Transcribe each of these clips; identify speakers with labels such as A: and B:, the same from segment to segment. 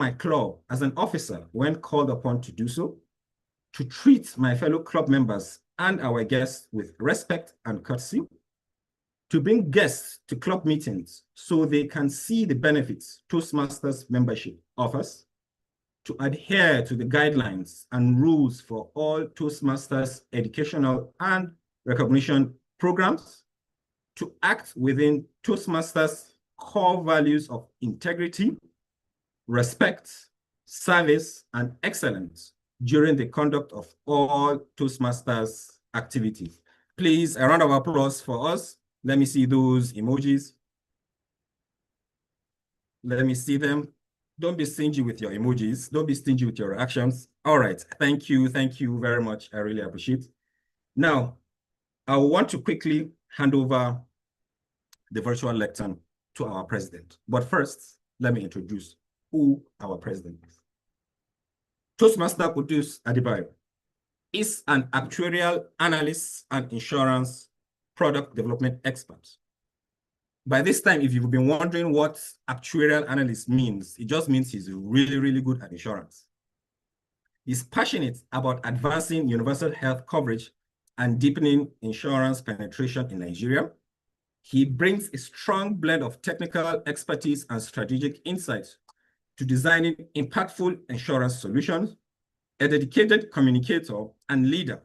A: my club as an officer when called upon to do so, to treat my fellow club members and our guests with respect and courtesy, to bring guests to club meetings so they can see the benefits Toastmasters membership offers, to adhere to the guidelines and rules for all Toastmasters educational and recognition programs, to act within Toastmasters core values of integrity, respect, service, and excellence during the conduct of all Toastmasters activities. Please, a round of applause for us. Let me see those emojis. Let me see them. Don't be stingy with your emojis. Don't be stingy with your reactions. All right. Thank you. Thank you very much. I really appreciate it. Now, I want to quickly hand over the virtual lectern to our president. But first, let me introduce who our president is. Toastmaster Kudus Adebayo is an actuarial analyst and insurance product development expert. By this time, if you've been wondering what actuarial analyst means, it just means he's really, really good at insurance. He's passionate about advancing universal health coverage and deepening insurance penetration in Nigeria. He brings a strong blend of technical expertise and strategic insights to designing impactful insurance solutions. A dedicated communicator and leader,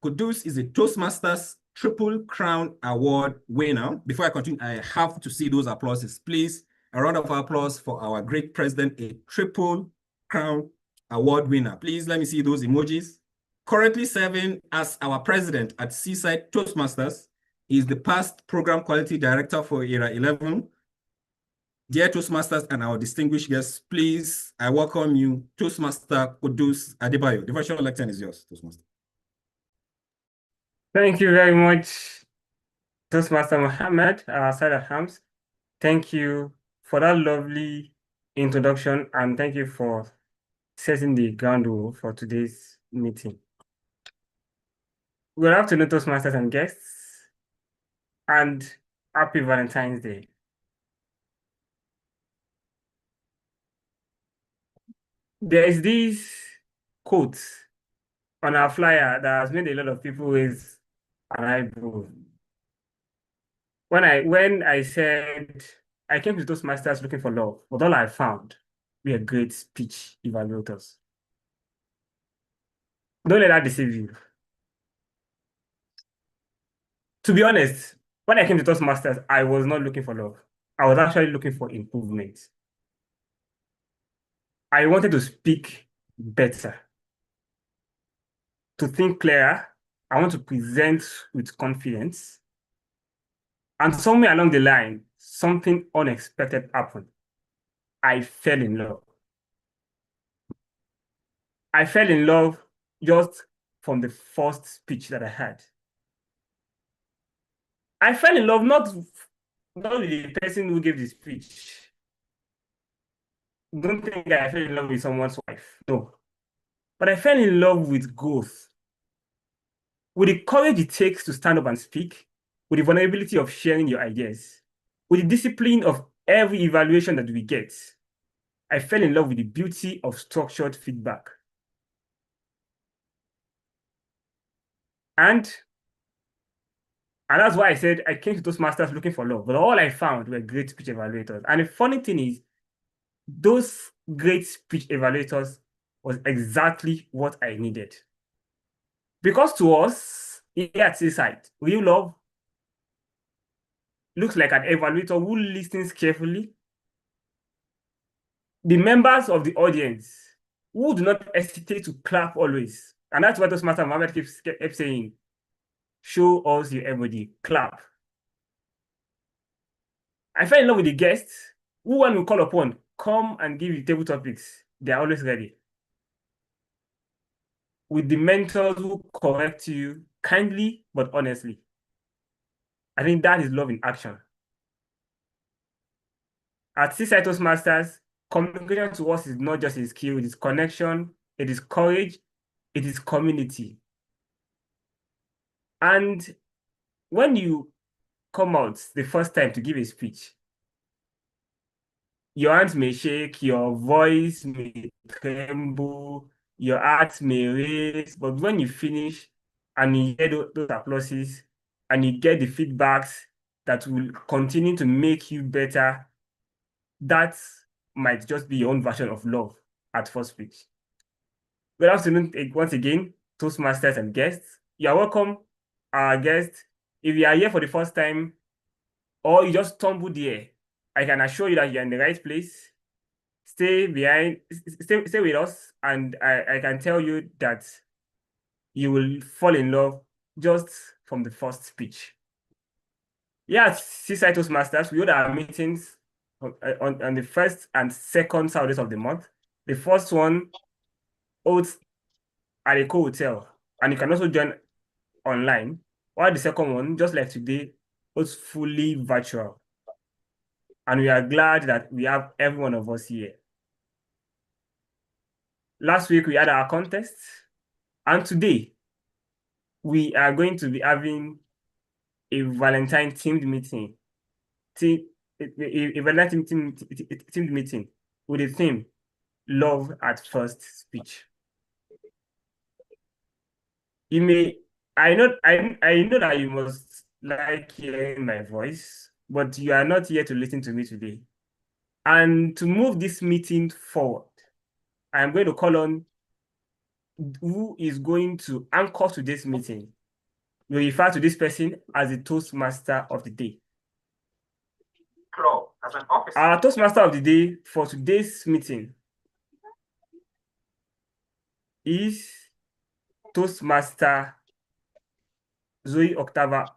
A: Kudus is a Toastmasters Triple Crown Award winner. Before I continue, I have to see those applauses. Please, a round of applause for our great president, a Triple Crown Award winner. Please let me see those emojis. Currently serving as our president at Seaside Toastmasters, he is the past program quality director for Era 11. Dear Toastmasters and our distinguished guests, please, I welcome you, Toastmaster Kudus Adebayo. The virtual lectern is yours, Toastmaster.
B: Thank you very much, Toastmaster Mohammed, Sada Hams. Thank you for that lovely introduction, and thank you for setting the ground rule for today's meeting. Good afternoon, Toastmasters and guests, and happy Valentine's Day. There is this quote on our flyer that has made a lot of people raise an eyebrow. When I said I came to Toastmasters looking for love, but all I found were great speech evaluators. Don't let that deceive you. To be honest, when I came to Toastmasters, I was not looking for love. I was actually looking for improvement. I wanted to speak better, to think clearer. I want to present with confidence. And somewhere along the line, something unexpected happened. I fell in love. I fell in love just from the first speech that I had. I fell in love not with the person who gave the speech. Don't think I fell in love with someone's wife. No. But I fell in love with growth. With the courage it takes to stand up and speak, with the vulnerability of sharing your ideas, with the discipline of every evaluation that we get, I fell in love with the beauty of structured feedback. And that's why I said I came to Toastmasters looking for love, but all I found were great speech evaluators. And the funny thing is, those great speech evaluators was exactly what I needed. Because to us, here at Seaside, real love looks like an evaluator who listens carefully. The members of the audience who do not hesitate to clap always. And that's what Toastmaster Mohammed keeps saying. Show us your everybody, clap. I fell in love with the guests who, when we call upon, come and give you table topics. They are always ready. With the mentors who correct you kindly but honestly. I think that is love in action. At Seaside Toastmasters, communication to us is not just a skill, it is connection, it is courage, it is community. And when you come out the first time to give a speech, Your hands may shake, your voice may tremble, your heart may race, but when you finish and you hear those applauses and you get the feedbacks that will continue to make you better, that might just be your own version of love at first speech. Good afternoon once again, Toastmasters and guests. You are welcome, our guests. If you are here for the first time or you just stumbled here, I can assure you that you're in the right place. Stay with us, and I can tell you that you will fall in love just from the first speech. Yeah, at Seaside Toastmasters, we hold our meetings on the first and second Saturdays of the month. The first one holds at a co-hotel, and you can also join online, while the second one, just like today, was fully virtual. And we are glad that we have every one of us here. Last week, we had our contest, and today, we are going to be having a Valentine themed meeting. A Valentine themed meeting with the theme Love at First Speech. I know that you must like hearing my voice, but you are not here to listen to me today. And to move this meeting forward, I am going to call on who is going to anchor today's meeting. We refer to this person as the Toastmaster of the day.
A: As an officer.
B: Our Toastmaster of the day for today's meeting is Toastmaster Zoe Octava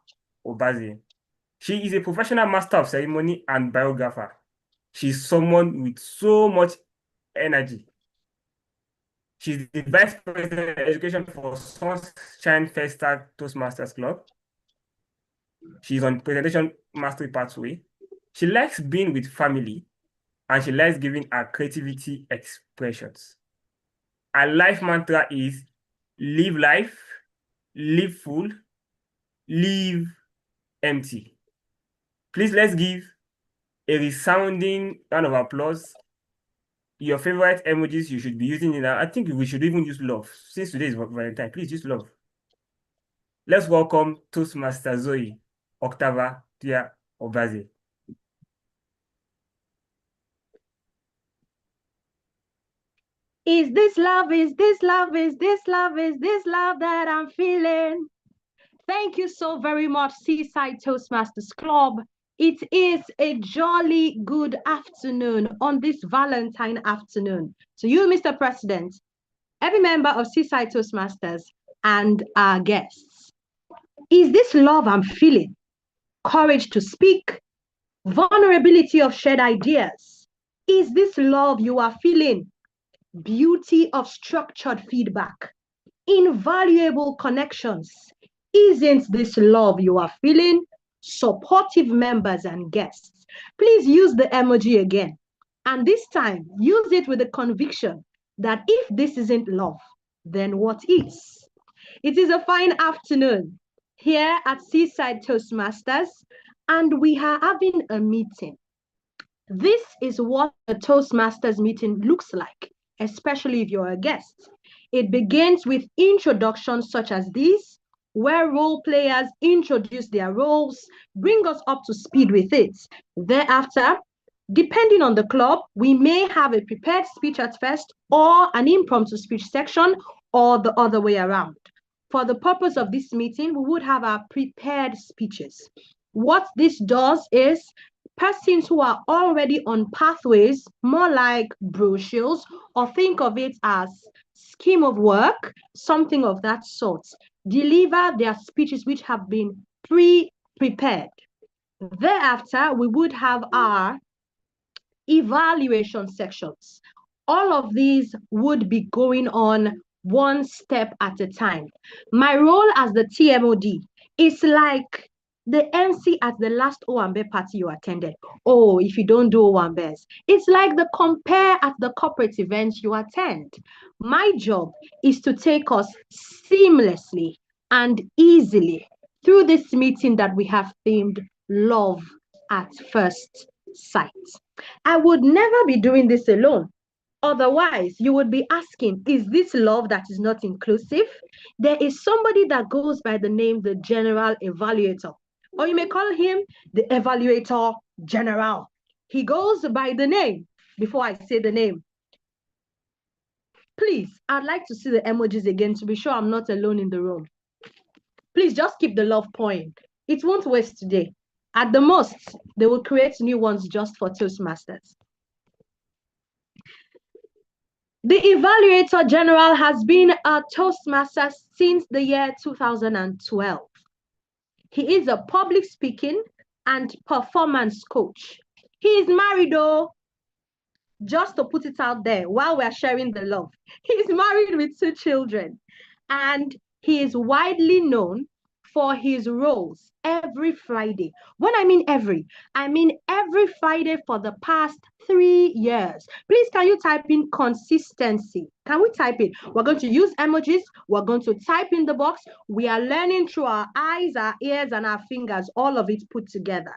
B: Obaze. She is a professional master of ceremony and biographer. She's someone with so much energy. She's the Vice President of Education for Sunshine Festa Toastmasters Club. She's on Presentation Mastery Pathway. She likes being with family, and she likes giving her creativity expressions. Her life mantra is live life, live full, live empty. Please, let's give a resounding round of applause. Your favorite emojis you should be using in I think we should even use love. Since today is Valentine, please use love. Let's welcome Toastmaster Zoe Octava Tia Obaze.
C: Is this love? Is this love? Is this love? Is this love that I'm feeling? Thank you so very much, Seaside Toastmasters Club. It is a jolly good afternoon on this Valentine afternoon. To you, Mr. President, every member of Seaside Toastmasters, and our guests. Is this love I'm feeling? Courage to speak? Vulnerability of shared ideas? Is this love you are feeling? Beauty of structured feedback, invaluable connections. Isn't this love you are feeling? Supportive members and guests. Please use the emoji again. And this time, use it with the conviction that if this isn't love, then what is? It is a fine afternoon here at Seaside Toastmasters, and we are having a meeting. This is what a Toastmasters meeting looks like, especially if you're a guest. It begins with introductions such as these, where role players introduce their roles, bring us up to speed with it. Thereafter, depending on the club, we may have a prepared speech at first or an impromptu speech section or the other way around. For the purpose of this meeting, we would have our prepared speeches. What this does is persons who are already on pathways, more like brochures, or think of it as scheme of work, something of that sort, deliver their speeches which have been pre-prepared. Thereafter, we would have our evaluation sections. All of these would be going on one step at a time. My role as the TMOD is like the MC at the last Owambe party you attended. Oh, if you don't do Owambes, it's like the compare at the corporate event you attend. My job is to take us seamlessly and easily through this meeting that we have themed Love at First Sight. I would never be doing this alone. Otherwise, you would be asking, is this love that is not inclusive? There is somebody that goes by the name the General Evaluator, or you may call him the Evaluator General. He goes by the name. Before I say the name, please, I'd like to see the emojis again to be sure I'm not alone in the room. Please just keep the love pouring. It won't waste today. At the most, they will create new ones just for Toastmasters. The Evaluator General has been a Toastmaster since the year 2012. He is a public speaking and performance coach. He is married though, just to put it out there while we're sharing the love. He's married with 2 children, and he is widely known for his roles every Friday. When I mean every Friday for the past 3 years. Please, can you type in consistency? Can we type it? We're going to use emojis. We're going to type in the box. We are learning through our eyes, our ears, and our fingers, all of it put together.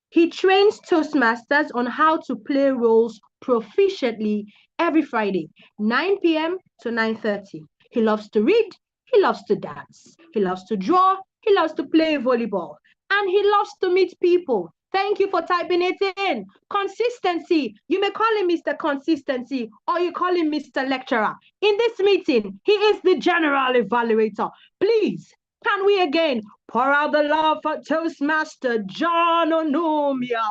C: He trains Toastmasters on how to play roles proficiently every Friday, 9 p.m. to 9:30. He loves to read, he loves to dance, he loves to draw, he loves to play volleyball, and he loves to meet people. Thank you for typing it in. Consistency. You may call him Mr. Consistency or you call him Mr. Lecturer. In this meeting, he is the General Evaluator. Please, can we again pour out the love for Toastmaster John Onumia?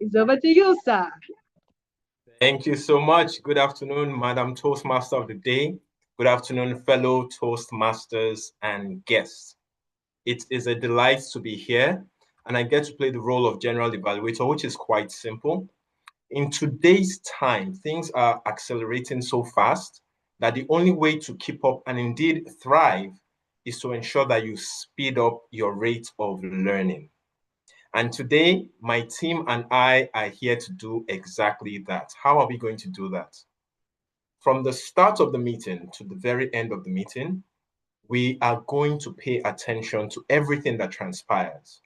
C: It's over to you, sir.
D: Thank you so much. Good afternoon, Madam Toastmaster of the Day. Good afternoon, fellow Toastmasters and guests. It is a delight to be here, and I get to play the role of General Evaluator, which is quite simple. In today's time, things are accelerating so fast that the only way to keep up and indeed thrive is to ensure that you speed up your rate of learning. And today, my team and I are here to do exactly that. How are we going to do that? From the start of the meeting to the very end of the meeting, we are going to pay attention to everything that transpires.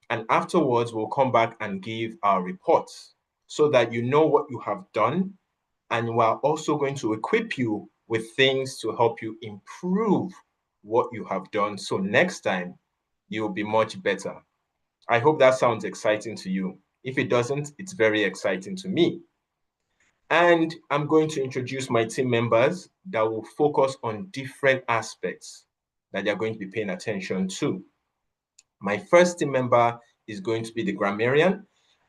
D: And afterwards, we'll come back and give our reports so that you know what you have done. And we're also going to equip you with things to help you improve what you have done. So next time, you'll be much better. I hope that sounds exciting to you. If it doesn't, it's very exciting to me. And I'm going to introduce my team members that will focus on different aspects that they're going to be paying attention to. My first team member is going to be the grammarian.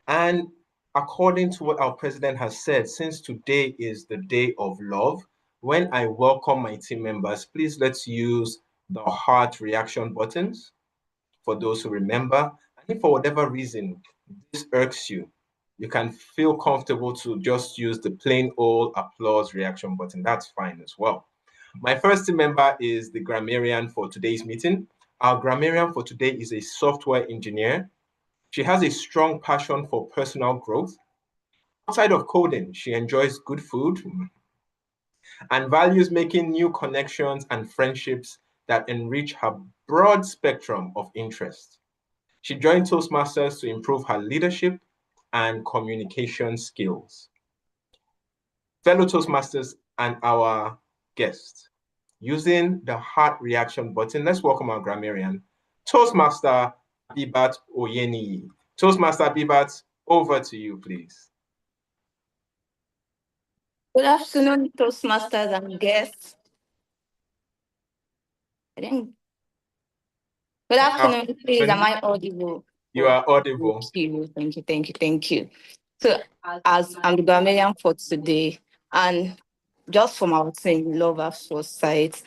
D: And according to what our president has said, since today is the day of love, when I welcome my team members, please let's use the heart reaction buttons for those who remember. And if for whatever reason this irks you, you can feel comfortable to just use the plain old applause reaction button. That's fine as well. My first team member is the grammarian for today's meeting. Our grammarian for today is a software engineer. She has a strong passion for personal growth. Outside of coding, she enjoys good food and values making new connections and friendships that enrich her broad spectrum of interests. She joined Toastmasters to improve her leadership and communication skills. Fellow Toastmasters and our guests, using the heart reaction button, let's welcome our grammarian, Toastmaster Abibat Oyeniyi. Toastmaster Abibat, over to you, please.
E: Good afternoon, Toastmasters and guests. Good afternoon, please. Am I audible?
D: You are audible.
E: Thank you. So, as I'm the grammarian for today, and just from our team, Love at First Sight,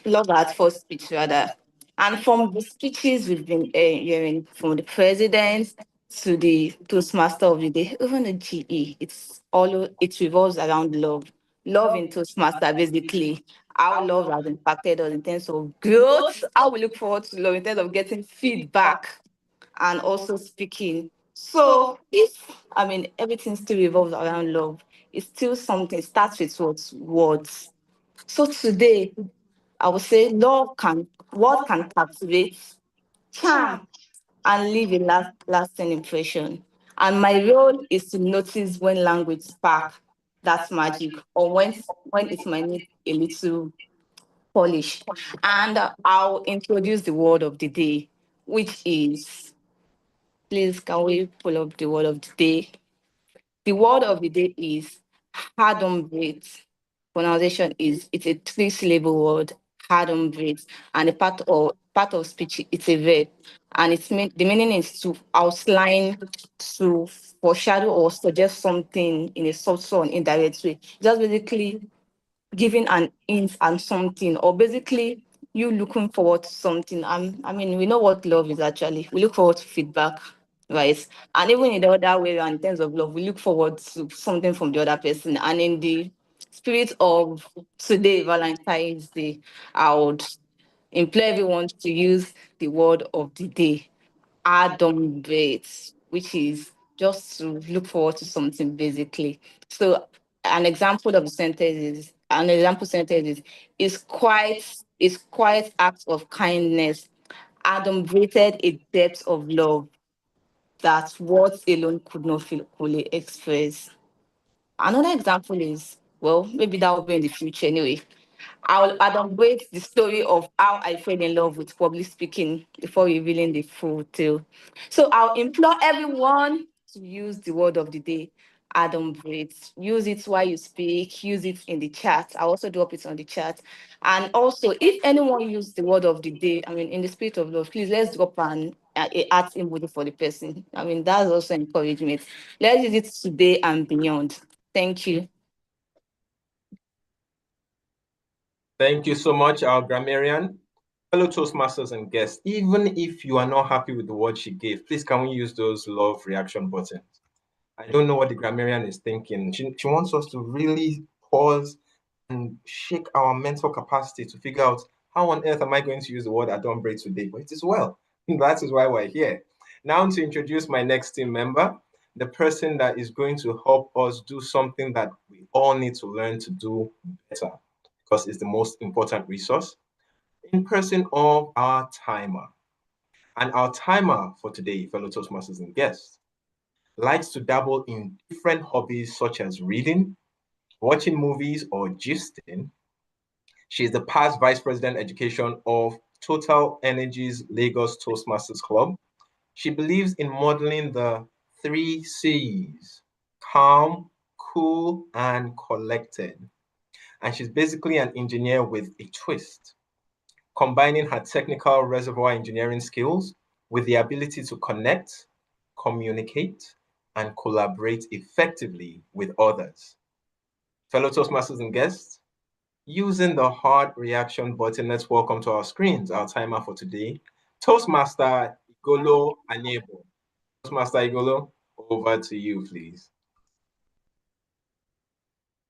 E: Love at First Speech, rather. And from the speeches we've been hearing from the president to the Toastmaster of the Day, even the GE, it revolves around love. Love in Toastmaster, basically, how love has impacted us in terms of growth, how we look forward to love in terms of getting feedback and also speaking. So everything still revolves around love. It's still something, it starts with words. So today, I would say what can captivate, charm, and leave a lasting impression. And my role is to notice when language spark that magic, or when it might need a little polish. And I'll introduce the word of the day, which is, please, can we pull up the word of the day? The word of the day is hard on breath. Pronunciation is, it's a three-syllable word, hard on breath, and a part of speech, it's a verb, and the meaning is to outline, to foreshadow or suggest something in a subtle or indirect way. Just basically giving an hint and something, or basically you looking forward to something. I mean, we know what love is actually. We look forward to feedback, right? And even in the other way around, in terms of love, we look forward to something from the other person. And in the spirit of today, Valentine's Day, I would implore everyone to use the word of the day, Adam Bates, which is just to look forward to something basically. So an example sentence is quite act of kindness, adumbrated a depth of love that words alone could not fully express. Another example is, well, maybe that will be in the future anyway. I'll elaborate the story of how I fell in love with public speaking before revealing the full tale. So I'll implore everyone to use the word of the day, adumbrate. Use it while you speak, use it in the chat. I'll also drop it on the chat. And also, if anyone use the word of the day, I mean, in the spirit of love, please let's drop a art emoji for the person. I mean, that's also encouragement. Let's use it today and beyond. Thank you.
D: Thank you so much, our grammarian. Fellow Toastmasters and guests, even if you are not happy with the word she gave, please can we use those love reaction buttons? I don't know what the grammarian is thinking. She wants us to really pause and shake our mental capacity to figure out how on earth am I going to use the word adumbrate today? But it is well. That is why we're here. Now to introduce my next team member, the person that is going to help us do something that we all need to learn to do better, because it's the most important resource, in person of our timer. And our timer for today, fellow Toastmasters and guests, likes to dabble in different hobbies such as reading, watching movies, or gisting. She is the past Vice President Education of Total Energy's Lagos Toastmasters Club. She believes in modeling the 3 C's: calm, cool, and collected. And she's basically an engineer with a twist, combining her technical reservoir engineering skills with the ability to connect, communicate, and collaborate effectively with others. Fellow Toastmasters and guests, using the heart reaction button, let's welcome to our screens our timer for today, Toastmaster Igolo Anyebo. Toastmaster Igolo, over to you, please.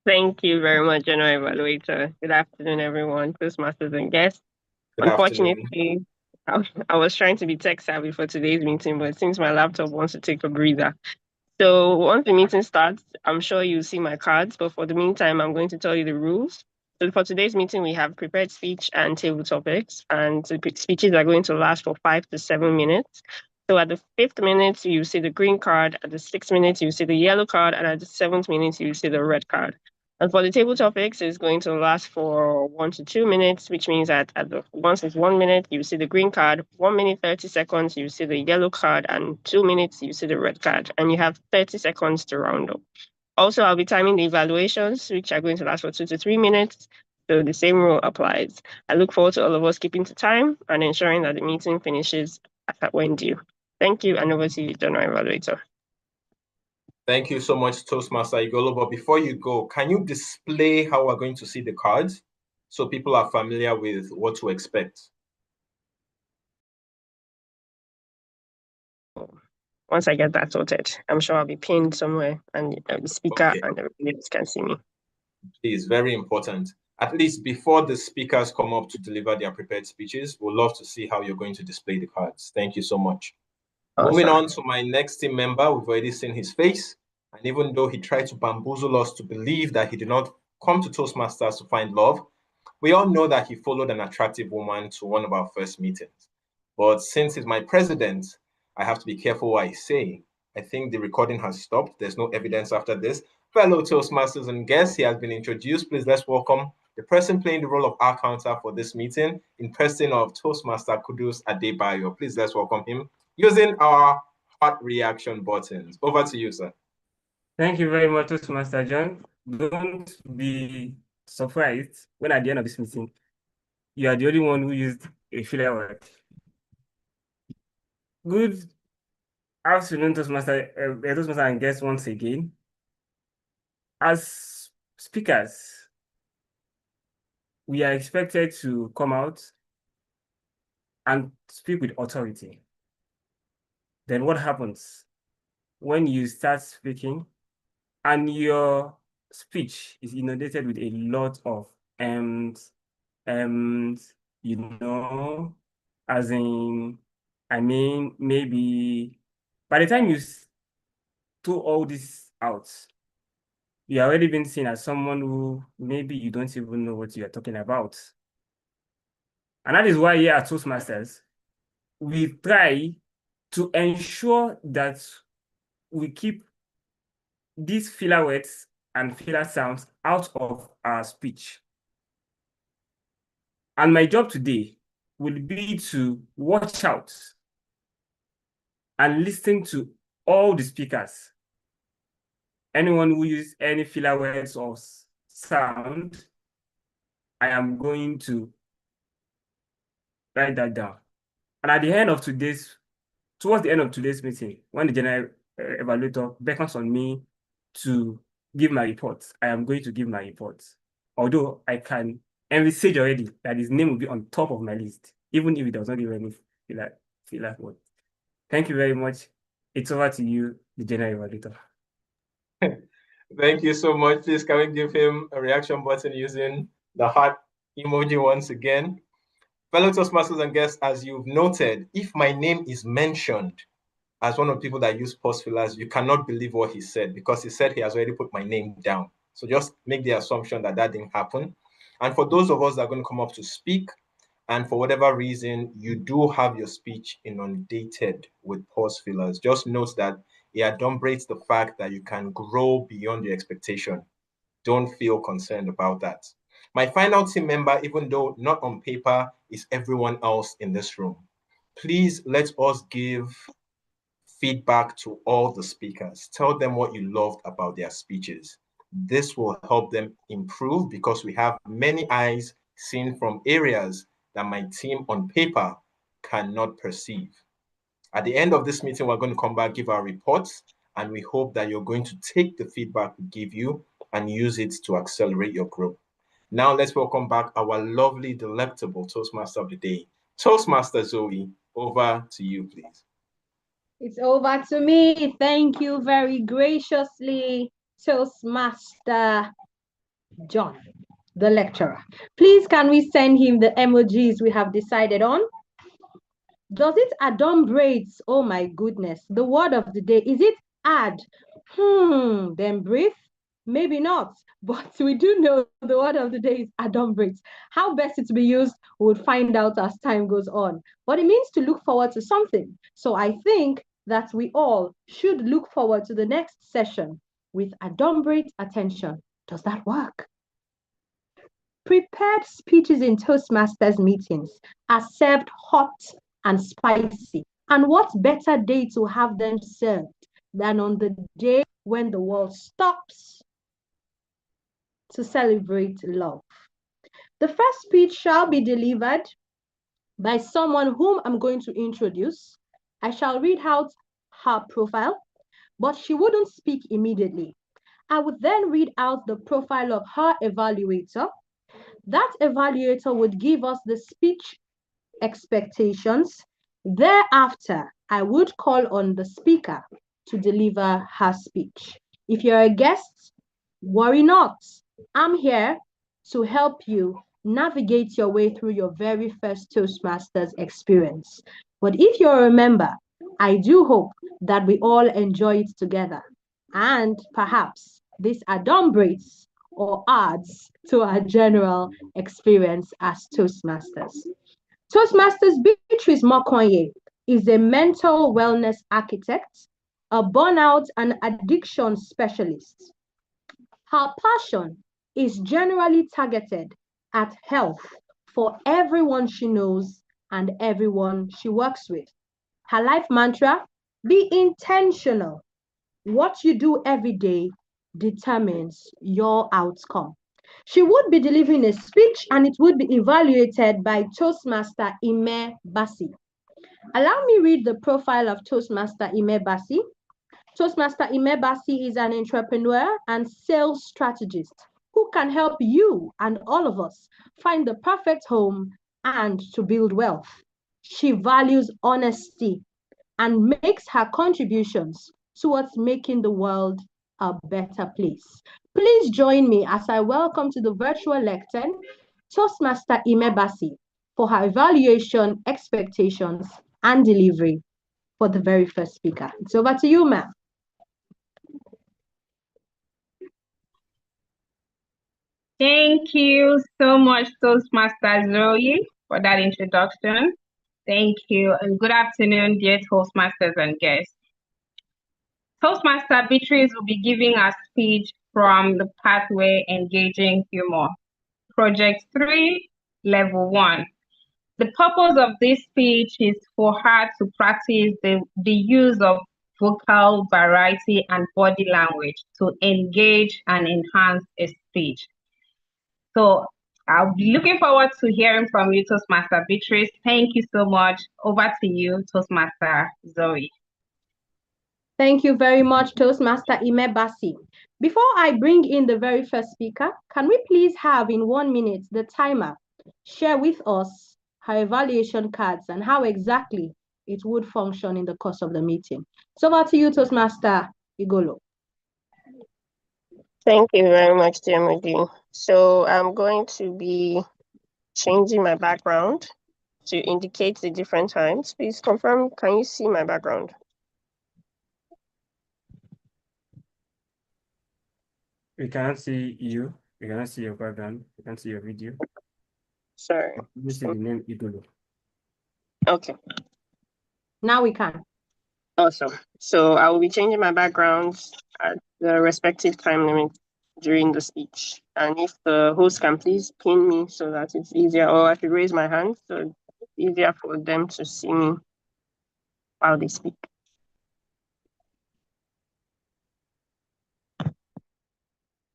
F: Thank you very much, General Evaluator. Good afternoon, everyone, Toastmasters and guests.
D: Good afternoon.
F: Unfortunately, I was trying to be tech savvy for today's meeting, but it seems my laptop wants to take a breather. So once the meeting starts, I'm sure you'll see my cards, but for the meantime, I'm going to tell you the rules. So for today's meeting, we have prepared speech and table topics, and the speeches are going to last for 5 to 7 minutes. So at the 5th minute, you see the green card, at the 6th minute, you see the yellow card, and at the 7th minute, you see the red card. And for the table topics, it's going to last for 1 to 2 minutes, which means that once it's 1 minute, you see the green card, 1 minute, 30 seconds, you see the yellow card, and 2 minutes, you see the red card, and you have 30 seconds to round up. Also, I'll be timing the evaluations, which are going to last for 2 to 3 minutes. So the same rule applies. I look forward to all of us keeping to time and ensuring that the meeting finishes when due. Thank you, and over to you, General Evaluator.
D: Thank you so much, Toastmaster Igolo. But before you go, can you display how we're going to see the cards so people are familiar with what to expect?
F: Once I get that sorted, I'm sure I'll be pinned somewhere and the speaker and everybody else can see me.
D: Please, very important. At least before the speakers come up to deliver their prepared speeches, we'd love to see how you're going to display the cards. Thank you so much. Awesome. Moving on to my next team member, we've already seen his face. And even though he tried to bamboozle us to believe that he did not come to Toastmasters to find love, we all know that he followed an attractive woman to one of our first meetings. But since he's my president, I have to be careful what I say. I think the recording has stopped. There's no evidence after this. Fellow Toastmasters and guests, he has been introduced. Please let's welcome the person playing the role of our counter for this meeting in person of Toastmaster Kudus Adebayo. Please let's welcome him using our heart reaction buttons. Over to you, sir.
B: Thank you very much, Toastmaster John. Don't be surprised when at the end of this meeting, you are the only one who used a filler word. Good afternoon, Toastmaster and guests once again. As speakers, we are expected to come out and speak with authority. Then what happens when you start speaking and your speech is inundated with a lot of you know, as in, I mean, maybe by the time you throw all this out, you are already been seen as someone who maybe you don't even know what you are talking about. And that is why here at Toastmasters, we try to ensure that we keep these filler words and filler sounds out of our speech. And my job today will be to watch out and listen to all the speakers. Anyone who uses any filler words or sound, I am going to write that down. And at the end of towards the end of today's meeting, when the general evaluator beckons on me to give my report, I am going to give my report. Although I can envisage already that his name will be on top of my list, even if he does not give any filler word. Thank you very much. It's over to you, the general evaluator.
D: Thank you so much. Please, can we give him a reaction button using the heart emoji once again? Fellow Toastmasters and guests, as you've noted, if my name is mentioned as one of the people that use pause fillers, you cannot believe what he said, because he said he has already put my name down. So just make the assumption that that didn't happen. And for those of us that are going to come up to speak, and for whatever reason, you do have your speech inundated with pause fillers, just note that it adumbrates the fact that you can grow beyond your expectation. Don't feel concerned about that. My final team member, even though not on paper, is everyone else in this room. Please let us give feedback to all the speakers. Tell them what you loved about their speeches. This will help them improve, because we have many eyes seen from areas that my team on paper cannot perceive. At the end of this meeting, we're going to come back, give our reports, and we hope that you're going to take the feedback we give you and use it to accelerate your growth. Now let's welcome back our lovely, delectable Toastmaster of the day. Toastmaster Zoe, over to you, please.
C: It's over to me. Thank you very graciously, Toastmaster John, the lecturer. Please, can we send him the emojis we have decided on? Does it adumbrate? Oh my goodness. The word of the day, is it add? Then breathe? Maybe not, but we do know the word of the day is adumbrate. How best it to be used, we'll find out as time goes on. But it means to look forward to something. So I think that we all should look forward to the next session with adumbrate attention. Does that work? Prepared speeches in Toastmasters meetings are served hot and spicy. And what better day to have them served than on the day when the world stops to celebrate love? The first speech shall be delivered by someone whom I'm going to introduce. I shall read out her profile, but she wouldn't speak immediately. I would then read out the profile of her evaluator. That evaluator would give us the speech expectations. Thereafter, I would call on the speaker to deliver her speech. If you're a guest, worry not. I'm here to help you navigate your way through your very first Toastmasters experience. But if you're a member, I do hope that we all enjoy it together. And perhaps this adumbrates or adds to our general experience as Toastmasters. Toastmasters Beatrice Mokonye is a mental wellness architect, a burnout and addiction specialist. Her passion is generally targeted at health for everyone she knows and everyone she works with. Her life mantra, be intentional. What you do every day determines your outcome. She would be delivering a speech and it would be evaluated by Toastmaster Ime Bassi. Allow me read the profile of Toastmaster Ime Bassi. Toastmaster Ime Bassi is an entrepreneur and sales strategist who can help you and all of us find the perfect home and to build wealth. She values honesty and makes her contributions towards making the world a better place. Please join me as I welcome to the virtual lectern Toastmaster Ime Bassi for her evaluation, expectations, and delivery for the very first speaker. It's over to you, ma'am.
G: Thank you so much, Toastmaster Zoe, for that introduction. Thank you, and good afternoon, dear Toastmasters and guests. Toastmaster Beatrice will be giving a speech from the Pathway Engaging Humor, Project 3, Level 1. The purpose of this speech is for her to practice the use of vocal variety and body language to engage and enhance a speech. So I'll be looking forward to hearing from you, Toastmaster Beatrice. Thank you so much. Over to you, Toastmaster Zoe.
C: Thank you very much, Toastmaster Ime Bassi. Before I bring in the very first speaker, can we please have in 1 minute the timer share with us her evaluation cards and how exactly it would function in the course of the meeting? So over to you, Toastmaster Igolo.
F: Thank you very much, dear Mudi. So I'm going to be changing my background to indicate the different times. Please confirm, can you see my background?
B: We cannot see you. We cannot see your background. We can't see your video.
F: Sorry.
B: You see the name Igolo.
F: Okay.
C: Now we can.
F: Awesome. So I will be changing my backgrounds at the respective time limit during the speech. And if the host can please pin me so that it's easier, or I should raise my hand so it's easier for them to see me while they speak.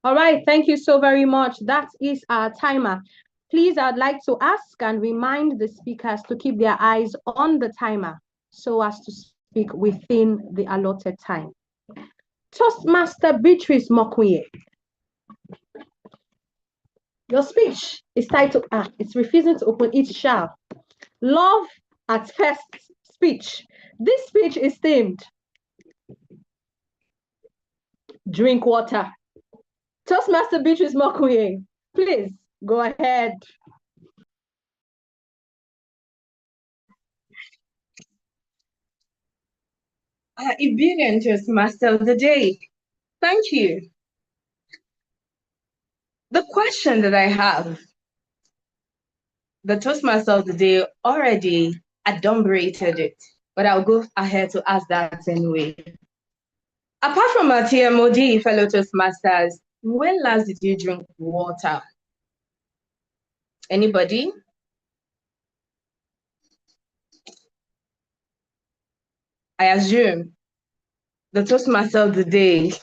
C: All right, thank you so very much. That is our timer. Please, I'd like to ask and remind the speakers to keep their eyes on the timer so as to speak within the allotted time. Toastmaster Beatrice Mokuye, your speech is titled, it's refusing to open, it shall. Love at first speech. This speech is themed, drink water. Toastmaster Beatrice Mokuye, please go ahead.
H: Iberian Toastmaster of the day. Thank you. The question that I have, the Toastmaster of the day already adumbrated it, but I'll go ahead to ask that anyway. Apart from our TMOD, fellow Toastmasters, when last did you drink water? Anybody? I assume the Toastmaster of the day.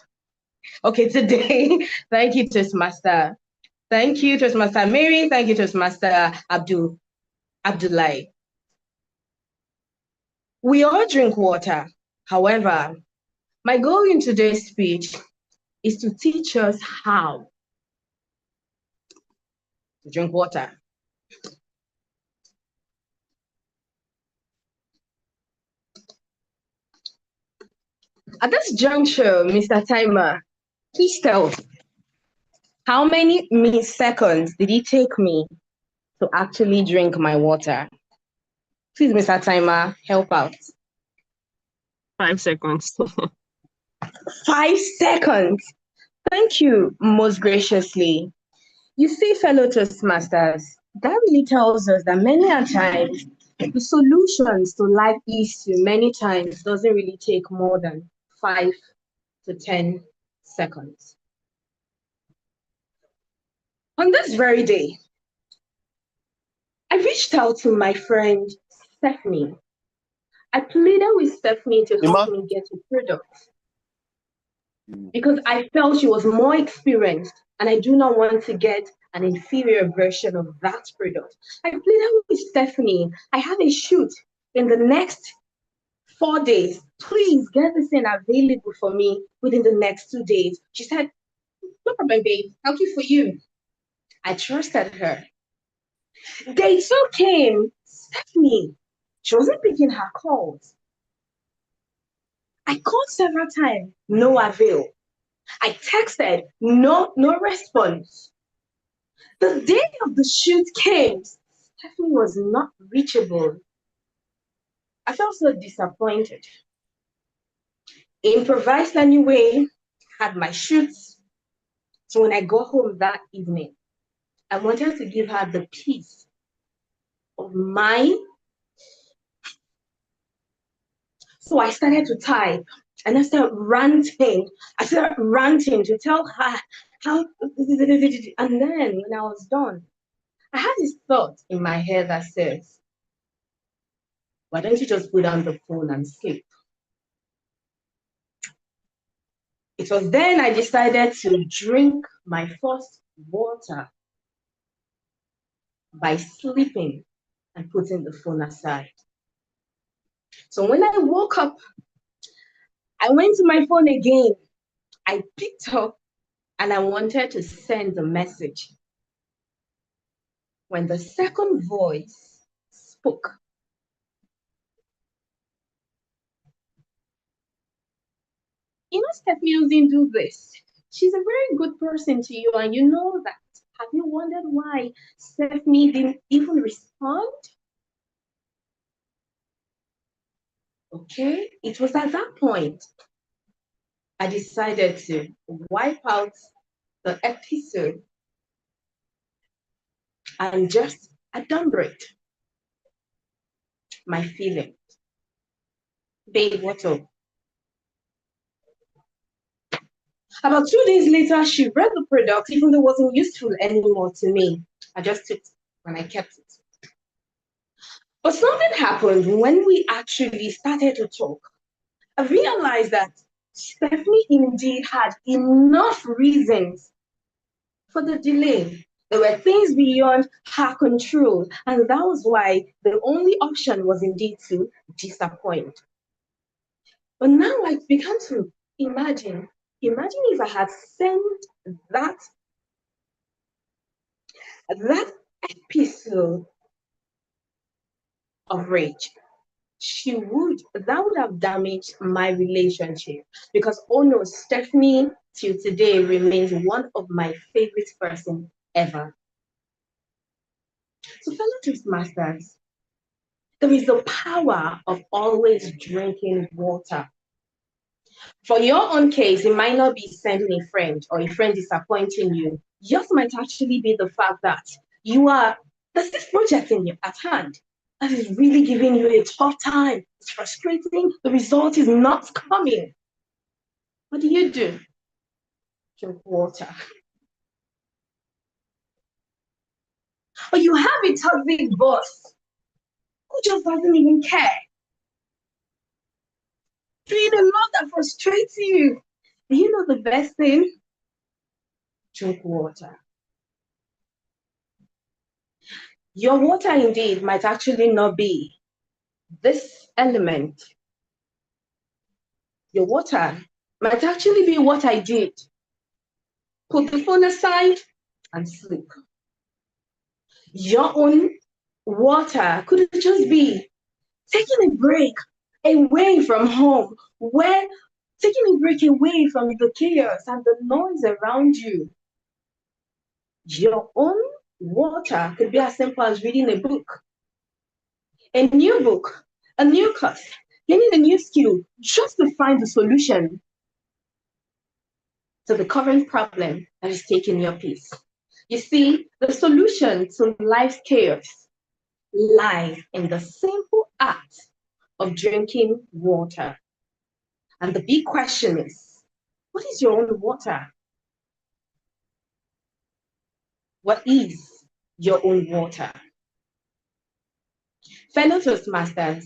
H: Okay, today. Thank you, Toastmaster. Thank you, Toastmaster Mary. Thank you, Toastmaster Abdullah. We all drink water. However, my goal in today's speech is to teach us how to drink water. At this juncture, Mr. Timer, please tell, how many seconds did it take me to actually drink my water? Please, Mr. Timer, help out.
F: 5 seconds.
H: 5 seconds. Thank you most graciously. You see, fellow Toastmasters, that really tells us that many a times the solutions to life issue many times doesn't really take more than 5 to 10 seconds. On this very day, I reached out to my friend Stephanie. I pleaded with Stephanie to help me get a product because I felt she was more experienced and I do not want to get an inferior version of that product. I pleaded with Stephanie. I have a shoot in the next 4 days. Please get this thing available for me within the next 2 days. She said, no problem, babe. I'll do for you. I trusted her. Day 2 came. Stephanie, she wasn't picking her calls. I called several times, no avail. I texted, no response. The day of the shoot came, Stephanie was not reachable. I felt so disappointed. Improvised anyway, had my shoots. So when I got home that evening, I wanted to give her the peace of mind. So I started to type and I started ranting. To tell her how, and then when I was done, I had this thought in my head that says, why don't you just put down the phone and sleep? It was then I decided to drink my first water by sleeping and putting the phone aside. So when I woke up, I went to my phone again. I picked up and I wanted to send a message. When the second voice spoke, you know, Stephanie doesn't do this. She's a very good person to you, and you know that. Have you wondered why Stephanie didn't even respond? Okay, it was at that point I decided to wipe out the episode and just adumbrate my feelings. Babe, what's up? About 2 days later, she read the product, even though it wasn't useful anymore to me. I just took it and I kept it. But something happened when we actually started to talk. I realized that Stephanie indeed had enough reasons for the delay. There were things beyond her control, and that was why the only option was indeed to disappoint. But now I began to imagine if I had sent that episode of rage, that would have damaged my relationship. Because oh no, Stephanie till today remains one of my favorite person ever. So fellow Toastmasters, there is the power of always drinking water. For your own case, it might not be sending a friend or a friend disappointing you. Yours might actually be the fact that there's this project at hand that is really giving you a tough time. It's frustrating. The result is not coming. What do? Drink water. Or you have a toxic boss who just doesn't even care. Doing a lot that frustrates you. Do you know the best thing? Drink water. Your water indeed might actually not be this element. Your water might actually be what I did. Put the phone aside and sleep. Your own water could just be taking a break away from home, taking a break away from the chaos and the noise around you. Your own water could be as simple as reading a book, a new book, a new class, learning a new skill, just to find the solution to the current problem that is taking your peace. You see, the solution to life's chaos lies in the simple act of drinking water. And the big question is, what is your own water? What is your own water? Fellow Toastmasters,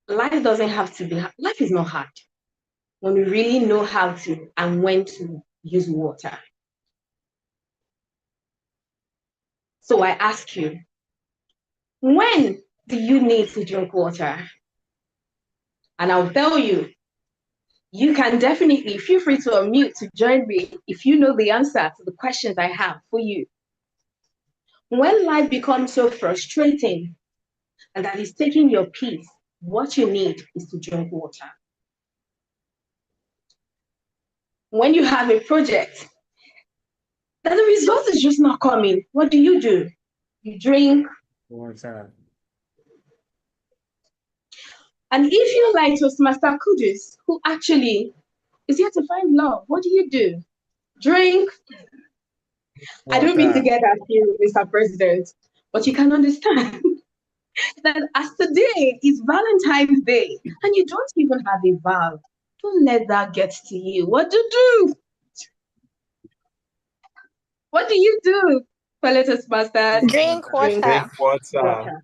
H: life doesn't have to be, life is not hard when we really know how to and when to use water. So I ask you, when do you need to drink water? And I'll tell you, you can definitely feel free to unmute to join me if you know the answer to the questions I have for you. When life becomes so frustrating and that is taking your peace, what you need is to drink water. When you have a project that the result is just not coming, what do? You drink
B: water.
H: And if you like Toastmaster Kudus, who actually is here to find love, what do? Drink. Water. I don't mean to get at you, Mr. President, but you can understand that as today is Valentine's Day and you don't even have a vow, don't let that get to you. What do? What do you do, fellow Toastmasters?
E: Drink water.
D: Drink water.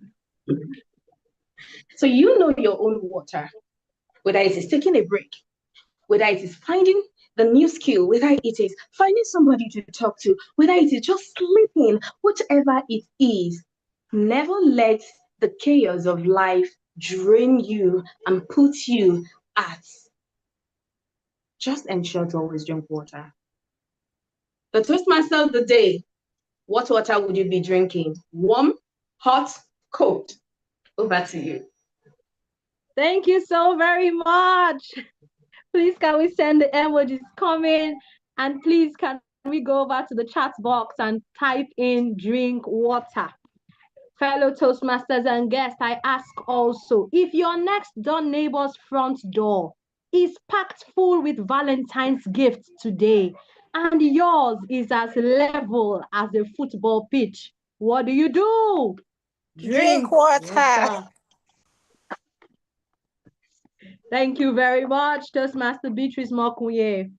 H: So you know your own water, whether it is taking a break, whether it is finding the new skill, whether it is finding somebody to talk to, whether it is just sleeping, whatever it is, never let the chaos of life drain you and put you at. Just ensure to always drink water. The Toastmaster of the day, what water would you be drinking? Warm, hot, cold? Over to you.
C: Thank you so very much. Please, can we send the emojis coming? And please, can we go over to the chat box and type in drink water? Fellow Toastmasters and guests, I ask also, if your next door neighbor's front door is packed full with Valentine's gifts today, and yours is as level as a football pitch, what do?
E: Drink water.
C: Thank you very much, Toastmaster Beatrice Mokunye.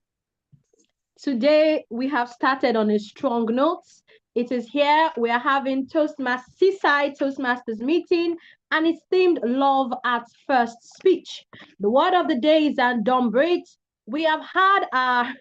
C: Today, we have started on a strong note. It is here, we are having Seaside Toastmasters meeting, and it's themed Love at First Speech. The word of the day is adumbrate. We have had our,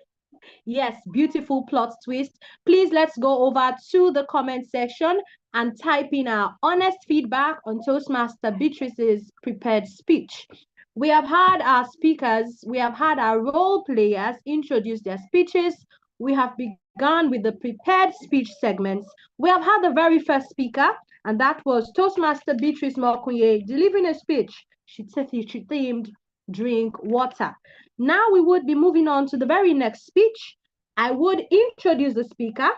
C: yes, beautiful plot twist. Please, let's go over to the comment section and type in our honest feedback on Toastmaster Beatrice's prepared speech. We have had our speakers, we have had our role players introduce their speeches. We have begun with the prepared speech segments. We have had the very first speaker, and that was Toastmaster Beatrice Mokunye delivering a speech. She said she themed drink water. Now we would be moving on to the very next speech. I would introduce the speaker.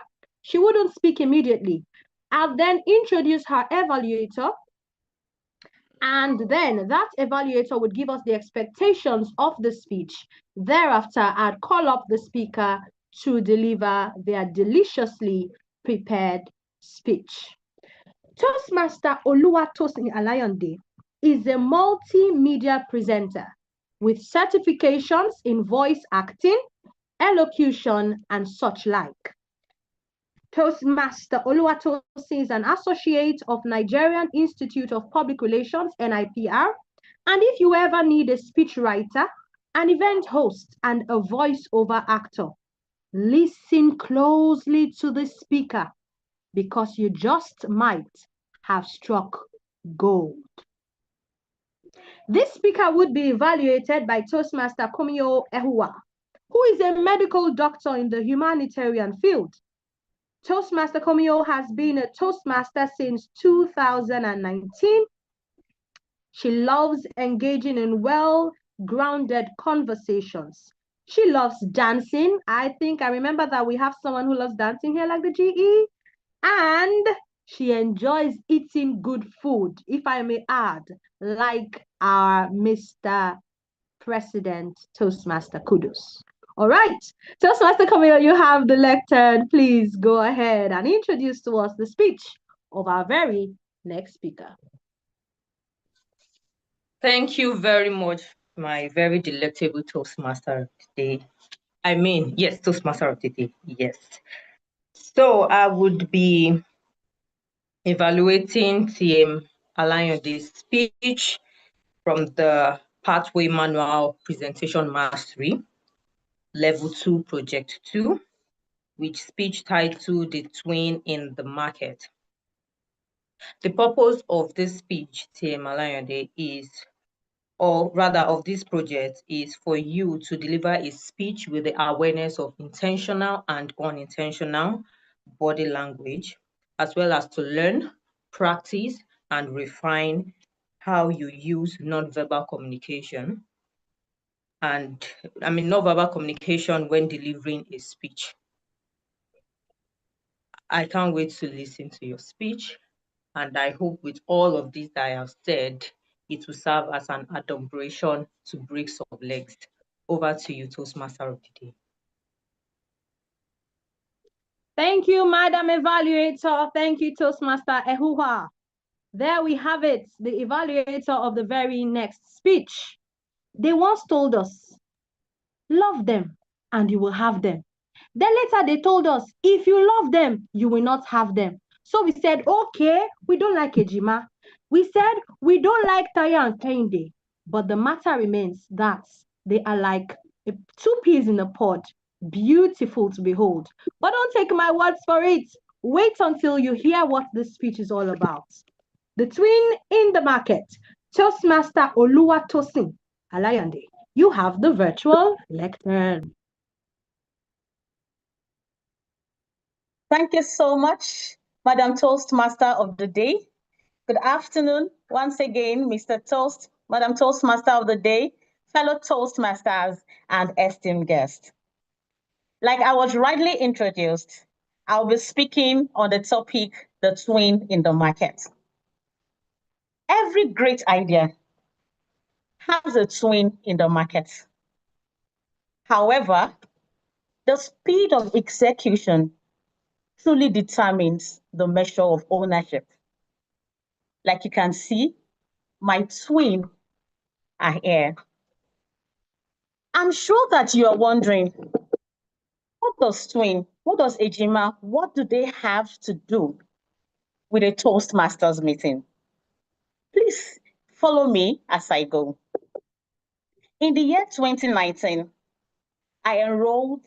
C: She wouldn't speak immediately. I'll then introduce her evaluator. And then that evaluator would give us the expectations of the speech. Thereafter, I'd call up the speaker to deliver their deliciously prepared speech. Toastmaster Oluwatosin Alayande is a multimedia presenter with certifications in voice acting, elocution, and such like. Toastmaster Oluwatosin is an associate of Nigerian Institute of Public Relations, NIPR. And if you ever need a speechwriter, an event host, and a voiceover actor, listen closely to the speaker because you just might have struck gold. This speaker would be evaluated by Toastmaster Komio Ehua, who is a medical doctor in the humanitarian field. Toastmaster Komio has been a Toastmaster since 2019. She loves engaging in well-grounded conversations. She loves dancing. I think I remember that we have someone who loves dancing here, like the GE. And she enjoys eating good food, if I may add, like our Mr. President Toastmaster Kudus. All right, Toastmaster Camille, you have the lectern. Please go ahead and introduce to us the speech of our very next speaker.
H: Thank you very much, my very delectable Toastmaster of the day. Yes, Toastmaster of the day, yes. So I would be evaluating TM Alayode's speech from the Pathway Manual Presentation Mastery, Level 2, Project 2, which speech titled The Twin in the Market. The purpose of this speech, TM Alayode, is, or rather of this project, is for you to deliver a speech with the awareness of intentional and unintentional body language, as well as to learn, practice, and refine how you use nonverbal communication. And nonverbal communication when delivering a speech. I can't wait to listen to your speech. And I hope with all of this that I have said, it will serve as an adumbration to break some legs. Over to you, Toastmaster of the day.
C: Thank you, Madam Evaluator. Thank you, Toastmaster Ehuha. There we have it, the evaluator of the very next speech. They once told us, love them and you will have them. Then later they told us, if you love them, you will not have them. So we said, okay, we don't like Ejima. We said, we don't like Taya and Kende. But the matter remains that they are like two peas in a pod, beautiful to behold. But don't take my words for it. Wait until you hear what this speech is all about. The twin in the market, Toastmaster Oluwatosin Alayande. You have the virtual lectern.
I: Thank you so much, Madam Toastmaster of the day. Good afternoon once again, Mr. Toast, Madam Toastmaster of the day, fellow Toastmasters, and esteemed guests. Like I was rightly introduced, I'll be speaking on the topic, the twin in the market. Every great idea has a twin in the market. However, the speed of execution truly determines the measure of ownership. Like you can see, my twin are here. I'm sure that you are wondering, what does twin, what does Ejima, what do they have to do with a Toastmasters meeting? Please follow me as I go. In the year 2019, I enrolled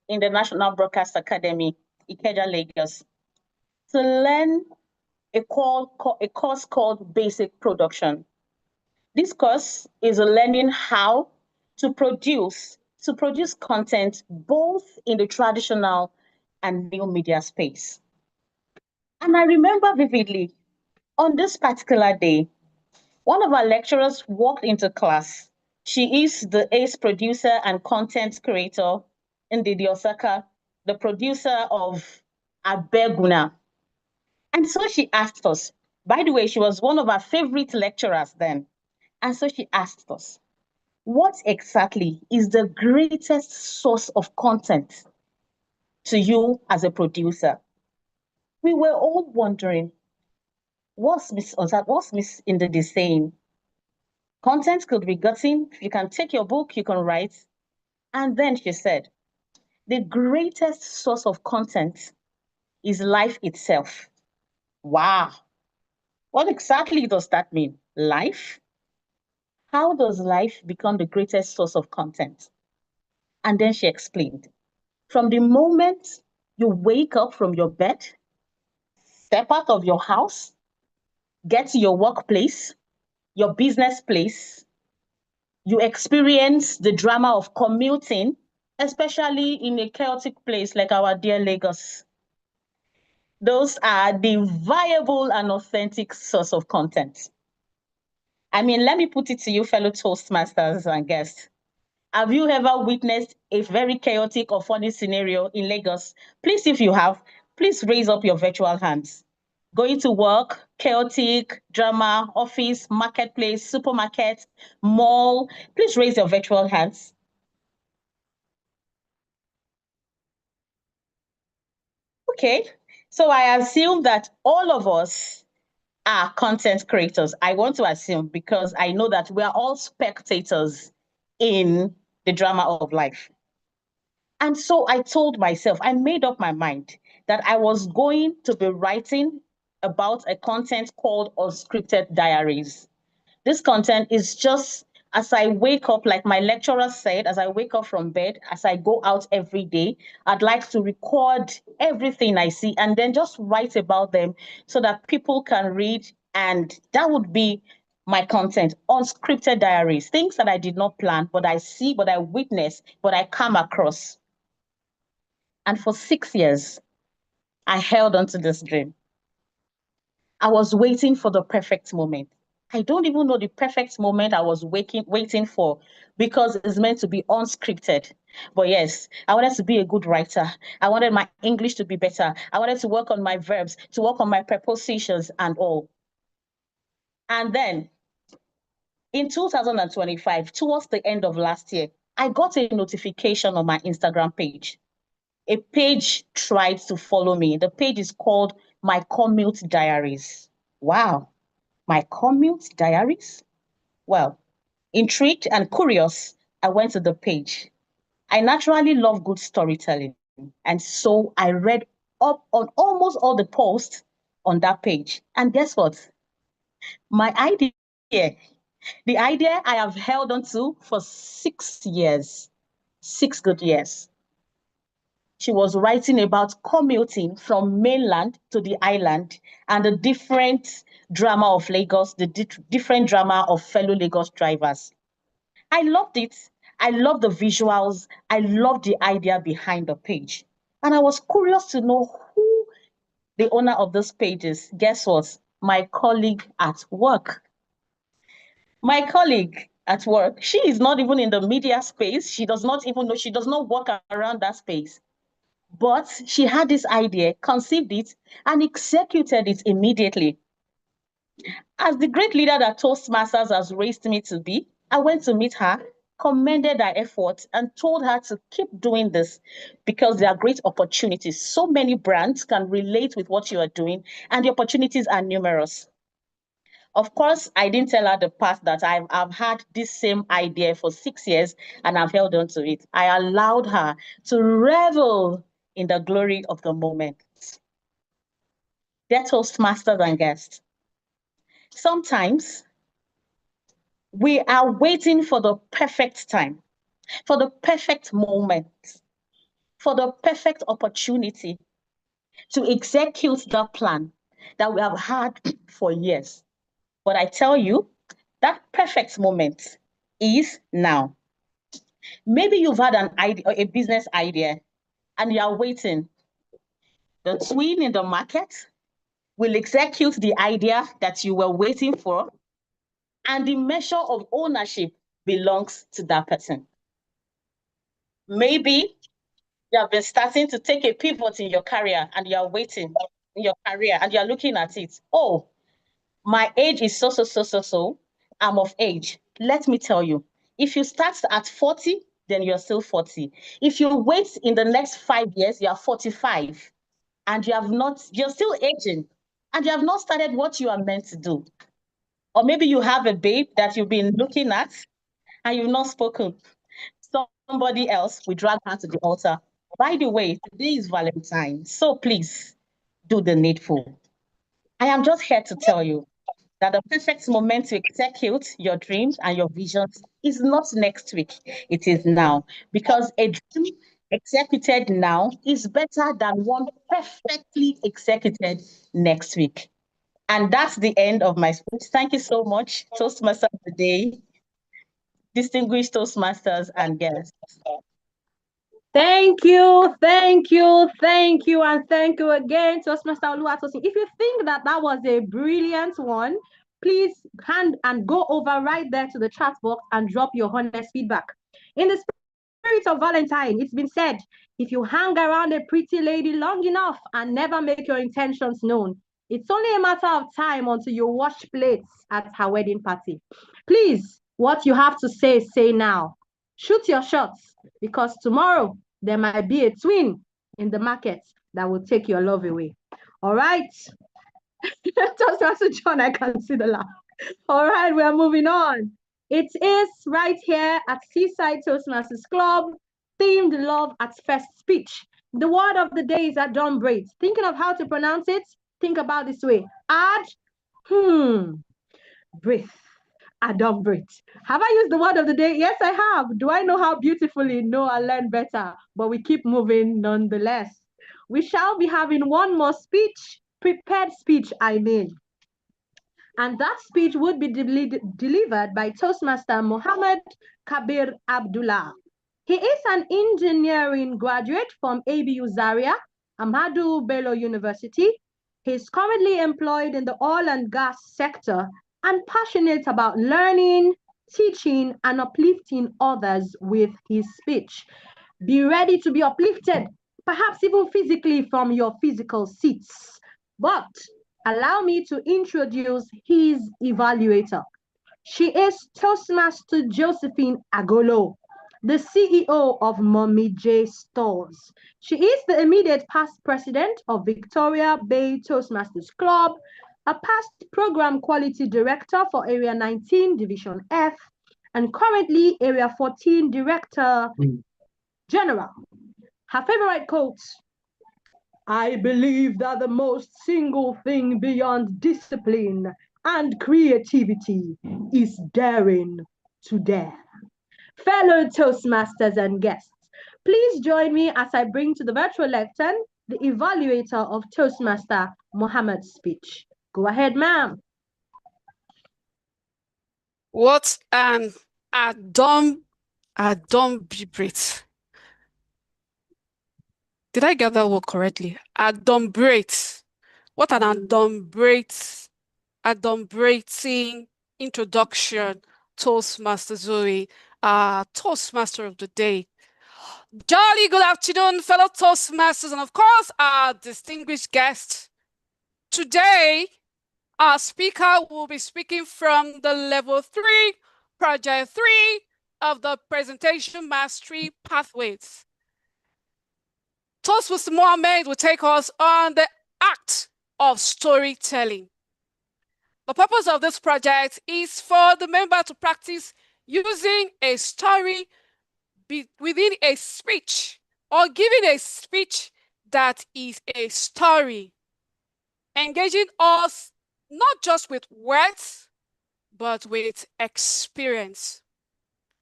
I: in the National Broadcast Academy, Ikeja, Lagos, to learn a course called Basic Production. This course is learning how to produce content both in the traditional and new media space. And I remember vividly, on this particular day, one of our lecturers walked into class. She is the ace producer and content creator in Didi Osaka, the producer of Abeguna. And so she asked us, by the way, she was one of our favorite lecturers then. And so she asked us, what exactly is the greatest source of content to you as a producer? We were all wondering, what's Miss Indidi saying? Content could be gotten, you can take your book, you can write. And then she said, the greatest source of content is life itself. Wow. What exactly does that mean? Life? How does life become the greatest source of content? And then she explained, from the moment you wake up from your bed, step out of your house, get to your workplace, your business place, you experience the drama of commuting, especially in a chaotic place like our dear Lagos. Those are the viable and authentic source of content. I mean, let me put it to you, fellow Toastmasters and guests. Have you ever witnessed a very chaotic or funny scenario in Lagos? Please, if you have, please raise up your virtual hands. Going to work, chaotic, drama, office, marketplace, supermarket, mall. Please raise your virtual hands. Okay, so I assume that all of us are content creators. I want to assume because I know that we are all spectators in the drama of life. And so I told myself, I made up my mind that I was going to be writing about a content called Unscripted Diaries. This content is just as I wake up, like my lecturer said, as I wake up from bed, as I go out every day, I'd like to record everything I see and then just write about them so that people can read. And that would be my content, unscripted diaries, things that I did not plan, but I see, but I witness, but I come across. And for 6 years, I held on to this dream. I was waiting for the perfect moment. I don't even know the perfect moment I was waiting for because it's meant to be unscripted. But yes, I wanted to be a good writer. I wanted my English to be better. I wanted to work on my verbs, to work on my prepositions and all. And then in 2025, towards the end of last year, I got a notification on my Instagram page. A page tried to follow me. The page is called My Commute Diaries. Wow, My Commute Diaries? Well, intrigued and curious, I went to the page. I naturally love good storytelling, and so I read up on almost all the posts on that page. And guess what? My idea, the idea I have held on to for 6 years, 6 good years. She was writing about commuting from mainland to the island and the different drama of Lagos, the different drama of fellow Lagos drivers. I loved it. I loved the visuals. I loved the idea behind the page. And I was curious to know who the owner of this page is. Guess what? My colleague at work. My colleague at work, she is not even in the media space. She does not even know, she does not work around that space. But she had this idea, conceived it, and executed it immediately. As the great leader that Toastmasters has raised me to be, I went to meet her, commended her efforts, and told her to keep doing this because there are great opportunities. So many brands can relate with what you are doing, and the opportunities are numerous. Of course, I didn't tell her the part that I've had this same idea for 6 years and I've held on to it. I allowed her to revel in the glory of the moment. Dear Toastmasters and guests, sometimes we are waiting for the perfect time, for the perfect moment, for the perfect opportunity to execute the plan that we have had for years. But I tell you, that perfect moment is now. Maybe you've had an idea, a business idea, and you are waiting. The twin in the market will execute the idea that you were waiting for, and the measure of ownership belongs to that person. Maybe you have been starting to take a pivot in your career and you are waiting in your career and you are looking at it. Oh, my age is so. I'm of age. Let me tell you, if you start at 40, then you're still 40. If you wait in the next 5 years, you're 45 and you're still aging and you have not started what you are meant to do. Or maybe you have a babe that you've been looking at and you've not spoken. Somebody else will drag her to the altar. By the way, today is Valentine, so please do the needful. I am just here to tell you that the perfect moment to execute your dreams and your visions is not next week, it is now. Because a dream executed now is better than one perfectly executed next week. And that's the end of my speech. Thank you so much, Toastmasters of the Day, distinguished Toastmasters and guests.
C: Thank you, and thank you again, Toastmaster Oluwatosin. If you think that was a brilliant one, please hand and go over right there to the chat box and drop your honest feedback. In the spirit of Valentine, it's been said, if you hang around a pretty lady long enough and never make your intentions known, it's only a matter of time until you wash plates at her wedding party. Please, what you have to say now. Shoot your shots, because tomorrow there might be a twin in the market that will take your love away. All right. Just John, I can see the laugh. All right, we're moving on. It is right here at Seaside Toastmasters Club, themed Love at First Speech. The word of the day is adumbrate. Thinking of how to pronounce it? Think about this way. Breath. Adumbrate. Have I used the word of the day? Yes, I have. Do I know how beautifully? No, I learn better. But we keep moving nonetheless. We shall be having one more speech, prepared speech, I mean. And that speech would be delivered by Toastmaster Mohammed Kabir Abdullah. He is an engineering graduate from ABU Zaria, Ahmadu Bello University. He's currently employed in the oil and gas sector and passionate about learning, teaching, and uplifting others with his speech. Be ready to be uplifted, perhaps even physically from your physical seats. But allow me to introduce his evaluator. She is Toastmaster Josephine Agolo, the CEO of Mommy J Stores. She is the immediate past president of Victoria Bay Toastmasters Club, a past program quality director for Area 19 Division F, and currently Area 14 Director General. Her favorite quotes: I believe that the most single thing beyond discipline and creativity is daring to dare. Fellow Toastmasters and guests, please join me as I bring to the virtual lectern the evaluator of Toastmaster Mohammed's speech. Go ahead, ma'am.
J: What an adumbrate. Did I get that word correctly? Adumbrate. What an adumbrating introduction, Toastmaster Zoe, Toastmaster of the day. Jolly good afternoon, fellow Toastmasters, and of course, our distinguished guest. Today, our speaker will be speaking from the level 3, project 3 of the presentation mastery pathways. Toastmaster Mohammed will take us on the act of storytelling. The purpose of this project is for the member to practice using a story within a speech or giving a speech that is a story, engaging us not just with words, but with experience.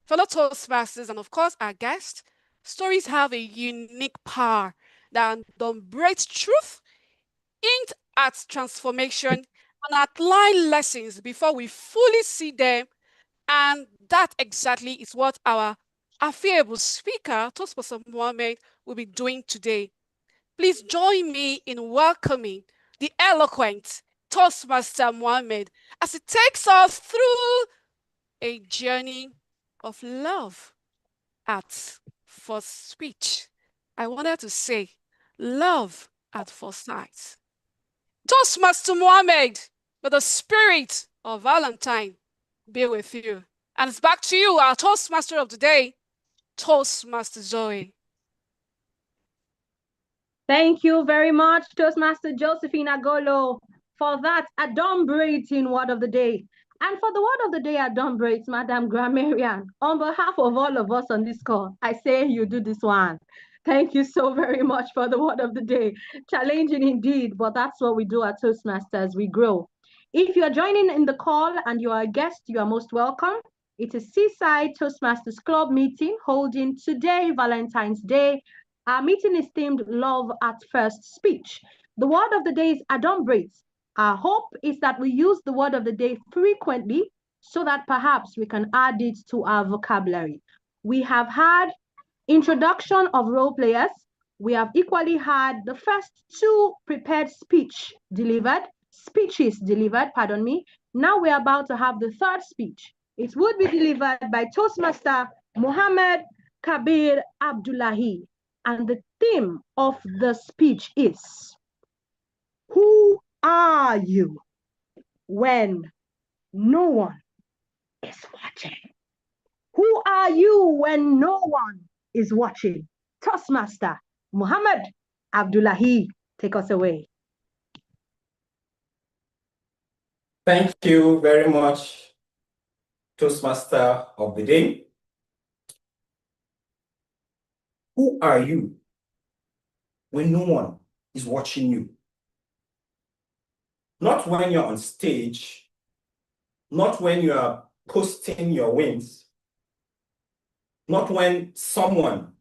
J: Fellow Toastmasters and of course our guests, stories have a unique power that adumbrates truth, hint at transformation, and outline lessons before we fully see them. And that exactly is what our affable speaker, Toastmaster Mohammed, will be doing today. Please join me in welcoming the eloquent Toastmaster Mohammed as he takes us through a journey of love at first speech. I wanted to say love at first sight. Toastmaster Mohammed, may the spirit of Valentine be with you. And it's back to you, our Toastmaster of the day, Toastmaster Zoe.
C: Thank you very much, Toastmaster Josephine Agolo, for that adumbrating word of the day. And for the word of the day adumbrates, Madam Grammarian, on behalf of all of us on this call, I say you do this one. Thank you so very much for the word of the day. Challenging indeed, but that's what we do at Toastmasters, we grow. If you are joining in the call and you are a guest, you are most welcome. It is Seaside Toastmasters Club meeting holding today, Valentine's Day. Our meeting is themed Love at First Speech. The word of the day is adumbrate. Our hope is that we use the word of the day frequently so that perhaps we can add it to our vocabulary. We have had introduction of role players. We have equally had the first 2 prepared speeches delivered. Pardon me. Now we're about to have the 3rd speech. It would be delivered by Toastmaster Mohammed Kabir Abdullahi. And the theme of the speech is, who are you when no one is watching? Who are you when no one is watching? Toastmaster Mohammed Abdullahi, take us away.
A: Thank you very much, Toastmaster of the day. Who are you when no one is watching you? Not when you're on stage, not when you are posting your wins, not when someone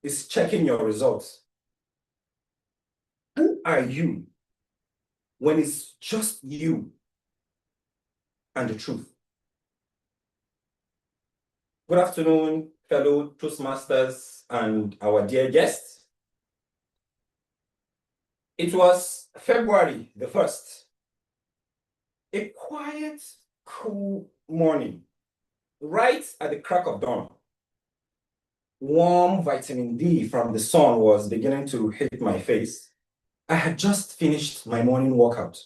A: is checking your results. Who are you when it's just you and the truth? Good afternoon, fellow Toastmasters and our dear guests. It was February the 1st, a quiet, cool morning, right at the crack of dawn. Warm vitamin D from the sun was beginning to hit my face. I had just finished my morning workout.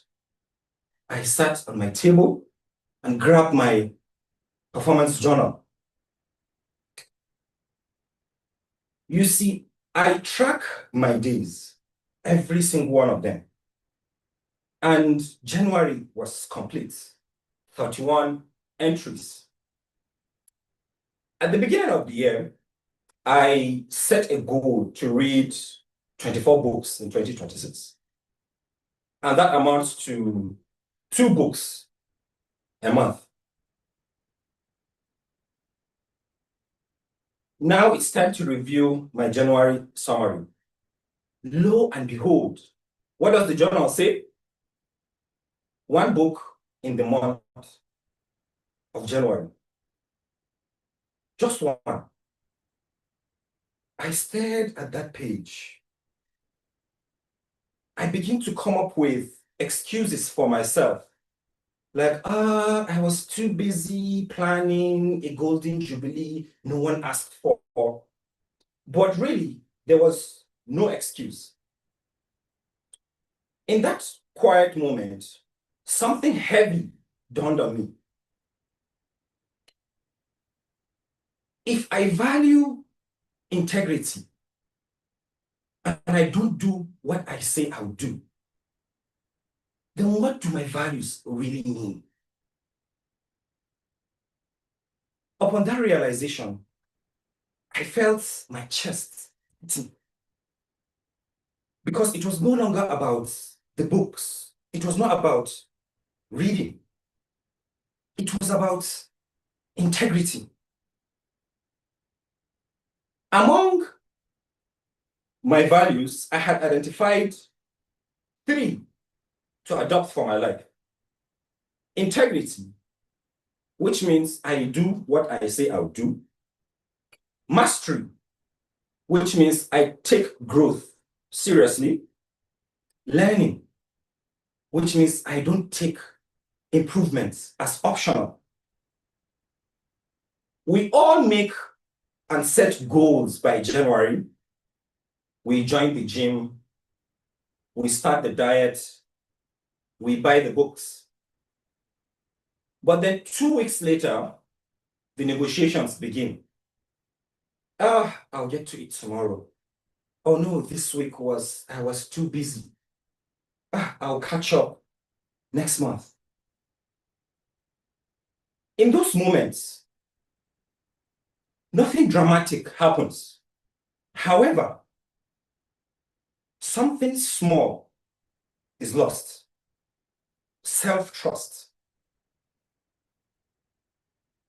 A: I sat on my table and grabbed my performance journal. You see, I track my days, every single one of them. And January was complete, 31 entries. At the beginning of the year, I set a goal to read 24 books in 2026. And that amounts to 2 books a month. Now it's time to review my January summary. Lo and behold, what does the journal say? 1 book in the month of January. Just 1. I stared at that page. I begin to come up with excuses for myself. Like, I was too busy planning a golden jubilee no one asked for. But really, there was no excuse. In that quiet moment, something heavy dawned on me. If I value integrity and I don't do what I say I'll do, then what do my values really mean? Upon that realization, I felt my chest beating. Because it was no longer about the books. It was not about reading. It was about integrity. Among my values, I had identified 3 to adopt for my life. Integrity, which means I do what I say I'll do. Mastery, which means I take growth seriously. Learning, which means I don't take improvements as optional. We all make and set goals by January. We join the gym, we start the diet, we buy the books. But then 2 weeks later, the negotiations begin. I'll get to it tomorrow. Oh no, this week I was too busy. I'll catch up next month. In those moments, nothing dramatic happens. However, something small is lost. Self-trust.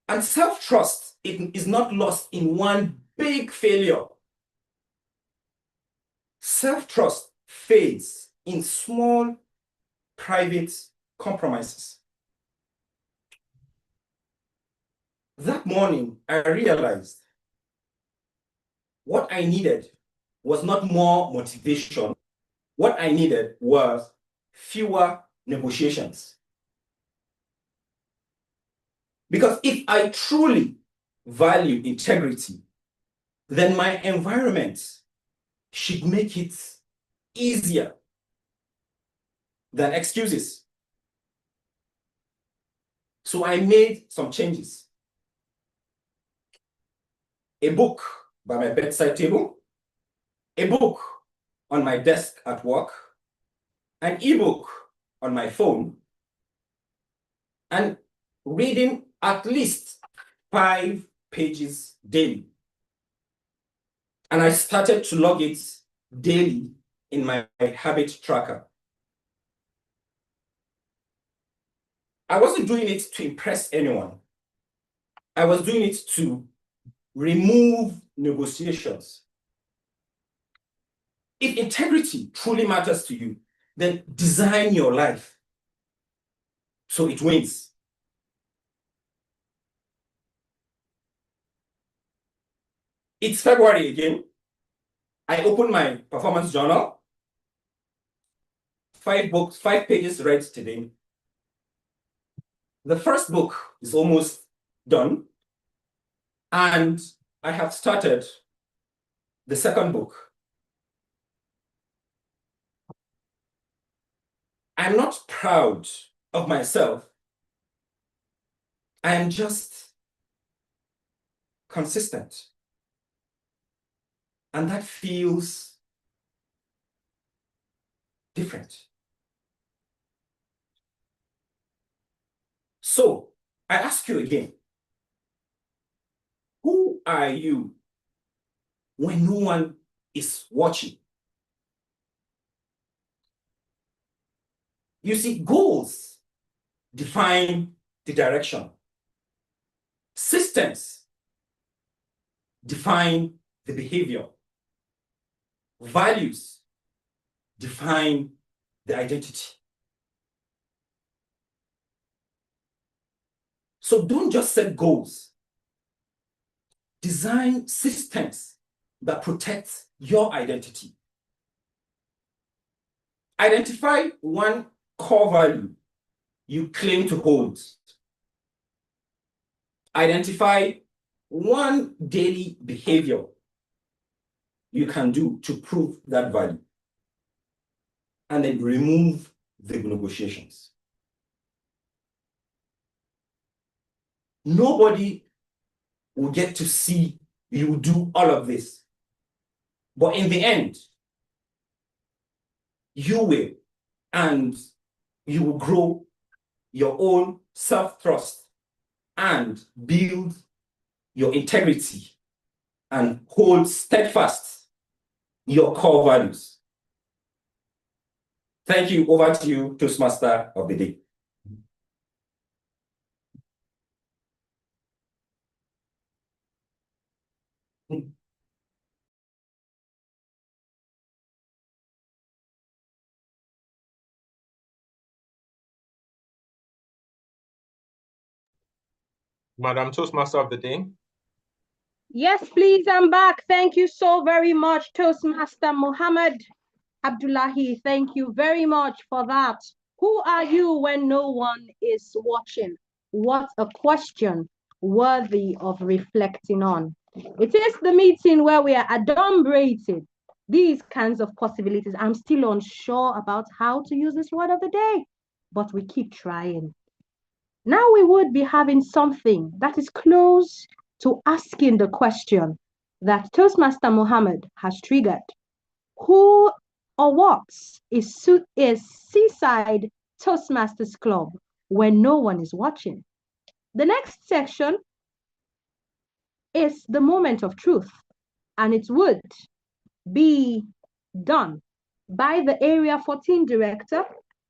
A: And self-trust is not lost in one big failure. Self-trust fades in small, private compromises. That morning, I realized what I needed was not more motivation. What I needed was fewer negotiations. Because if I truly value integrity, then my environment should make it easier than excuses. So I made some changes. A book by my bedside table, a book on my desk at work, an ebook on my phone, and reading at least 5 pages daily. And I started to log it daily in my habit tracker. I wasn't doing it to impress anyone. I was doing it to remove negotiations. If integrity truly matters to you, then design your life so it wins. It's February again. I opened my performance journal. 5 books, 5 pages read today. The first book is almost done. And I have started the second book. I'm not proud of myself. I am just consistent. And that feels different. So I ask you again, who are you when no one is watching? You see, goals define the direction. Systems define the behavior. Values define the identity. So don't just set goals. Design systems that protect your identity. Identify one core value you claim to hold. Identify one daily behavior you can do to prove that value. And then remove the negotiations. Nobody will get to see you do all of this. But in the end, you will, and you will grow your own self-trust and build your integrity and hold steadfast your core values. Thank you. Over to you, Toastmaster of the Day.
D: Madam Toastmaster of the Day.
C: Yes, please, I'm back. Thank you so very much, Toastmaster Mohammed Abdullahi. Thank you very much for that. Who are you when no one is watching? What a question worthy of reflecting on. It is the meeting where we are adumbrated these kinds of possibilities. I'm still unsure about how to use this word of the day, but we keep trying. Now we would be having something that is close to asking the question that Toastmaster Mohammed has triggered. Who or what is Seaside Toastmasters Club when no one is watching? The next section is the moment of truth, and it would be done by the Area 14 director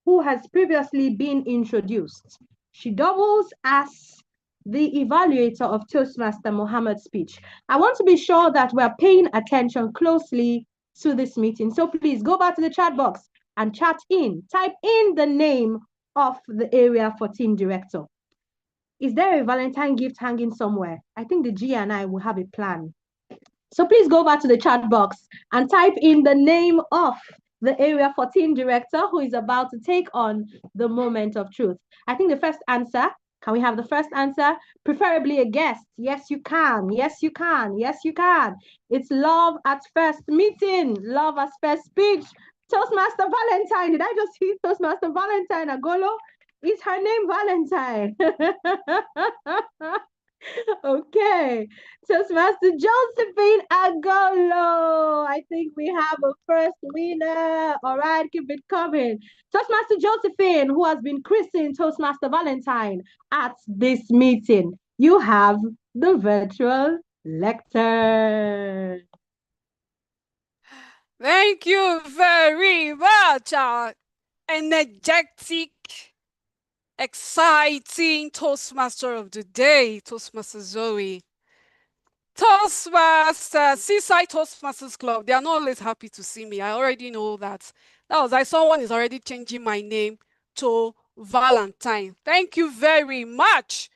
C: who has previously been introduced. She doubles as the evaluator of Toastmaster Mohammed's speech. I want to be sure that we're paying attention closely to this meeting. So please go back to the chat box and type in the name of the Area 14 director. Is there a Valentine gift hanging somewhere? I think the G and I will have a plan. So please go back to the chat box and type in the name of the Area 14 director who is about to take on the moment of truth. I think the first answer, can we have the first answer? Preferably a guest. Yes, you can. Yes, you can. Yes, you can. It's love at first meeting. Love at first speech. Toastmaster Valentine. Did I just see Toastmaster Valentine Agolo? Is her name Valentine? Okay, Toastmaster Josephine Agolo. I think we have a first winner. All right, keep it coming. Toastmaster Josephine, who has been christened Toastmaster Valentine at this meeting. You have the virtual lectern.
J: Thank you very much, our energetic, exciting Toastmaster of the day, Toastmaster Zoe. Toastmasters, Seaside Toastmasters Club, they are not always happy to see me. I already know that. That was like someone is already changing my name to Valentine. Thank you very much.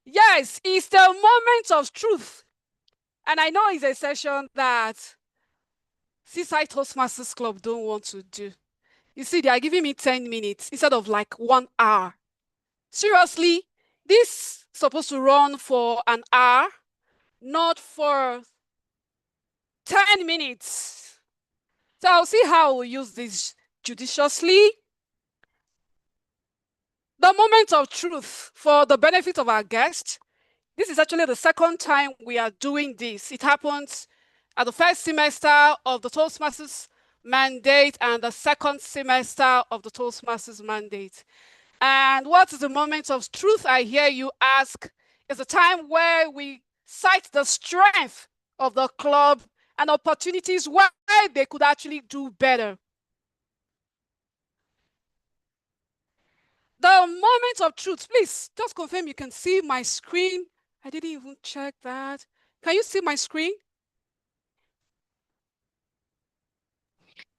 J: Yes, it's the moment of truth. And I know it's a session that Seaside Toastmasters Club don't want to do. You see, they are giving me 10 minutes instead of like 1 hour. Seriously, this is supposed to run for an hour, not for 10 minutes. So I'll see how we'll use this judiciously. The moment of truth for the benefit of our guests. This is actually the second time we are doing this. It happens at the first semester of the Toastmasters mandate and the second semester of the Toastmasters mandate. And what is the moment of truth, I hear you ask? Is a time where we cite the strength of the club and opportunities where they could actually do better. The moment of truth, please just confirm you can see my screen. I didn't even check that. Can you see my screen?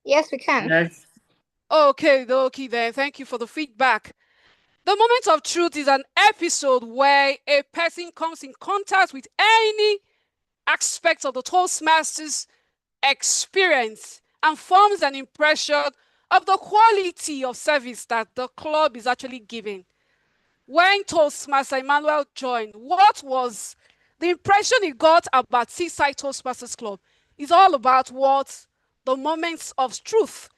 E: Yes, we can.
B: Yes.
J: Okay, then. Thank you for the feedback. The moment of truth is an episode where a person comes in contact with any aspect of the Toastmasters experience and forms an impression of the quality of service that the club is actually giving. When Toastmaster Emmanuel joined, what was the impression he got about Seaside Toastmasters Club? It's all about what the moments of truth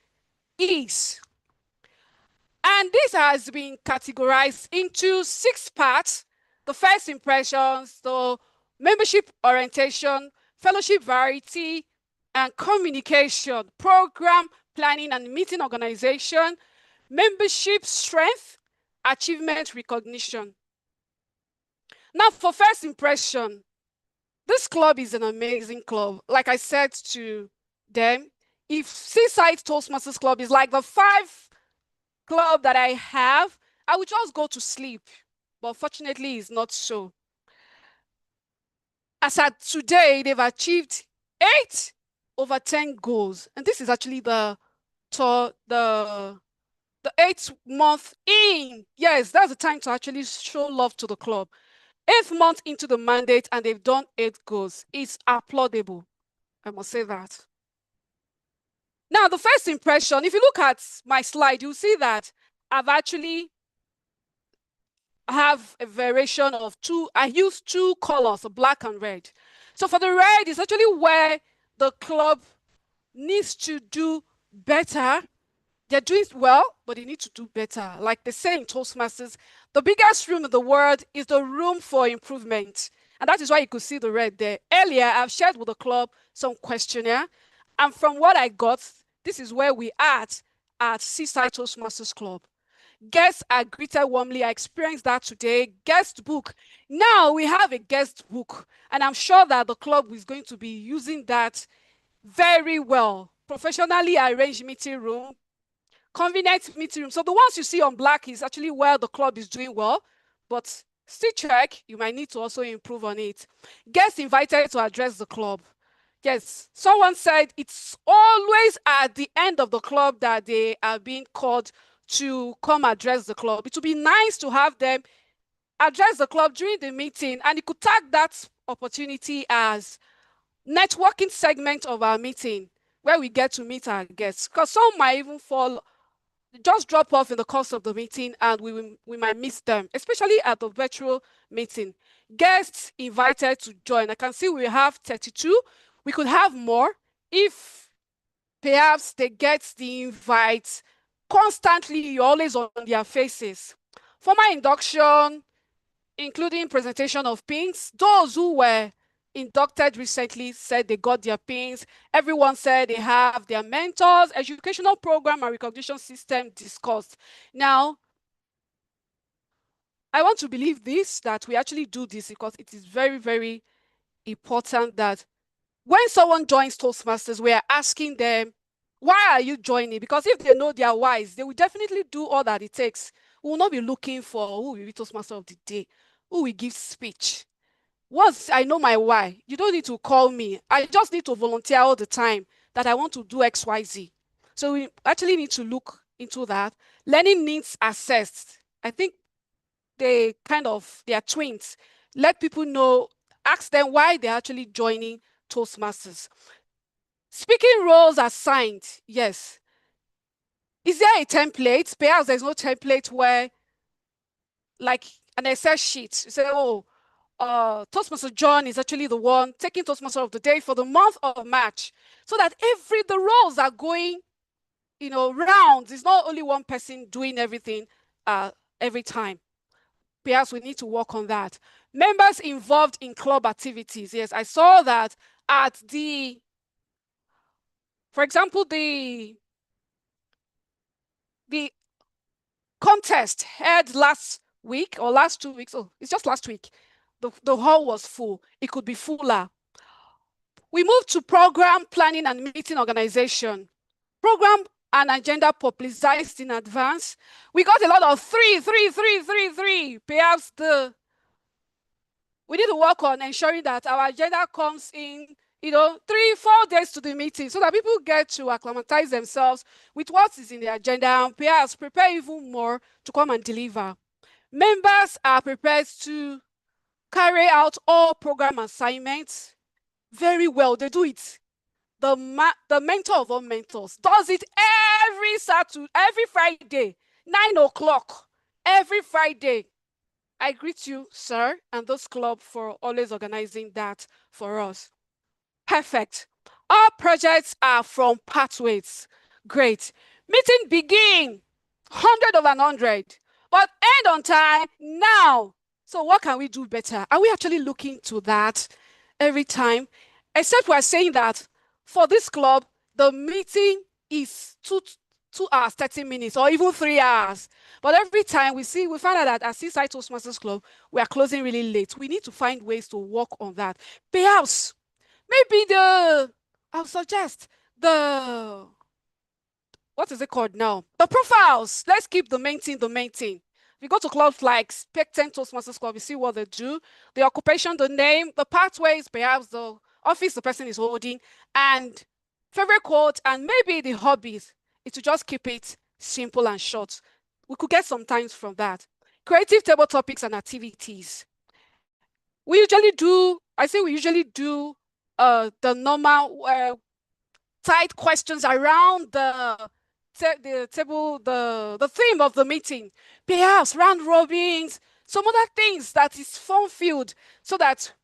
J: is. And this has been categorized into 6 parts. The first impressions, the membership orientation, fellowship variety, and communication, program planning and meeting organization, membership strength, achievement recognition. Now for first impression, this club is an amazing club. Like I said to them, if Seaside Toastmasters Club is like the 5 club that I have, I would just go to sleep. But fortunately, it's not so. As at today, they've achieved 8 over 10 goals. And this is actually the 8th month in. Yes, that's the time to actually show love to the club. 8th month into the mandate, and they've done 8 goals. It's applaudable. I must say that. Now, the first impression, if you look at my slide, you'll see that I've actually have a variation of 2. I use 2 colors, black and red. So for the red, it's actually where the club needs to do better. They're doing well, but they need to do better. Like they say in Toastmasters, the biggest room in the world is the room for improvement. And that is why you could see the red there. Earlier, I've shared with the club some questionnaire. And from what I got, this is where we are at Seaside Toastmasters Club. Guests are greeted warmly. I experienced that today. Guest book. Now we have a guest book. And I'm sure that the club is going to be using that very well. Professionally arranged meeting room. Convenient meeting room. So the ones you see on black is actually where the club is doing well. But still check. You might need to also improve on it. Guests invited to address the club. Yes, someone said it's always at the end of the club that they are being called to come address the club. It would be nice to have them address the club during the meeting, and you could tag that opportunity as networking segment of our meeting where we get to meet our guests, because some might even just drop off in the course of the meeting and we might miss them, especially at the virtual meeting. Guests invited to join. I can see we have 32. We could have more if perhaps they get the invites constantly, you're always on their faces. Formal induction, including presentation of pins. Those who were inducted recently said they got their pins. Everyone said they have their mentors, educational program and recognition system discussed. Now, I want to believe this, that we actually do this because it is very, very important that when someone joins Toastmasters, we are asking them, why are you joining? Because if they know their whys, they will definitely do all that it takes. We will not be looking for who will be Toastmaster of the day, who will give speech. Once I know my why, you don't need to call me. I just need to volunteer all the time that I want to do XYZ. So we actually need to look into that. Learning needs assessed. I think they are twins. Let people know, ask them why they're actually joining Toastmasters. Speaking roles assigned, yes. Is there a template? Perhaps there's no template where, like an Excel sheet, you say, oh, Toastmaster John is actually the one taking Toastmaster of the day for the month of March, so that the roles are going, rounds. It's not only one person doing everything every time. Perhaps we need to work on that. Members involved in club activities. Yes, I saw that at for example, the contest held last week or last 2 weeks. Oh, it's just last week. The hall was full. It could be fuller. We moved to program planning and meeting organization. Program and agenda publicized in advance. We got a lot of three. Perhaps we need to work on ensuring that our agenda comes in, 3-4 days to the meeting so that people get to acclimatize themselves with what is in the agenda and perhaps prepare even more to come and deliver. Members are prepared to carry out all program assignments very well. They do it. The mentor of all mentors does it every Saturday, every Friday, 9 o'clock, every Friday. I greet you, sir, and those club for always organizing that for us. Perfect. All projects are from pathways. Great. Meeting begin 100/100, but end on time now. So what can we do better? Are we actually looking to that every time? Except we're saying that for this club, the meeting is 2 hours, 30 minutes, or even 3 hours. But every time we find out that at Seaside Toastmasters Club, we are closing really late. We need to find ways to work on that. Perhaps, maybe I'll suggest what is it called now? The profiles. Let's keep the main thing. If you go to clubs like Spectent Toastmasters Club, you see what they do. The occupation, the name, the pathways, perhaps the office the person is holding, and favorite quote, and maybe the hobbies. It will just keep it simple and short. We could get some time from that. Creative table topics and activities. We usually do the normal tight questions around the table, the theme of the meeting. Perhaps round robins, some other things that is fun-filled so that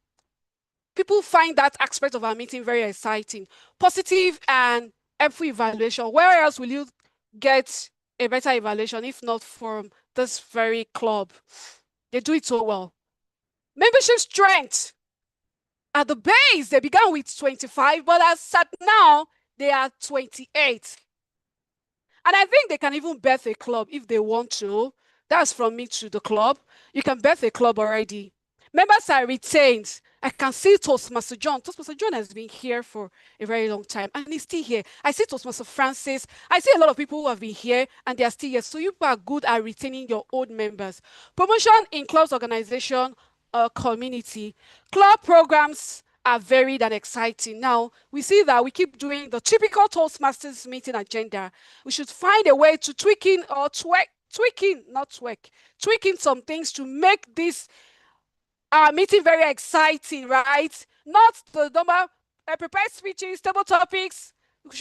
J: people find that aspect of our meeting very exciting. Positive and helpful evaluation. Where else will you get a better evaluation if not from this very club? They do it so well. Membership strength. At the base, they began with 25, but as at now, they are 28. And I think they can even birth a club if they want to. That's from me to the club. You can birth a club already. Members are retained. I can see Toastmaster John. Toastmaster John has been here for a very long time and he's still here. I see Toastmaster Francis. I see a lot of people who have been here and they are still here. So you are good at retaining your old members. Promotion in clubs organization, community. Club programs are varied and exciting. Now, we see that we keep doing the typical Toastmasters meeting agenda. We should find a way to tweaking some things to make this meeting very exciting, right? Not the number, prepared speeches, table topics.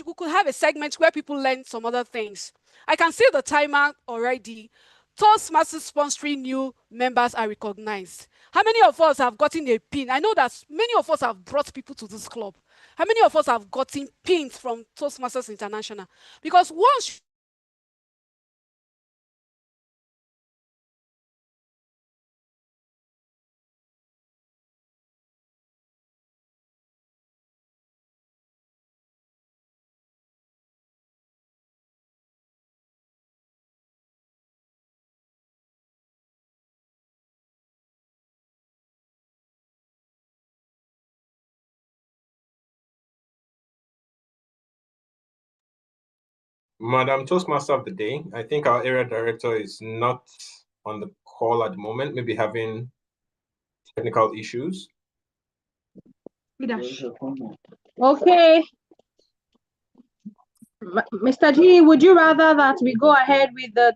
J: We could have a segment where people learn some other things. I can see the timer already. Toastmasters sponsoring new members are recognized. How many of us have gotten a pin? I know that many of us have brought people to this club. How many of us have gotten pins from Toastmasters International? Because once
D: Madam Toastmaster of the Day, I think our area director is not on the call at the moment, maybe having technical issues.
C: Okay. Mr. G, would you rather that we go ahead with the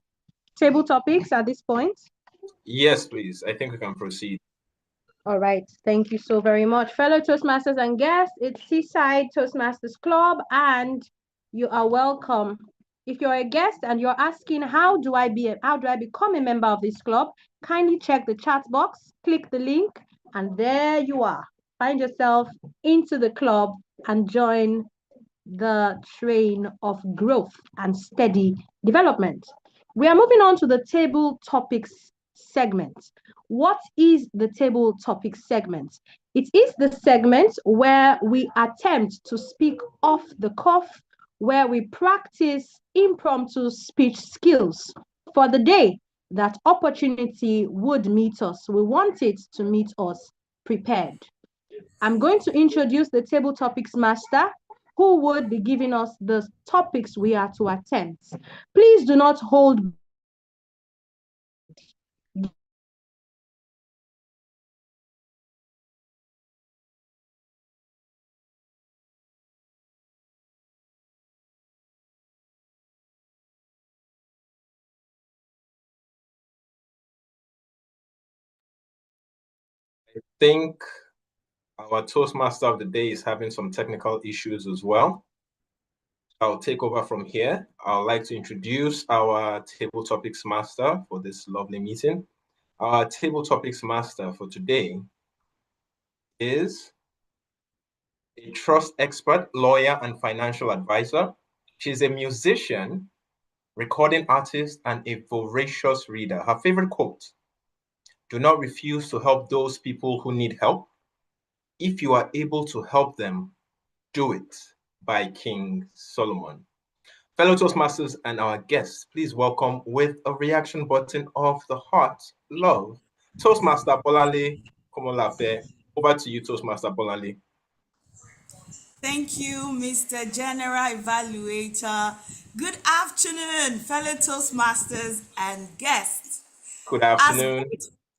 C: table topics at this point?
D: Yes, please. I think we can proceed.
C: All right. Thank you so very much. Fellow Toastmasters and guests, it's Seaside Toastmasters Club, and you are welcome. If you're a guest and you're asking, how do I become a member of this club? Kindly check the chat box, click the link, and there you are. Find yourself into the club and join the train of growth and steady development. We are moving on to the table topics segment. What is the table topics segment? It is the segment where we attempt to speak off the cuff, where we practice impromptu speech skills for the day that opportunity would meet us. We want it to meet us prepared. I'm going to introduce the table topics master, who would be giving us the topics we are to attempt. Please do not hold
D: I think our Toastmaster of the Day is having some technical issues as well. I'll take over from here. I'd like to introduce our table topics master for this lovely meeting. Our table topics master for today is a trust expert, lawyer, and financial advisor. She's a musician, recording artist, and a voracious reader. Her favorite quote: "Do not refuse to help those people who need help. If you are able to help them, do it," by King Solomon. Fellow Toastmasters and our guests, please welcome with a reaction button of the heart, love, Toastmaster Bolale Komolafe. Over to you, Toastmaster Bolale.
K: Thank you, Mr. General Evaluator. Good afternoon, fellow Toastmasters and guests.
D: Good afternoon.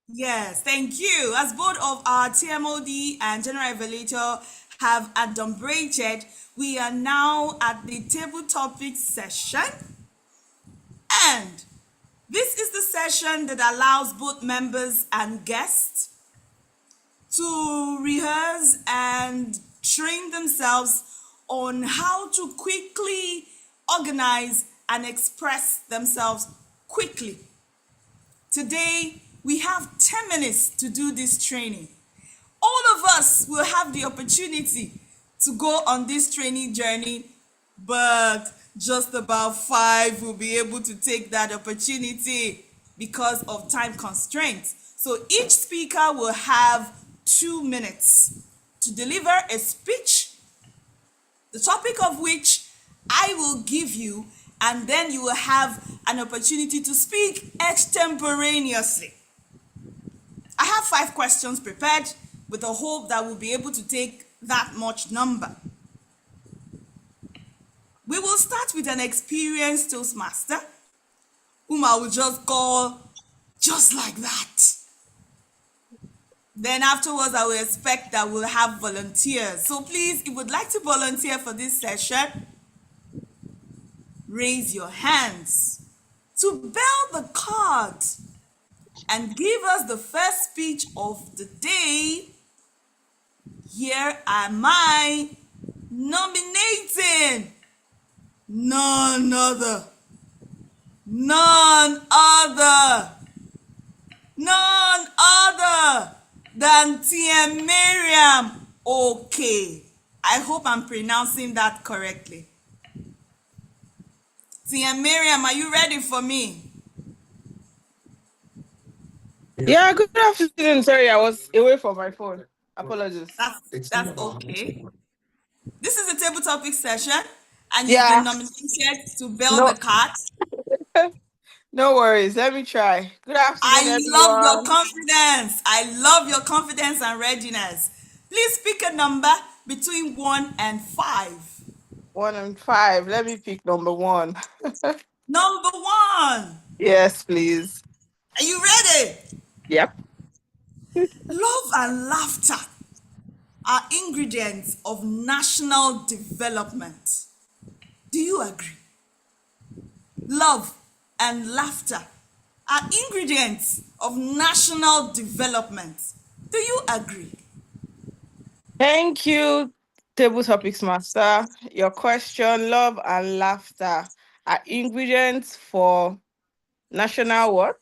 K: Yes, thank you. As both of our TMOD and General Evaluator have adumbrated, we are now at the table topics session. And this is the session that allows both members and guests to rehearse and train themselves on how to quickly organize and express themselves quickly. Today, we have 10 minutes to do this training. All of us will have the opportunity to go on this training journey, but just about 5 will be able to take that opportunity because of time constraints. So each speaker will have 2 minutes to deliver a speech, the topic of which I will give you, and then you will have an opportunity to speak extemporaneously. I have 5 questions prepared with the hope that we'll be able to take that much number. We will start with an experienced Toastmaster, whom I will just call just like that. Then afterwards, I will expect that we'll have volunteers. So please, if you would like to volunteer for this session, raise your hands to bell the card and give us the first speech of the day. Here am I nominating none other than Tia Miriam. Okay, I hope I'm pronouncing that correctly. Tia Miriam, are you ready for me?
L: Yeah, good afternoon. Sorry, I was away from my phone. Apologies.
K: That's okay. This is a table topic session, and you've been nominated to bell the card.
L: No worries. Let me try. Good afternoon, everyone.
K: I love your confidence. I love your confidence and readiness. Please pick a number between 1 and 5.
L: 1 and 5. Let me pick number 1.
K: Number 1.
L: Yes, please.
K: Are you ready?
L: Yep.
K: Love and laughter are ingredients of national development. Do you agree? Love and laughter are ingredients of national development. Do you agree?
L: Thank you, Table Topics Master. Your question, love and laughter are ingredients for national what?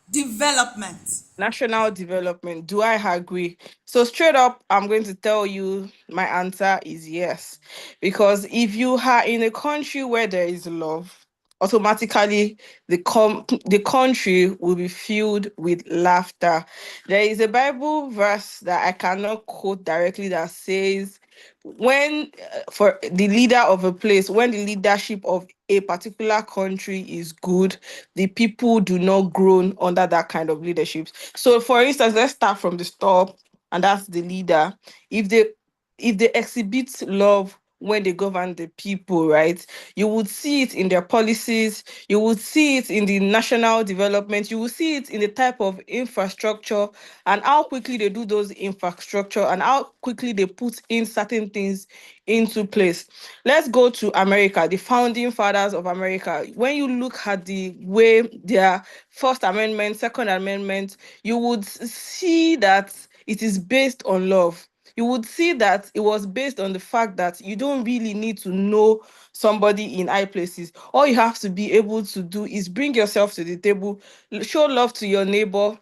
K: Development.
L: National development. Do I agree? So straight up, I'm going to tell you my answer is yes. Because if you are in a country where there is love, automatically the country will be filled with laughter. There is a Bible verse that I cannot quote directly that says when for the leader of a place, when the leadership of a particular country is good, the people do not groan under that kind of leadership. So for instance, let's start from the top, and that's the leader. If they exhibit love when they govern the people, right, you would see it in their policies, you would see it in the national development, you will see it in the type of infrastructure and how quickly they do those infrastructure and how quickly they put in certain things into place. Let's go to America, the founding fathers of America. When you look at the way their First Amendment, Second Amendment, you would see that it is based on love. You would see that it was based on the fact that you don't really need to know somebody in high places. All you have to be able to do is bring yourself to the table, show love to your neighbor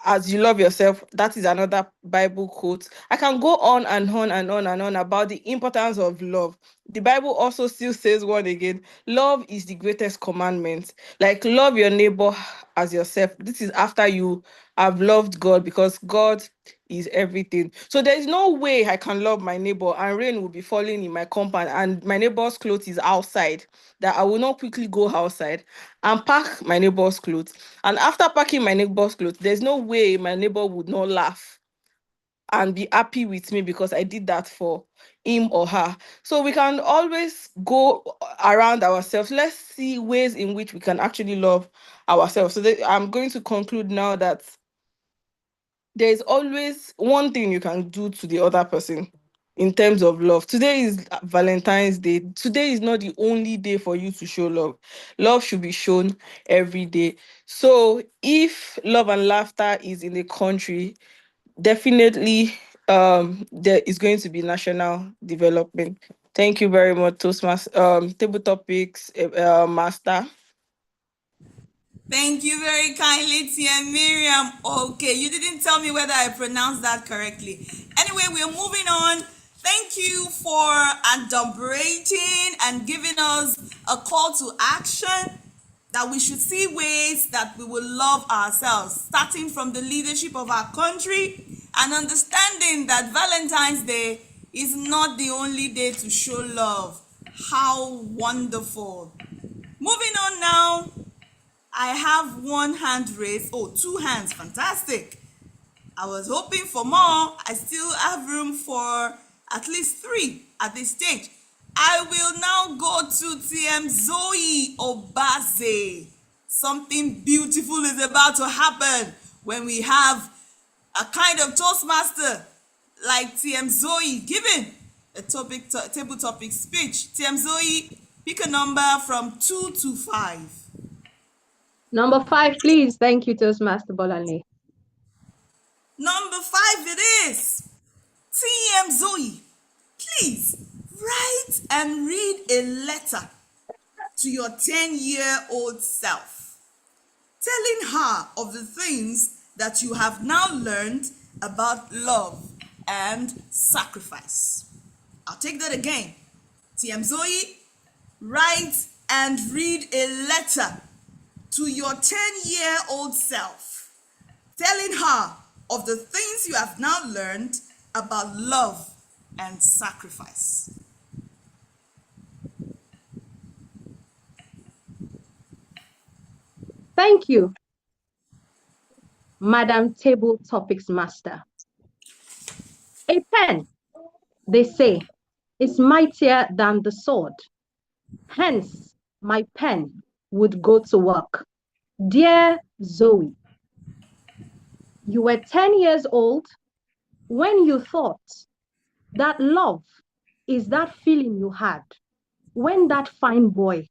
L: as you love yourself. That is another Bible quote. I can go on and on and on and on about the importance of love. The Bible also still says one again, love is the greatest commandment. Like, love your neighbor as yourself. This is after you have loved God, because God is everything. So there is no way I can love my neighbor and rain will be falling in my compound and my neighbor's clothes is outside, that I will not quickly go outside and pack my neighbor's clothes. And after packing my neighbor's clothes, there's no way my neighbor would not laugh and be happy with me because I did that for him or her. So we can always go around ourselves. Let's see ways in which we can actually love ourselves. So I'm going to conclude now that there's always one thing you can do to the other person in terms of love. Today is Valentine's Day. Today is not the only day for you to show love. Love should be shown every day. So if love and laughter is in the country, definitely there is going to be national development. Thank you very much, Toastmasters, Table Topics Master.
K: Thank you very kindly, Tia Miriam. Okay, you didn't tell me whether I pronounced that correctly. Anyway, we're moving on. Thank you for adumbrating and giving us a call to action that we should see ways that we will love ourselves, starting from the leadership of our country and understanding that Valentine's Day is not the only day to show love. How wonderful. Moving on now. I have one hand raised. Oh, two hands. Fantastic. I was hoping for more. I still have room for at least 3 at this stage. I will now go to TM Zoe Obaze. Something beautiful is about to happen when we have a kind of Toastmaster like TM Zoe giving a table topic speech. TM Zoe, pick a number from 2 to 5.
C: Number 5, please. Thank you, Toastmaster Bolanle.
K: Number 5 it is. TM Zoe, please write and read a letter to your 10-year-old self, telling her of the things that you have now learned about love and sacrifice. I'll take that again. TM Zoe, write and read a letter to your 10-year-old self, telling her of the things you have now learned about love and sacrifice.
C: Thank you, Madam Table Topics Master. A pen, they say, is mightier than the sword. Hence, my pen would go to work. Dear Zoe, you were 10 years old when you thought that love is that feeling you had when that fine boy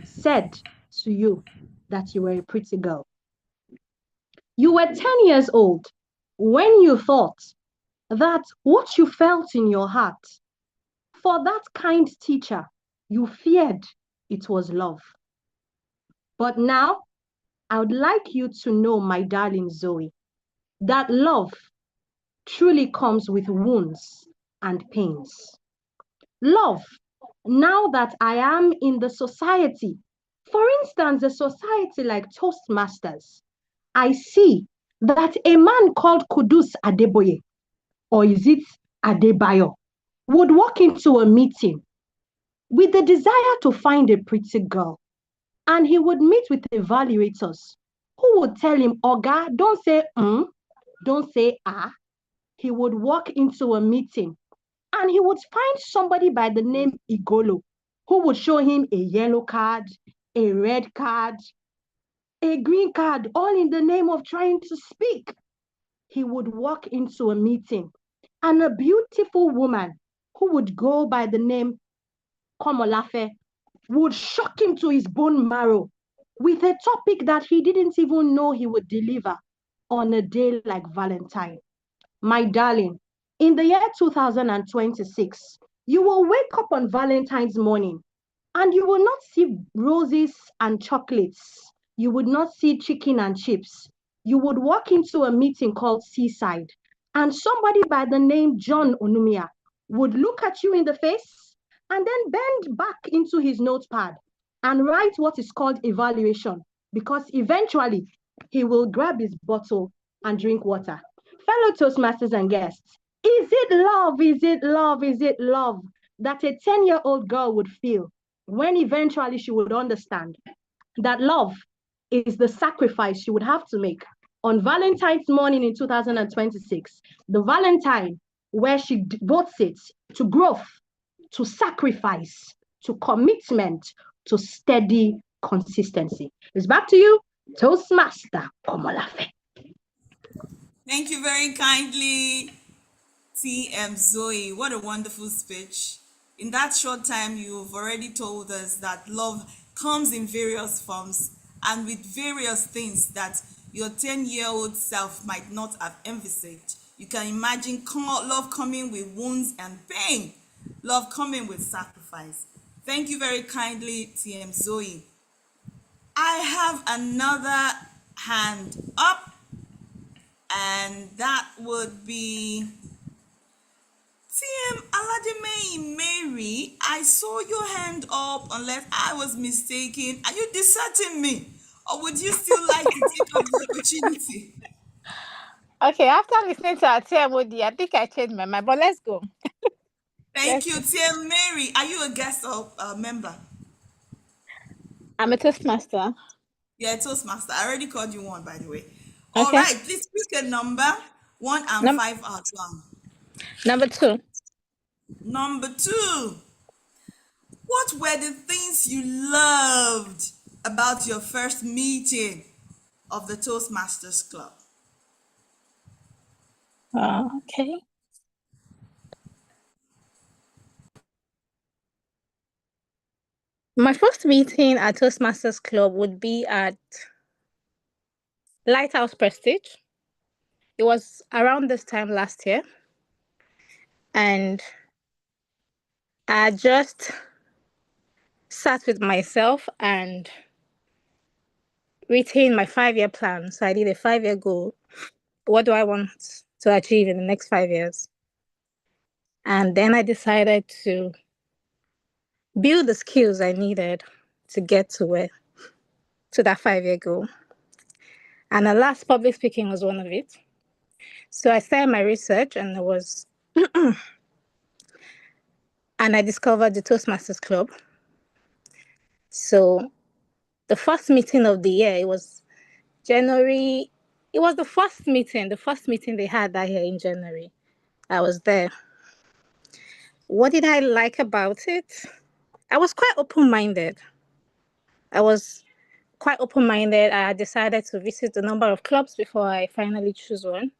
C: said to you that you were a pretty girl. You were 10 years old when you thought that what you felt in your heart for that kind teacher, you feared it was love. But now, I would like you to know, my darling Zoe, that love truly comes with wounds and pains. Love, now that I am in the society, for instance, a society like Toastmasters, I see that a man called Kudus Adeboye, or is it Adebayo, would walk into a meeting with the desire to find a pretty girl. And he would meet with evaluators who would tell him, Oga, don't say don't say ah. He would walk into a meeting and he would find somebody by the name Igolo who would show him a yellow card, a red card, a green card, all in the name of trying to speak. He would walk into a meeting and a beautiful woman who would go by the name Komolafe would shock him to his bone marrow with a topic that he didn't even know he would deliver on a day like Valentine. My darling, in the year 2026, you will wake up on Valentine's morning and you will not see roses and chocolates. You would not see chicken and chips. You would walk into a meeting called Seaside, and somebody by the name John Onumia would look at you in the face and then bend back into his notepad and write what is called evaluation, because eventually he will grab his bottle and drink water. Fellow Toastmasters and guests, is it love, is it love, is it love that a 10-year-old girl would feel when eventually she would understand that love is the sacrifice she would have to make on Valentine's morning in 2026, the Valentine where she devotes it to growth, to sacrifice, to commitment, to steady consistency. It's back to you, Toastmaster Komolafe.
K: Thank you very kindly, TM Zoe. What a wonderful speech. In that short time, you've already told us that love comes in various forms and with various things that your 10-year-old self might not have envisaged. You can imagine love coming with wounds and pain, love coming with sacrifice. Thank you very kindly, TM Zoe. I have another hand up, and that would be TM Aladime Mary. I saw your hand up, unless I was mistaken. Are you deserting me, or would you still like to take up the opportunity?
E: Okay, after listening to our TMOD, I think I changed my mind, but let's go.
K: Thank you, TM Mary. Are you a guest or a member?
E: I'm a Toastmaster.
K: Yeah, Toastmaster. I already called you one, by the way.
E: Okay.
K: All right, please pick a number. 1 and 5 are gone.
E: Number 2.
K: Number 2. What were the things you loved about your first meeting of the Toastmasters Club?
E: Okay. My first meeting at Toastmasters Club would be at Lighthouse Prestige. It was around this time last year. And I just sat with myself and retained my 5-year plan. So I did a 5-year goal. What do I want to achieve in the next 5 years? And then I decided to build the skills I needed to get to that 5-year goal. And the last public speaking was one of it. So I started my research, and it was, and I discovered the Toastmasters Club. So the first meeting of the year, it was January. It was the first meeting they had that year in January. I was there.
M: What did I like about it? I was quite open-minded. I decided to visit a number of clubs before I finally choose one.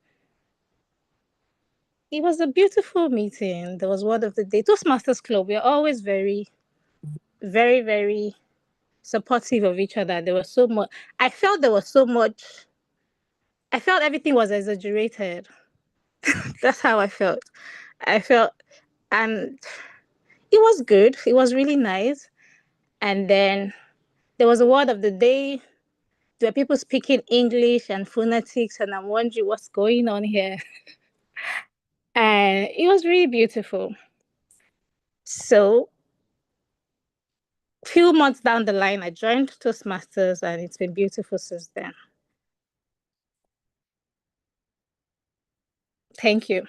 M: It was a beautiful meeting. There was word of the day. Toastmasters Club, we are always very, very, very supportive of each other. There was so much. I felt everything was exaggerated. That's how I felt. And it was good. It was really nice. And then there was a word of the day. There were people speaking English and phonetics, and I'm wondering what's going on here. And it was really beautiful. So, few months down the line, I joined Toastmasters, and it's been beautiful since then. Thank you.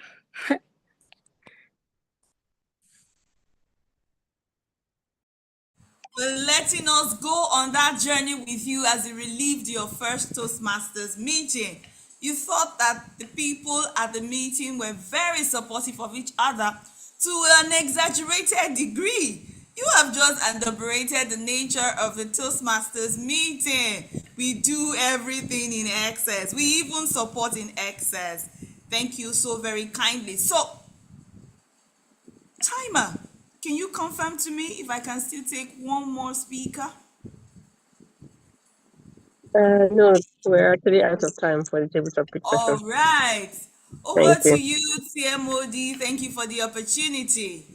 K: For letting us go on that journey with you as you relieved your first Toastmasters meeting. You thought that the people at the meeting were very supportive of each other to an exaggerated degree. You have just adumbrated the nature of the Toastmasters meeting. We do everything in excess. We even support in excess. Thank you so very kindly. So, timer, can you confirm to me if I can still take one more speaker?
F: No, we're actually out of time for the table topic
K: All
F: session.
K: right. Over
F: Thank
K: to
F: you.
K: you, TMOD. Thank you for the opportunity.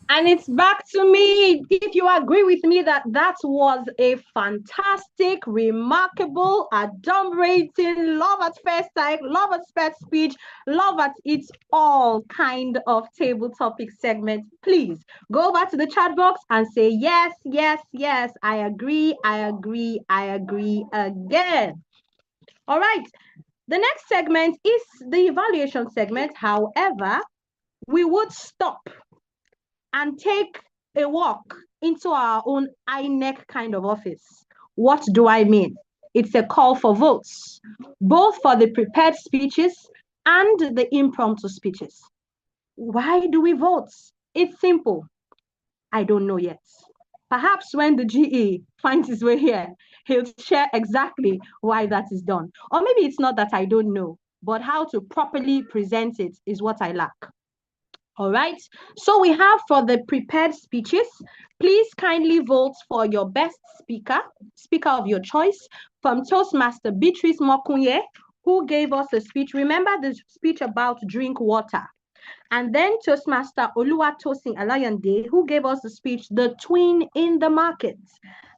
C: And it's back to me. If you agree with me that that was a fantastic, remarkable, adumbrating, love at first sight, love at first speech, love at its all kind of table topic segment, please go back to the chat box and say yes, yes, yes. I agree, I agree, I agree again. All right. The next segment is the evaluation segment. However, we would stop and take a walk into our own INEC kind of office. What do I mean? It's a call for votes, both for the prepared speeches and the impromptu speeches. Why do we vote? It's simple. I don't know yet. Perhaps when the GE finds his way here, he'll share exactly why that is done. Or maybe it's not that I don't know, but how to properly present it is what I lack. All right, so we have for the prepared speeches, please kindly vote for your best speaker of your choice from Toastmaster Beatrice Mokunye, who gave us a speech. Remember the speech about drink water. And then Toastmaster Oluwatosin Alayande, who gave us the speech, The Twin in the Market.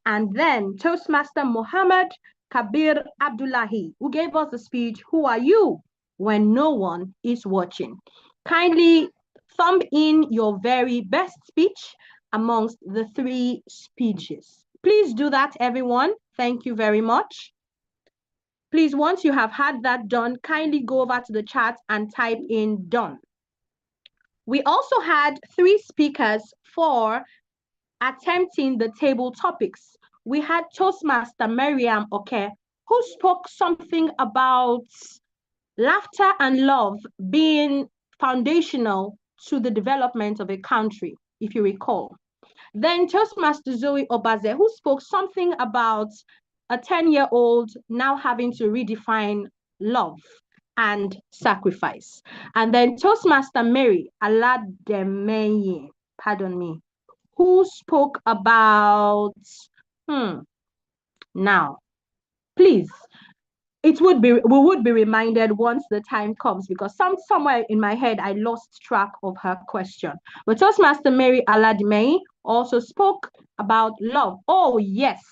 C: And then Toastmaster Mohammed Kabir Abdullahi, who gave us the speech, Who Are You When No One Is Watching? Kindly thumb in your very best speech amongst the three speeches. Please do that, everyone. Thank you very much. Please, once you have had that done, kindly go over to the chat and type in done. We also had three speakers for attempting the table topics. We had Toastmaster Miriam Oke, who spoke something about laughter and love being foundational to the development of a country, if you recall. Then Toastmaster Zoe Obaze, who spoke something about a 10-year-old now having to redefine love and sacrifice. And then Toastmaster Mary Alademeyi, pardon me, who spoke about, now, please, we would be reminded once the time comes, because somewhere in my head I lost track of her question. But Toastmaster Mary Aladimei also spoke about love. Oh yes,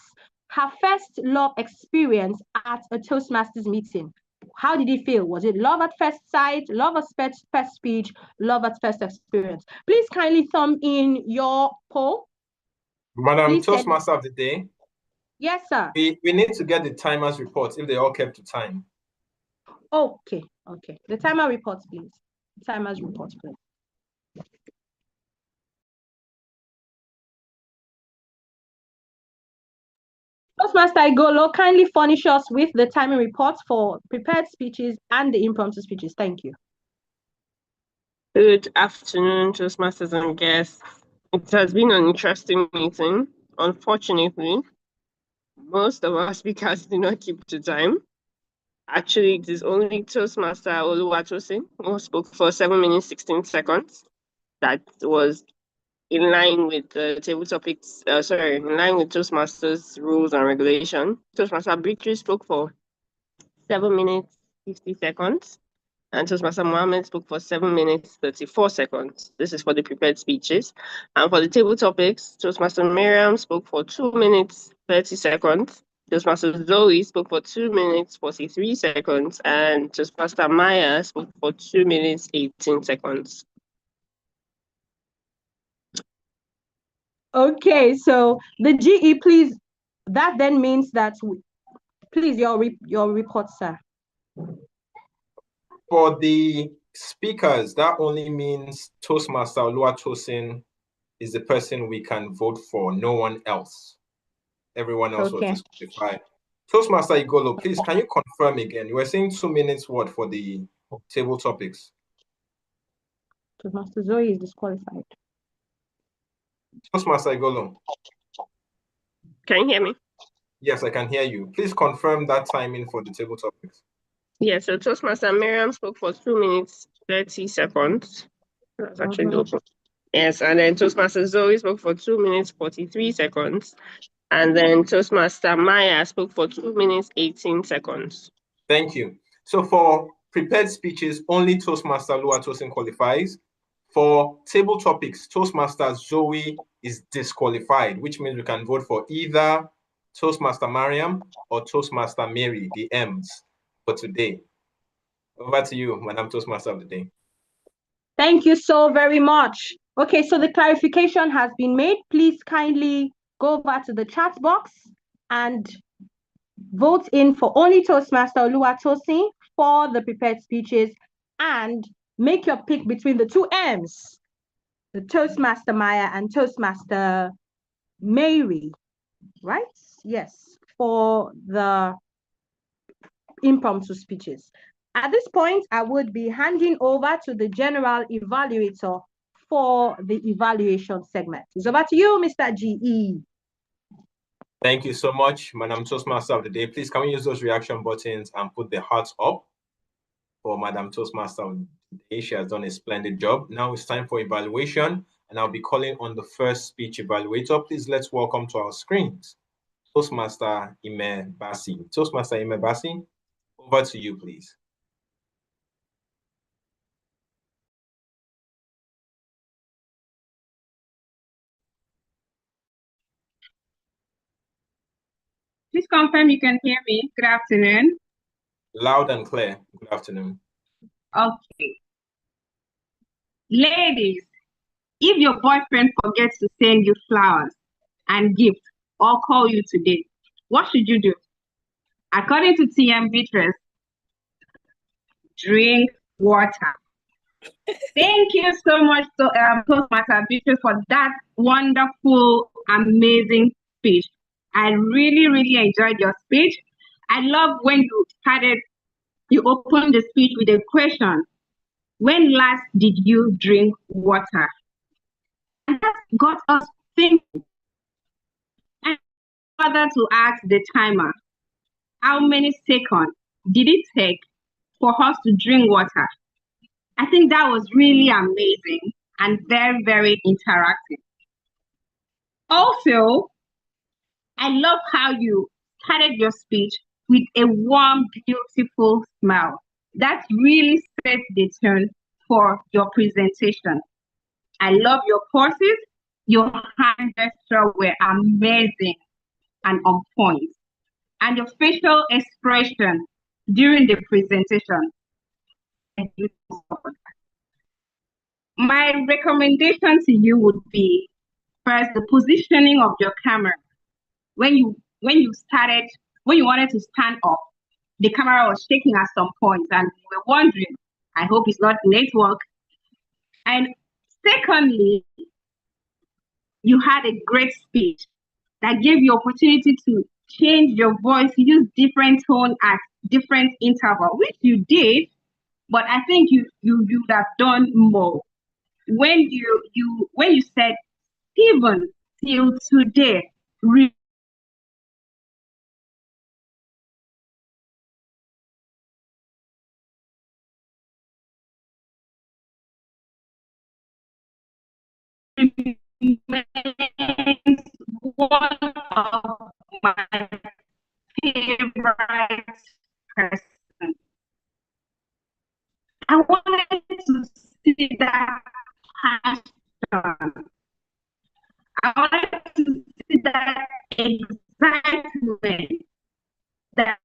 C: her first love experience at a Toastmasters meeting. How did it feel? Was it love at first sight, love at first speech, love at first experience? Please kindly thumb in your poll.
D: Madam Toastmaster of the day.
C: Yes, sir.
D: We need to get the timers report if they all kept to time.
C: Okay. The timer report, please. The timers report, please. Toastmaster Igolo, kindly furnish us with the timing reports for prepared speeches and the impromptu speeches. Thank you.
F: Good afternoon, Toastmasters and guests. It has been an interesting meeting. Unfortunately, most of our speakers did not keep to time. Actually, it is only Toastmaster Oluwatosin who spoke for 7 minutes, 16 seconds. That was in line with the table topics, in line with Toastmasters rules and regulation. Toastmaster Victory spoke for 7 minutes, 50 seconds. And Toastmaster Mohammed spoke for 7 minutes, 34 seconds. This is for the prepared speeches. And for the table topics, Toastmaster Miriam spoke for 2 minutes, 30 seconds. Toastmaster Zoe spoke for 2 minutes, 43 seconds. And Toastmaster Maya spoke for 2 minutes, 18 seconds.
C: Okay, so the GE, please, that then means that, please, your report, sir.
D: For the speakers, that only means Toastmaster Oluwatosin is the person we can vote for, no one else. Everyone else was disqualified. Toastmaster Igolo, please, can you confirm again? You were saying 2 minutes what for the table topics?
C: Toastmaster Zoe is disqualified.
D: Toastmaster Igolo.
F: Can you hear me?
D: Yes, I can hear you. Please confirm that timing for the table topics.
F: Yes, so Toastmaster Miriam spoke for 2 minutes, 30 seconds. That's actually open. Yes, and then Toastmaster Zoe spoke for 2 minutes, 43 seconds. And then Toastmaster Maya spoke for 2 minutes, 18 seconds.
D: Thank you. So for prepared speeches, only Toastmaster Oluwatosin qualifies. For table topics, Toastmaster Zoe is disqualified, which means we can vote for either Toastmaster Mariam or Toastmaster Mary, the M's, for today. Over to you, Madam Toastmaster of the day.
C: Thank you so very much. Okay, so the clarification has been made. Please kindly go over to the chat box and vote in for only Toastmaster Oluwatosin for the prepared speeches and make your pick between the two M's, the Toastmaster Maya and Toastmaster Mary, right? Yes, for the impromptu speeches. At this point, I would be handing over to the general evaluator for the evaluation segment. It's over to you, Mr. GE.
D: Thank you so much, Madam Toastmaster of the day. Please, can we use those reaction buttons and put the hearts up for Madam Toastmaster of the day? She has done a splendid job. Now it's time for evaluation, and I'll be calling on the first speech evaluator. Please, let's welcome to our screens Toastmaster Ime Basi. Toastmaster Ime Basi, over to you, please.
G: Please confirm you can hear me. Good afternoon.
D: Loud and clear. Good afternoon.
G: Okay. Ladies, if your boyfriend forgets to send you flowers and gifts or call you today, what should you do? According to TM Beatrice, drink water. Thank you so much, Toastmaster Beatrice, for that wonderful, amazing speech. I really, really enjoyed your speech. I love when you opened the speech with a question. When last did you drink water? And that got us thinking. And further to ask the timer, how many seconds did it take for us to drink water? I think that was really amazing and very, very interactive. Also, I love how you started your speech with a warm, beautiful smile. That really sets the tone for your presentation. I love your poses. Your hand gesture were amazing and on point. And your facial expression during the presentation. My recommendation to you would be, first, the positioning of your camera. When you wanted to stand up, the camera was shaking at some point and we were wondering, I hope it's not network. And secondly, you had a great speech that gave you opportunity to change your voice, use different tone at different interval, which you did. but I think you would have done more when you said even till today. Remains one of my favorite person. I wanted to see that passion. I wanted to see that excitement that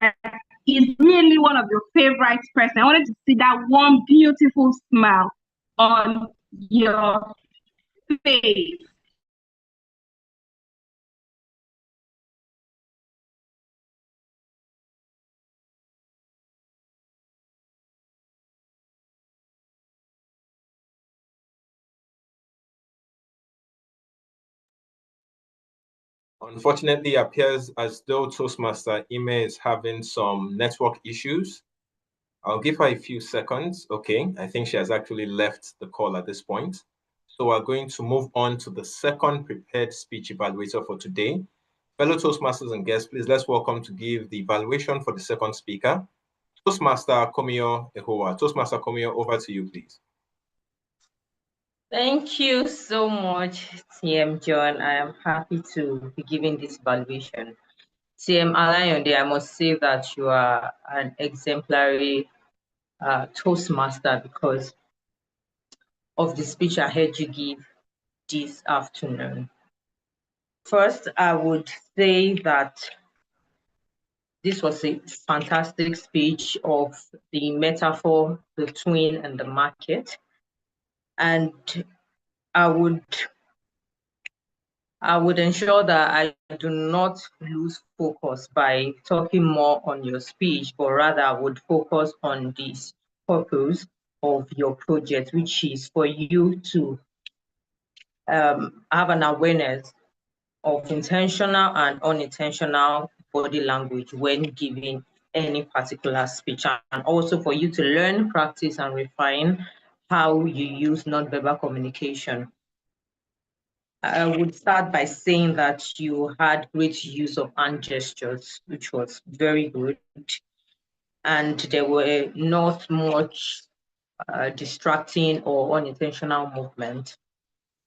G: is really one of your favorite person. I wanted to see that one beautiful smile on your face.
D: Unfortunately, it appears as though Toastmaster Ime is having some network issues. I'll give her a few seconds. Okay, I think she has actually left the call at this point. So we're going to move on to the second prepared speech evaluator for today. Fellow Toastmasters and guests, please let's welcome to give the evaluation for the second speaker, Toastmaster Komio Ehowa. Toastmaster Komio, over to you, please.
N: Thank you so much, TM John. I am happy to be giving this evaluation. TM Alayonde, I must say that you are an exemplary Toastmaster because of the speech I heard you give this afternoon. First, I would say that this was a fantastic speech of the metaphor, the twin, and the market. And I would ensure that I do not lose focus by talking more on your speech, but rather I would focus on this purpose of your project, which is for you to have an awareness of intentional and unintentional body language when giving any particular speech, and also for you to learn, practice, and refine how you use nonverbal communication. I would start by saying that you had great use of hand gestures, which was very good. And there were not much distracting or unintentional movement.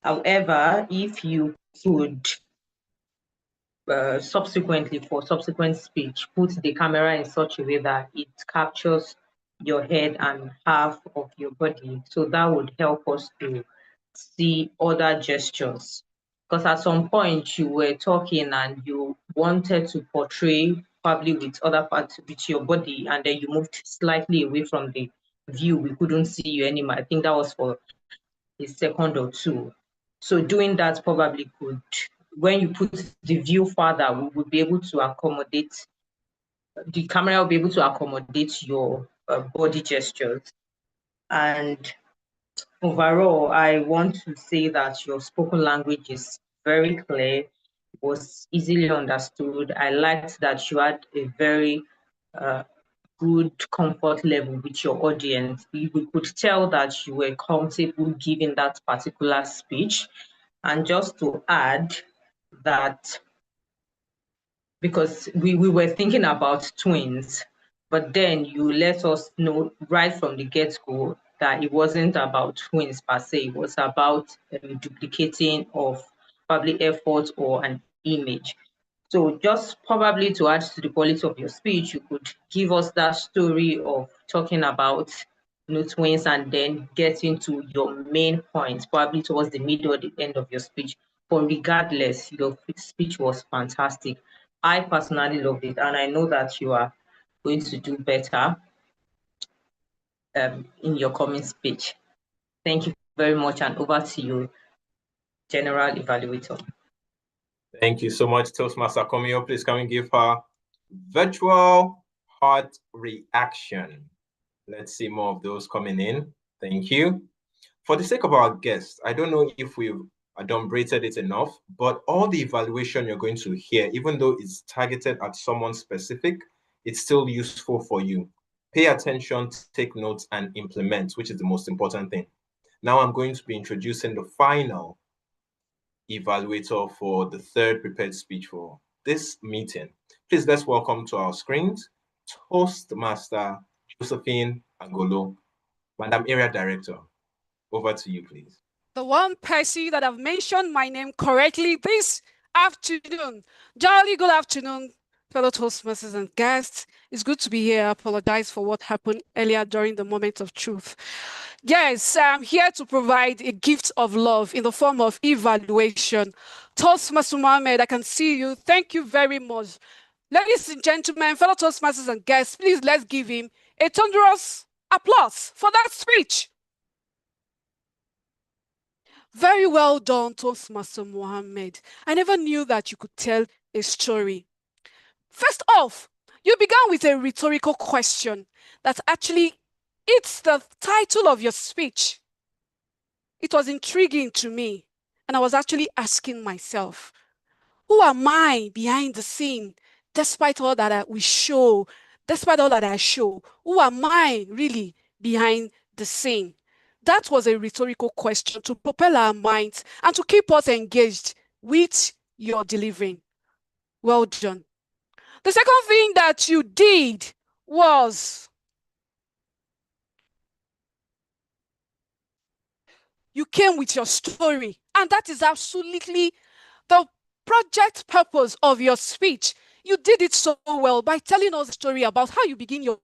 N: However, if you could subsequently, for subsequent speech, put the camera in such a way that it captures your head and half of your body, so that would help us to see other gestures. Because at some point you were talking and you wanted to portray probably with other parts with your body, and then you moved slightly away from the view. We couldn't see you anymore. I think that was for a second or two. So doing that probably could, when you put the view further, we would be able to accommodate, the camera will be able to accommodate your body gestures. And overall, I want to say that your spoken language is very clear, was easily understood. I liked that you had a very good comfort level with your audience. We could tell that you were comfortable giving that particular speech. And just to add that, because we were thinking about twins, but then you let us know right from the get-go that it wasn't about twins per se, it was about duplicating of probably effort or an image. So just probably to add to the quality of your speech, you could give us that story of talking about twins and then get into your main point, probably towards the middle or the end of your speech. But regardless, your speech was fantastic. I personally loved it, and I know that you are going to do better in your coming speech. Thank you very much, and over to you, General Evaluator.
D: Thank you so much, Toastmaster Komio. Please come and give her virtual heart reaction. Let's see more of those coming in. Thank you. For the sake of our guests, I don't know if we've adumbrated it enough, but all the evaluation you're going to hear, even though it's targeted at someone specific, it's still useful for you. Pay attention, take notes, and implement, which is the most important thing. Now I'm going to be introducing the final evaluator for the third prepared speech for this meeting. Please, let's welcome to our screens Toastmaster Josephine Angolo, Madam Area Director. Over to you, please.
J: The one person that have mentioned my name correctly this afternoon. Jolly good afternoon, fellow Toastmasters and guests. It's good to be here. I apologize for what happened earlier during the moment of truth. Yes, I'm here to provide a gift of love in the form of evaluation. Toastmaster Mohammed, I can see you. Thank you very much. Ladies and gentlemen, fellow Toastmasters and guests, please let's give him a thunderous applause for that speech. Very well done, Toastmaster Mohammed. I never knew that you could tell a story. First off, you began with a rhetorical question that actually it's the title of your speech. It was intriguing to me, and I was actually asking myself, who am I behind the scene, despite all that we show, despite all that I show? Who am I really behind the scene? That was a rhetorical question to propel our minds and to keep us engaged with your delivering. Well done. The second thing that you did was you came with your story, and that is absolutely the project purpose of your speech. You did it so well by telling us a story about how you begin your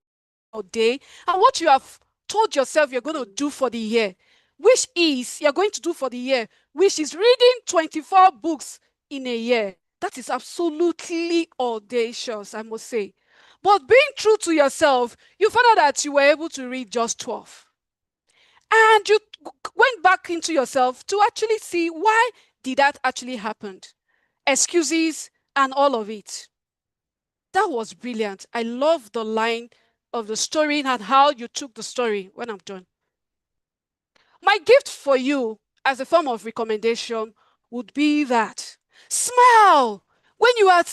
J: day and what you have told yourself you're going to do for the year, which is you're going to do for the year, which is reading 24 books in a year. That is absolutely audacious, I must say. But being true to yourself, you found out that you were able to read just 12. And you went back into yourself to actually see why did that actually happen. Excuses and all of it. That was brilliant. I love the line of the story and how you took the story when I'm done. My gift for you as a form of recommendation would be that smile when you are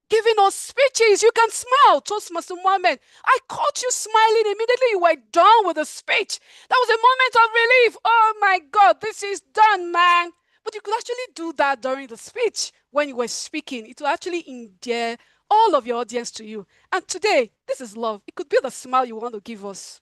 J: giving us speeches. You can smile, Toastmaster Mohammed. I caught you smiling immediately you were done with the speech. That was a moment of relief. Oh my God, this is done, man. But you could actually do that during the speech when you were speaking. It will actually endear all of your audience to you. And today, this is love. It could be the smile you want to give us.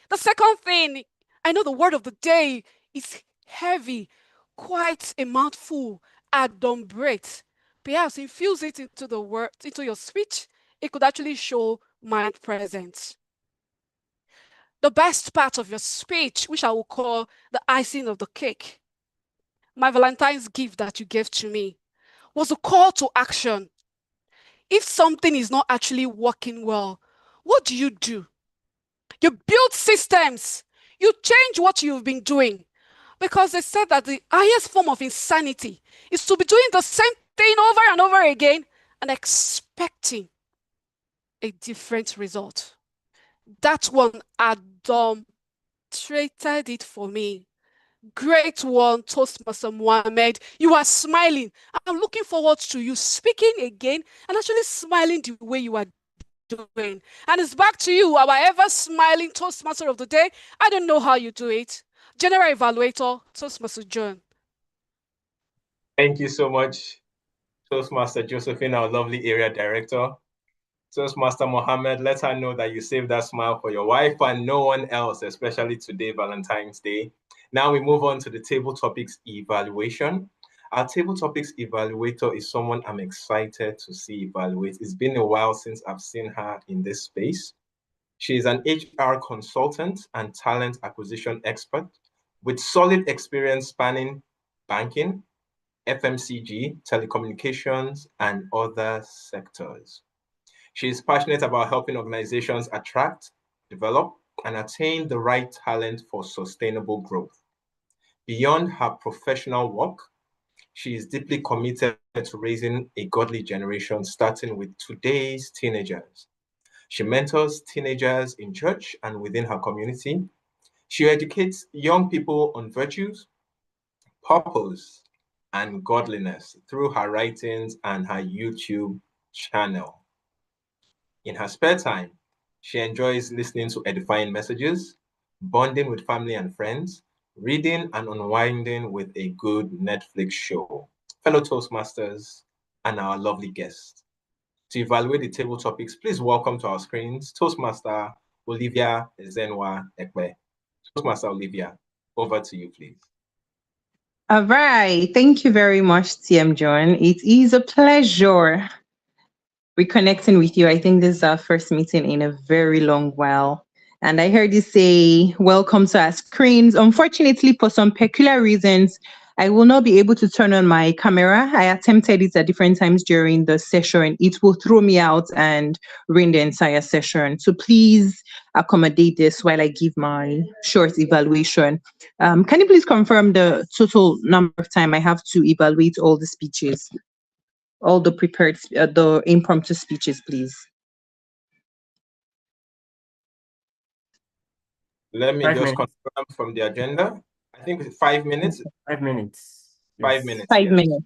J: The second thing, I know the word of the day is heavy, quite a mouthful, adumbrate. Perhaps infuse it into the word, into your speech. It could actually show mind presence. The best part of your speech, which I will call the icing of the cake, my Valentine's gift that you gave to me, was a call to action. If something is not actually working well, what do? You build systems. You change what you've been doing. Because they said that the highest form of insanity is to be doing the same thing over and over again and expecting a different result. That one adulterated it for me. Great one, Toastmaster Mohammed. You are smiling. I'm looking forward to you speaking again and actually smiling the way you are doing. And it's back to you, our ever smiling Toastmaster of the day. I don't know how you do it. General Evaluator, Toastmaster John.
D: Thank you so much, Toastmaster Josephine, our lovely area director. Toastmaster Mohammed, let her know that you saved that smile for your wife and no one else, especially today, Valentine's Day. Now we move on to the table topics evaluation. Our table topics evaluator is someone I'm excited to see evaluate. It's been a while since I've seen her in this space. She is an HR consultant and talent acquisition expert with solid experience spanning banking, FMCG, telecommunications, and other sectors. She is passionate about helping organizations attract, develop, and attain the right talent for sustainable growth. Beyond her professional work, she is deeply committed to raising a godly generation, starting with today's teenagers. She mentors teenagers in church and within her community. She educates young people on virtues, purpose, and godliness through her writings and her YouTube channel. In her spare time, She enjoys listening to edifying messages, bonding with family and friends, reading and unwinding with a good Netflix show. Fellow Toastmasters and our lovely guests. To evaluate the table topics, please welcome to our screens Toastmaster Olivia Ezenwa Ekpe. Toastmaster Olivia, over to you, please.
O: All right. Thank you very much, TM John. It is a pleasure reconnecting with you. I think this is our first meeting in a very long while. And I heard you say, welcome to our screens. Unfortunately, for some peculiar reasons, I will not be able to turn on my camera. I attempted it at different times during the session. It will throw me out and ruin the entire session. So please accommodate this while I give my short evaluation. Can you please confirm the total number of time I have to evaluate all the speeches? All the prepared, the impromptu speeches, please.
D: Let me
B: 5
D: just
B: minutes.
D: confirm from the agenda. I think it's 5 minutes.
B: 5 minutes.
D: 5
B: Yes.
D: minutes.
O: 5
D: yes.
O: minutes.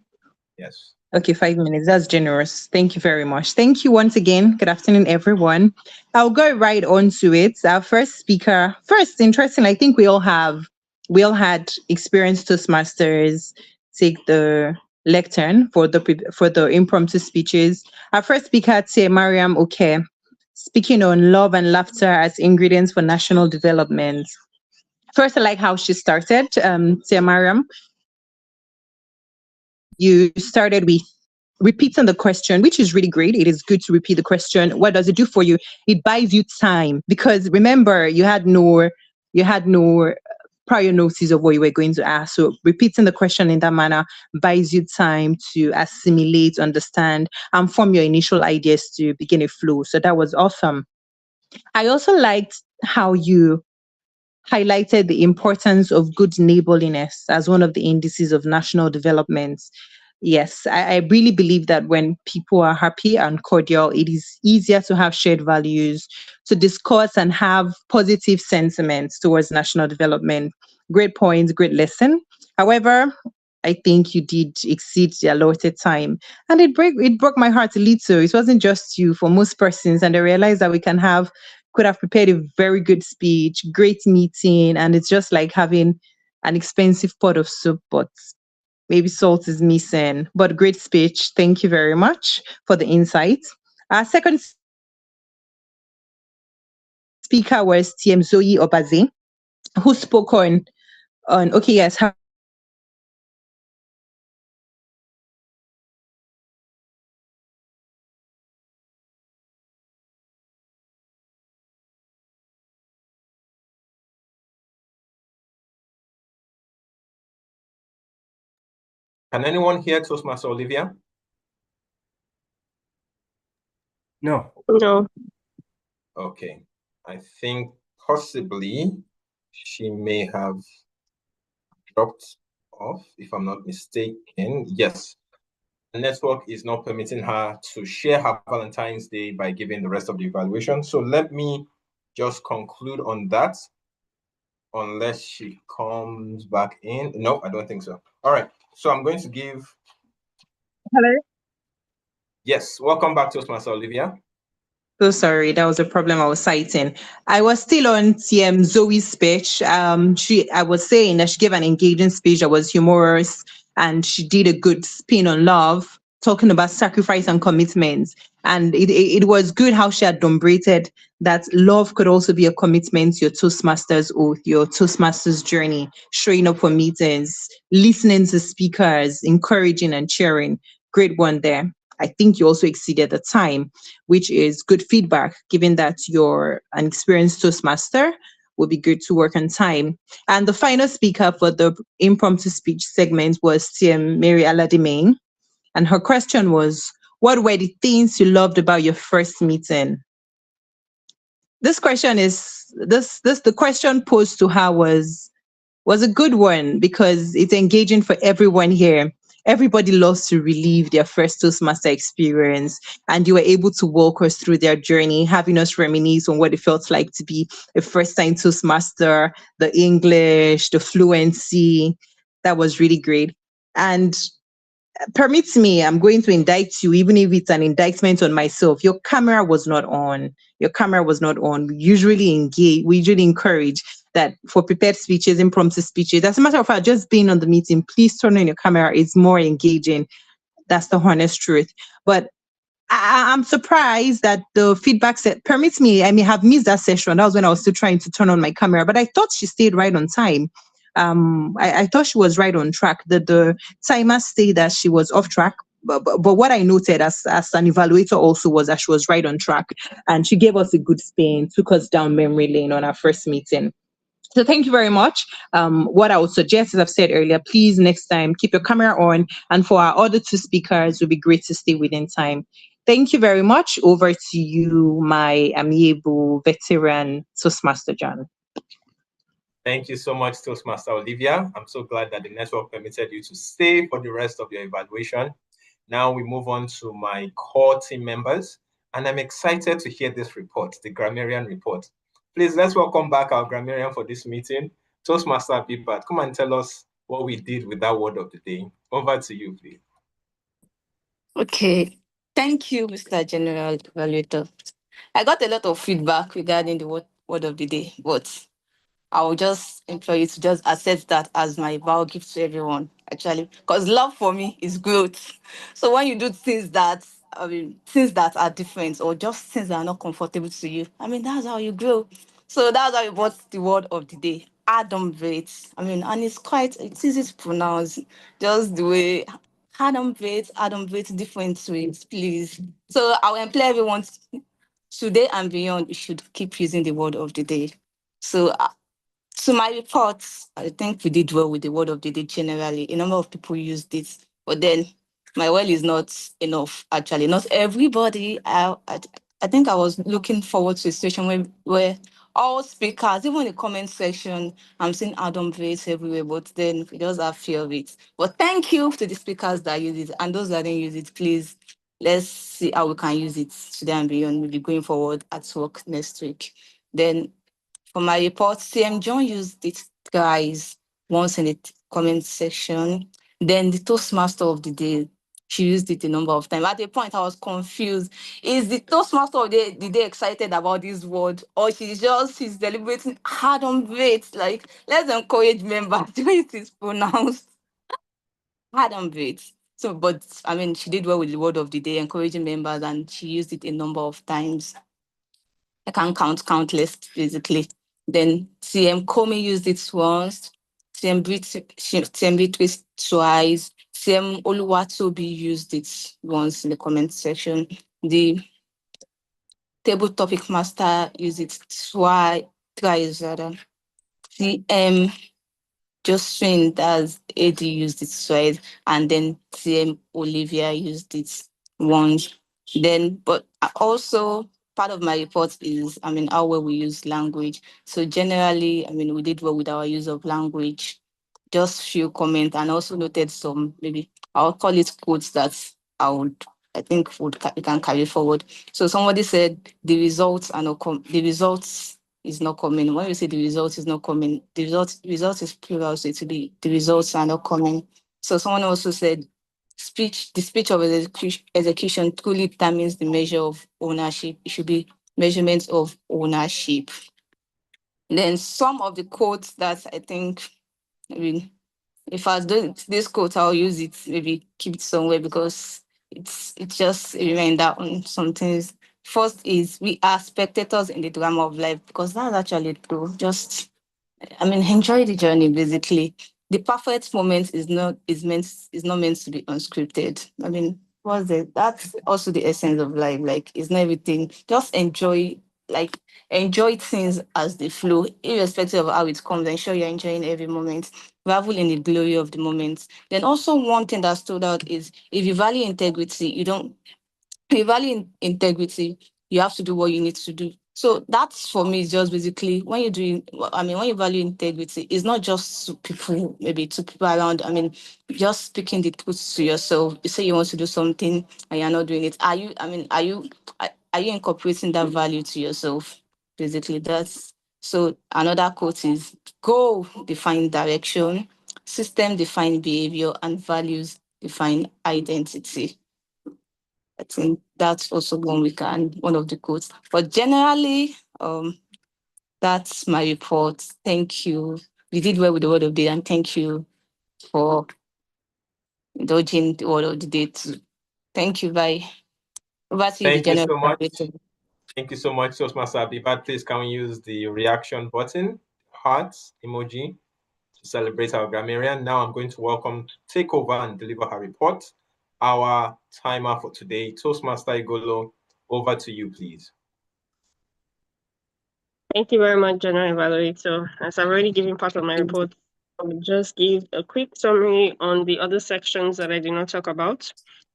D: Yes.
O: Okay, 5 minutes. That's generous. Thank you very much. Thank you once again. Good afternoon, everyone. I'll go right on to it. Our first speaker, first, interesting. I think we all had experienced Toastmasters take the lectern for the impromptu speeches. Our first speaker, Tia Mariam Oke, speaking on love and laughter as ingredients for national development. First, I like how she started. Tia Mariam, you started with repeating the question, which is really great. It is good to repeat the question. What does it do for you? It buys you time, because remember, you had no prior notice of what you were going to ask. So repeating the question in that manner buys you time to assimilate, understand, and form your initial ideas to begin a flow. So that was awesome. I also liked how you highlighted the importance of good neighborliness as one of the indices of national development. Yes, I really believe that when people are happy and cordial, it is easier to have shared values, to discuss and have positive sentiments towards national development. Great points, great lesson. However, I think you did exceed the allotted time, and it broke my heart a little. It wasn't just you, for most persons, and I realized that we could have prepared a very good speech, great meeting, and it's just like having an expensive pot of soup, but maybe salt is missing. But great speech. Thank you very much for the insight. Our second speaker was TM Zoe Obaze, who spoke on okay, yes, how
D: Can anyone hear Toastmaster Olivia?
B: No.
F: No.
D: Okay. I think possibly she may have dropped off, if I'm not mistaken. Yes. The network is not permitting her to share her Valentine's Day by giving the rest of the evaluation. So let me just conclude on that, unless she comes back in. No, I don't think so. All right. So I'm going to give...
O: Hello?
D: Yes. Welcome back, Toastmaster Olivia.
O: So sorry, that was a problem I was citing. I was still on TM Zoe's speech. I was saying that she gave an engaging speech that was humorous, and she did a good spin on love, talking about sacrifice and commitment. And it was good how she adumbrated that love could also be a commitment to your Toastmasters oath, your Toastmasters journey, showing up for meetings, listening to speakers, encouraging and cheering. Great one there. I think you also exceeded the time, which is good feedback, given that you're an experienced Toastmaster. Would be good to work on time. And the final speaker for the impromptu speech segment was TM Mary Aladimane. And her question was, what were the things you loved about your first meeting? This question the question posed to her was a good one, because it's engaging for everyone here. Everybody loves to relive their first Toastmaster experience, and you were able to walk us through their journey, having us reminisce on what it felt like to be a first-time Toastmaster, the English, the fluency. That was really great. And permit me, I'm going to indict you, even if it's an indictment on myself. Your camera was not on. Your camera was not on. We usually encourage that for prepared speeches, impromptu speeches. As a matter of fact, just being on the meeting, please turn on your camera. It's more engaging. That's the honest truth. But I'm surprised that the feedback said, permits me, I may have missed that session. That was when I was still trying to turn on my camera, but I thought she stayed right on time. I thought she was right on track. The timer stayed that she was off track. But what I noted as an evaluator also was that she was right on track, and she gave us a good spin, took us down memory lane on our first meeting. So thank you very much. What I would suggest, as I've said earlier, please next time keep your camera on. And for our other two speakers, it would be great to stay within time. Thank you very much. Over to you, my amiable veteran Toastmaster John.
D: Thank you so much, Toastmaster Olivia. I'm so glad that the network permitted you to stay for the rest of your evaluation. Now we move on to my core team members, and I'm excited to hear this report, the grammarian report. Please, let's welcome back our grammarian for this meeting, Toastmaster Bibat. Come and tell us what we did with that word of the day. Over to you, please.
E: Okay. Thank you, Mr. General Evaluator. I got a lot of feedback regarding the word of the day, but I will just implore you to just accept that as my vow gift to everyone, actually, because love for me is growth. So when you do things that, things that are different or just things that are not comfortable to you, that's how you grow. So that's how I brought the word of the day, adumbrate. And it's easy to pronounce, just the way adumbrate different ways, please. So I will implore everyone today and beyond, you should keep using the word of the day. So my reports, I think we did well with the word of the day generally. A number of people used it, but then my well is not enough, actually. Not everybody. I think I was looking forward to a situation where all speakers, even in the comment section, I'm seeing Adam Bates everywhere, but then we just have fear of it. But thank you to the speakers that use it, and those that didn't use it, please, let's see how we can use it today and beyond. We'll be going forward at work next week. Then for my report, CM John used it, guys, once in the comment section. Then the Toastmaster of the day, she used it a number of times. At a point, I was confused. Is the Toastmaster of the day excited about this word? Or she's deliberating hard on it? Like, let's encourage members the way it is pronounced. Hard on it. So, but she did well with the word of the day, encouraging members, and she used it a number of times. I can count countless, basically. Then CM Comey used it once, CM Beatrice twice, CM Oluwatobi used it once in the comment section. The table topic master used it twice rather. CM Josephine, that's AD, used it twice, and then CM Olivia used it once. Then, but also part of my report is, how well we use language. So generally, we did well with our use of language. Just few comments, and also noted some, maybe I'll call it quotes that I think we can carry forward. So somebody said the results are not the results is not coming. When we say the result is not coming, the result is plural, so it will be the results are not coming. So someone also said the speech of execution truly determines the measure of ownership. It should be measurements of ownership. And then some of the quotes that I think, if I was doing this quote, I'll use it, maybe keep it somewhere, because it's just a reminder on some things. First is, we are spectators in the drama of life, because that's actually true. Just, enjoy the journey, basically. The perfect moment is not meant to be unscripted. That's also the essence of life. Like, it's not everything. Just enjoy things as they flow, irrespective of how it comes. Ensure you're enjoying every moment. Revel in the glory of the moment. Then also, one thing that stood out is, if you value integrity, you have to do what you need to do. So that's, for me, is just basically, when you value integrity, it's not just to people, maybe to people around. Just speaking the truth to yourself. You say you want to do something and you're not doing it. Are you incorporating that value to yourself? Basically, that's. So another quote is, goal define direction, system define behavior, and values define identity. I think that's also one of the quotes. But generally, that's my report. Thank you. You did well with the word of the day, and thank you for indulging the word of the day too. Thank you. Bye. Over to you, the
D: Thank you
E: general
D: so much.
E: moderator.
D: Thank you so much, Toastmaster Abibat. Please can we use the reaction button, heart emoji, to celebrate our grammarian. Now I'm going to take over and deliver her report. Our timer for today, Toastmaster Igolo, over to you, please.
F: Thank you very much, General Evaluator. As I've already given part of my report, I will just give a quick summary on the other sections that I did not talk about.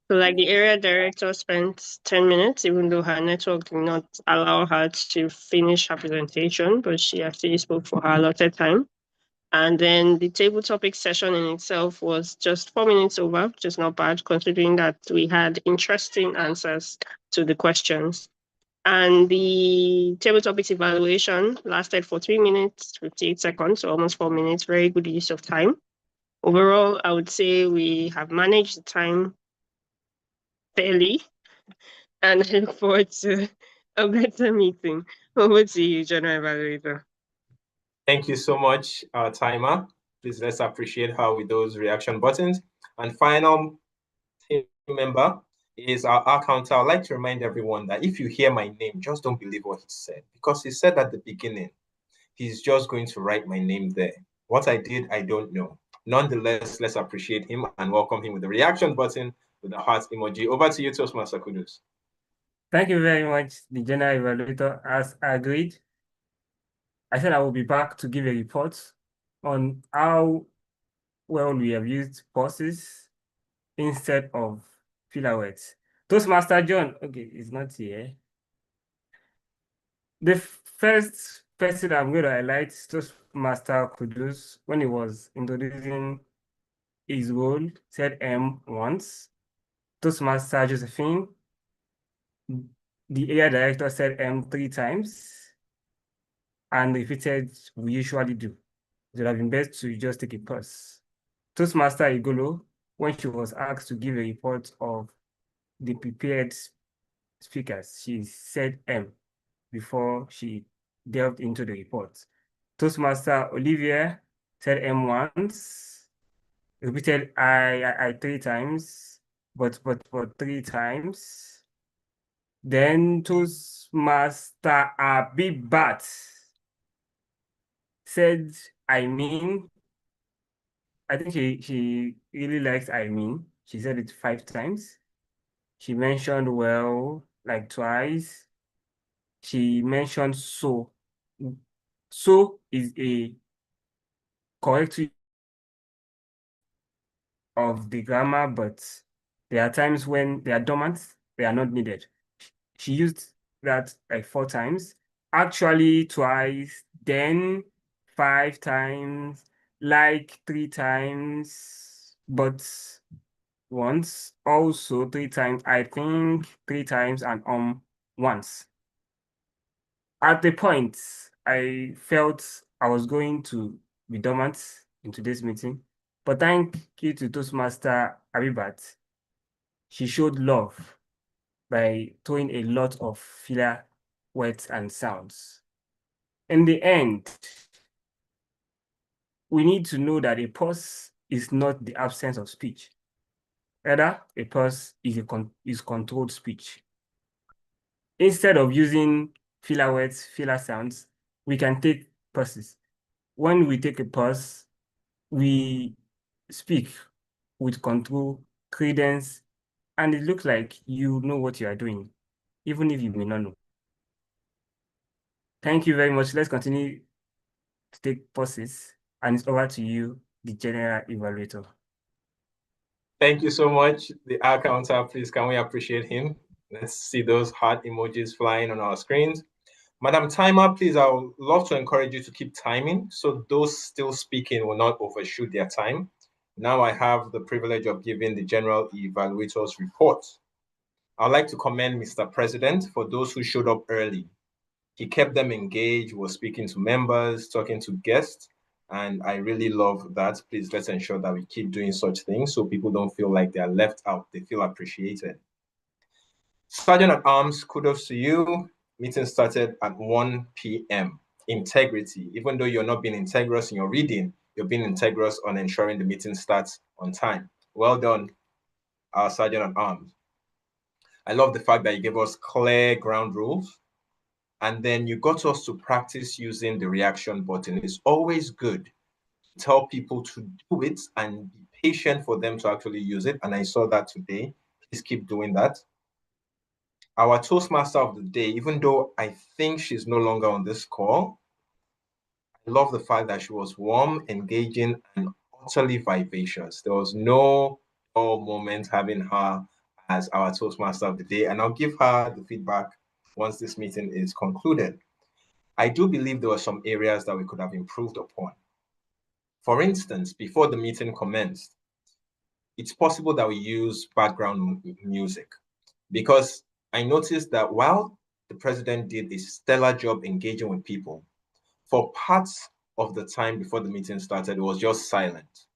F: So like the area director spent 10 minutes, even though her network did not allow her to finish her presentation, but she actually spoke for her allotted time. And then the table topic session in itself was just 4 minutes over, which is not bad considering that we had interesting answers to the questions. And the table topics evaluation lasted for 3 minutes, 58 seconds, so almost 4 minutes. Very good use of time. Overall, I would say we have managed the time fairly, and I look forward to a better meeting. Over to you, General Evaluator.
D: Thank you so much, timer. Please let's appreciate her with those reaction buttons. And final team member is our counter. I'd like to remind everyone that if you hear my name, just don't believe what he said, because he said at the beginning, he's just going to write my name there. What I did, I don't know. Nonetheless, let's appreciate him and welcome him with the reaction button with the heart emoji. Over to you, Toastmaster Kudus.
B: Thank you very much, the General Evaluator. As agreed, I said I will be back to give a report on how well we have used pauses instead of filler words. Toastmaster John, okay, is not here. The first person I'm going to highlight is Toastmaster Kudus when he was introducing his role, said M once. Toastmaster Josephine, the area director, said M 3 times and repeated, we usually do. It would have been best to just take a pause. Toastmaster Igolo, when she was asked to give a report of the prepared speakers, she said M before she delved into the report. Toastmaster Olivier said M once, repeated I 3 times, but 3 times. Then Toastmaster Abibat said I mean. I think she really likes I mean. She said it 5 times. She mentioned well like twice. She mentioned so. So is a correct of the grammar, but there are times when they are dormant, they are not needed. She used that like 4 times, actually twice, then 5 times, like 3 times, but once, also 3 times, I think 3 times, and once. At the point, I felt I was going to be dormant in today's meeting, but thank you to Toastmaster Abibat. She showed love by throwing a lot of filler words and sounds. In the end, we need to know that a pause is not the absence of speech. Rather, a pause is controlled speech. Instead of using filler words, filler sounds, we can take pauses. When we take a pause, we speak with control, credence, and it looks like you know what you are doing, even if you may not know. Thank you very much. Let's continue to take pauses, and it's over to you, the General Evaluator.
D: Thank you so much. The R counter, please, can we appreciate him? Let's see those heart emojis flying on our screens. Madam Timer, please, I would love to encourage you to keep timing so those still speaking will not overshoot their time. Now I have the privilege of giving the General Evaluator's report. I'd like to commend Mr. President for those who showed up early. He kept them engaged, was speaking to members, talking to guests, And I really love that. Please, let's ensure that we keep doing such things so people don't feel like they are left out. They feel appreciated. Sergeant at Arms, kudos to you. Meeting started at 1 p.m. Integrity. Even though you're not being integrous in your reading, you're being integrous on ensuring the meeting starts on time. Well done, our Sergeant at Arms. I love the fact that you gave us clear ground rules. And then you got us to practice using the reaction button. It's always good to tell people to do it and be patient for them to actually use it. And I saw that today. Please keep doing that. Our Toastmaster of the day, even though I think she's no longer on this call, I love the fact that she was warm, engaging, and utterly vivacious. There was no dull moment having her as our Toastmaster of the day. And I'll give her the feedback once this meeting is concluded. I do believe there were some areas that we could have improved upon. For instance, before the meeting commenced, it's possible that we use background music, because I noticed that while the president did a stellar job engaging with people, for parts of the time before the meeting started, it was just silent.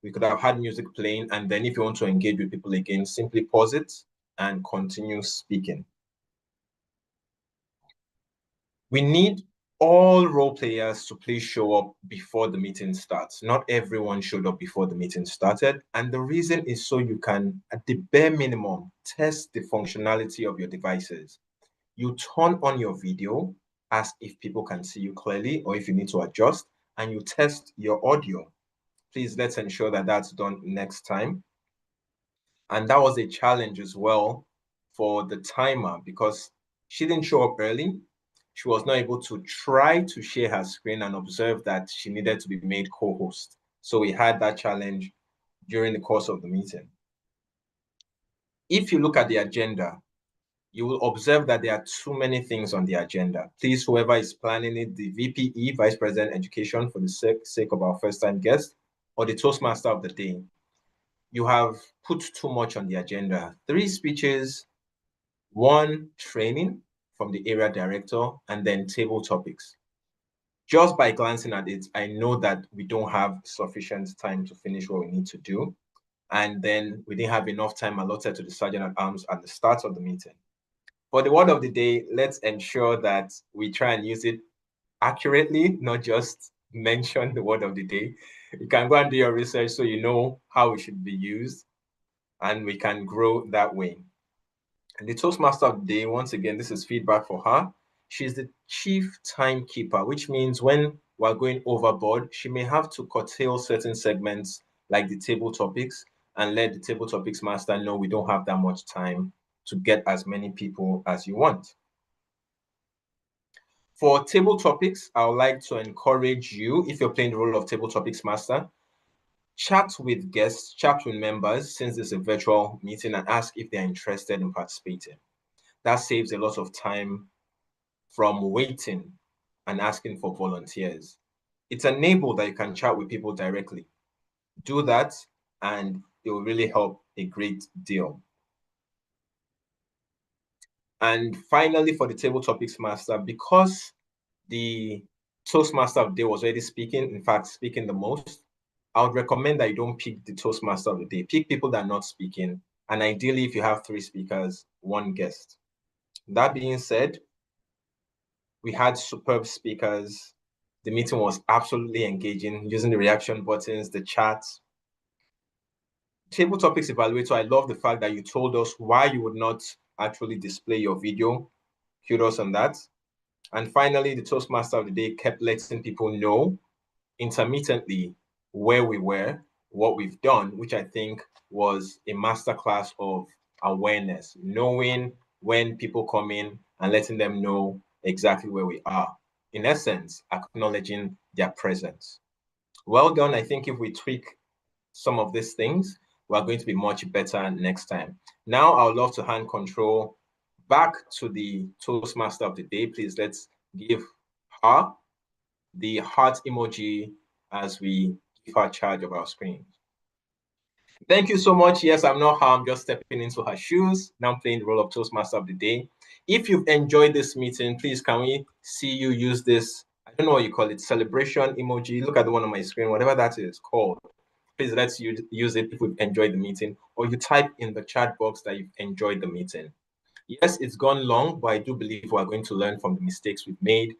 D: We could have had music playing, and then if you want to engage with people again, simply pause it and continue speaking. We need all role players to please show up before the meeting starts. Not everyone showed up before the meeting started. And the reason is so you can, at the bare minimum, test the functionality of your devices. You turn on your video, ask if people can see you clearly or if you need to adjust, and you test your audio. Please, let's ensure that that's done next time. And that was a challenge as well for the timer, because she didn't show up early. She was not able to try to share her screen and observe that she needed to be made co-host. So we had that challenge during the course of the meeting. If you look at the agenda, you will observe that there are too many things on the agenda. Please, whoever is planning it, the VPE, Vice President Education, for the sake of our first-time guest, or the Toastmaster of the day, you have put too much on the agenda. 3 speeches, 1 training from the area director, and then table topics. Just by glancing at it, I know that we don't have sufficient time to finish what we need to do. And then we didn't have enough time allotted to the Sergeant at Arms at the start of the meeting. For the word of the day, let's ensure that we try and use it accurately, not just mention the word of the day. You can go and do your research so you know how it should be used, and we can grow that way. And the Toastmaster of the day, once again, this is feedback for her. She's the chief timekeeper, which means when we're going overboard, she may have to curtail certain segments like the table topics and let the table topics master know we don't have that much time to get as many people as you want. For table topics, I would like to encourage you, if you're playing the role of table topics master, chat with guests, chat with members, since it's a virtual meeting, and ask if they're interested in participating. That saves a lot of time from waiting and asking for volunteers. It's enabled that you can chat with people directly. Do that, and it will really help a great deal. And finally, for the table topics master, because the Toastmaster of the day was already speaking, in fact, speaking the most, I would recommend that you don't pick the Toastmaster of the day. Pick people that are not speaking. And ideally, if you have 3 speakers, 1 guest. That being said, we had superb speakers. The meeting was absolutely engaging, using the reaction buttons, the chats. Table topics evaluator, I love the fact that you told us why you would not actually display your video. Kudos on that. And finally, the Toastmaster of the day kept letting people know intermittently where we were, what we've done, which I think was a masterclass of awareness, knowing when people come in and letting them know exactly where we are. In essence, acknowledging their presence. Well done. I think if we tweak some of these things, we're going to be much better next time. Now, I would love to hand control back to the Toastmaster of the day. Please, let's give her the heart emoji as we give her charge of our screen. Thank you so much. Yes, I'm not her. I'm just stepping into her shoes. Now I'm playing the role of Toastmaster of the day. If you've enjoyed this meeting, please, can we see you use this I don't know what you call it, celebration emoji. Look at the one on my screen, whatever that is called. Please let's use it if we've enjoyed the meeting, or you type in the chat box that you've enjoyed the meeting. Yes, it's gone long, but I do believe we're going to learn from the mistakes we've made.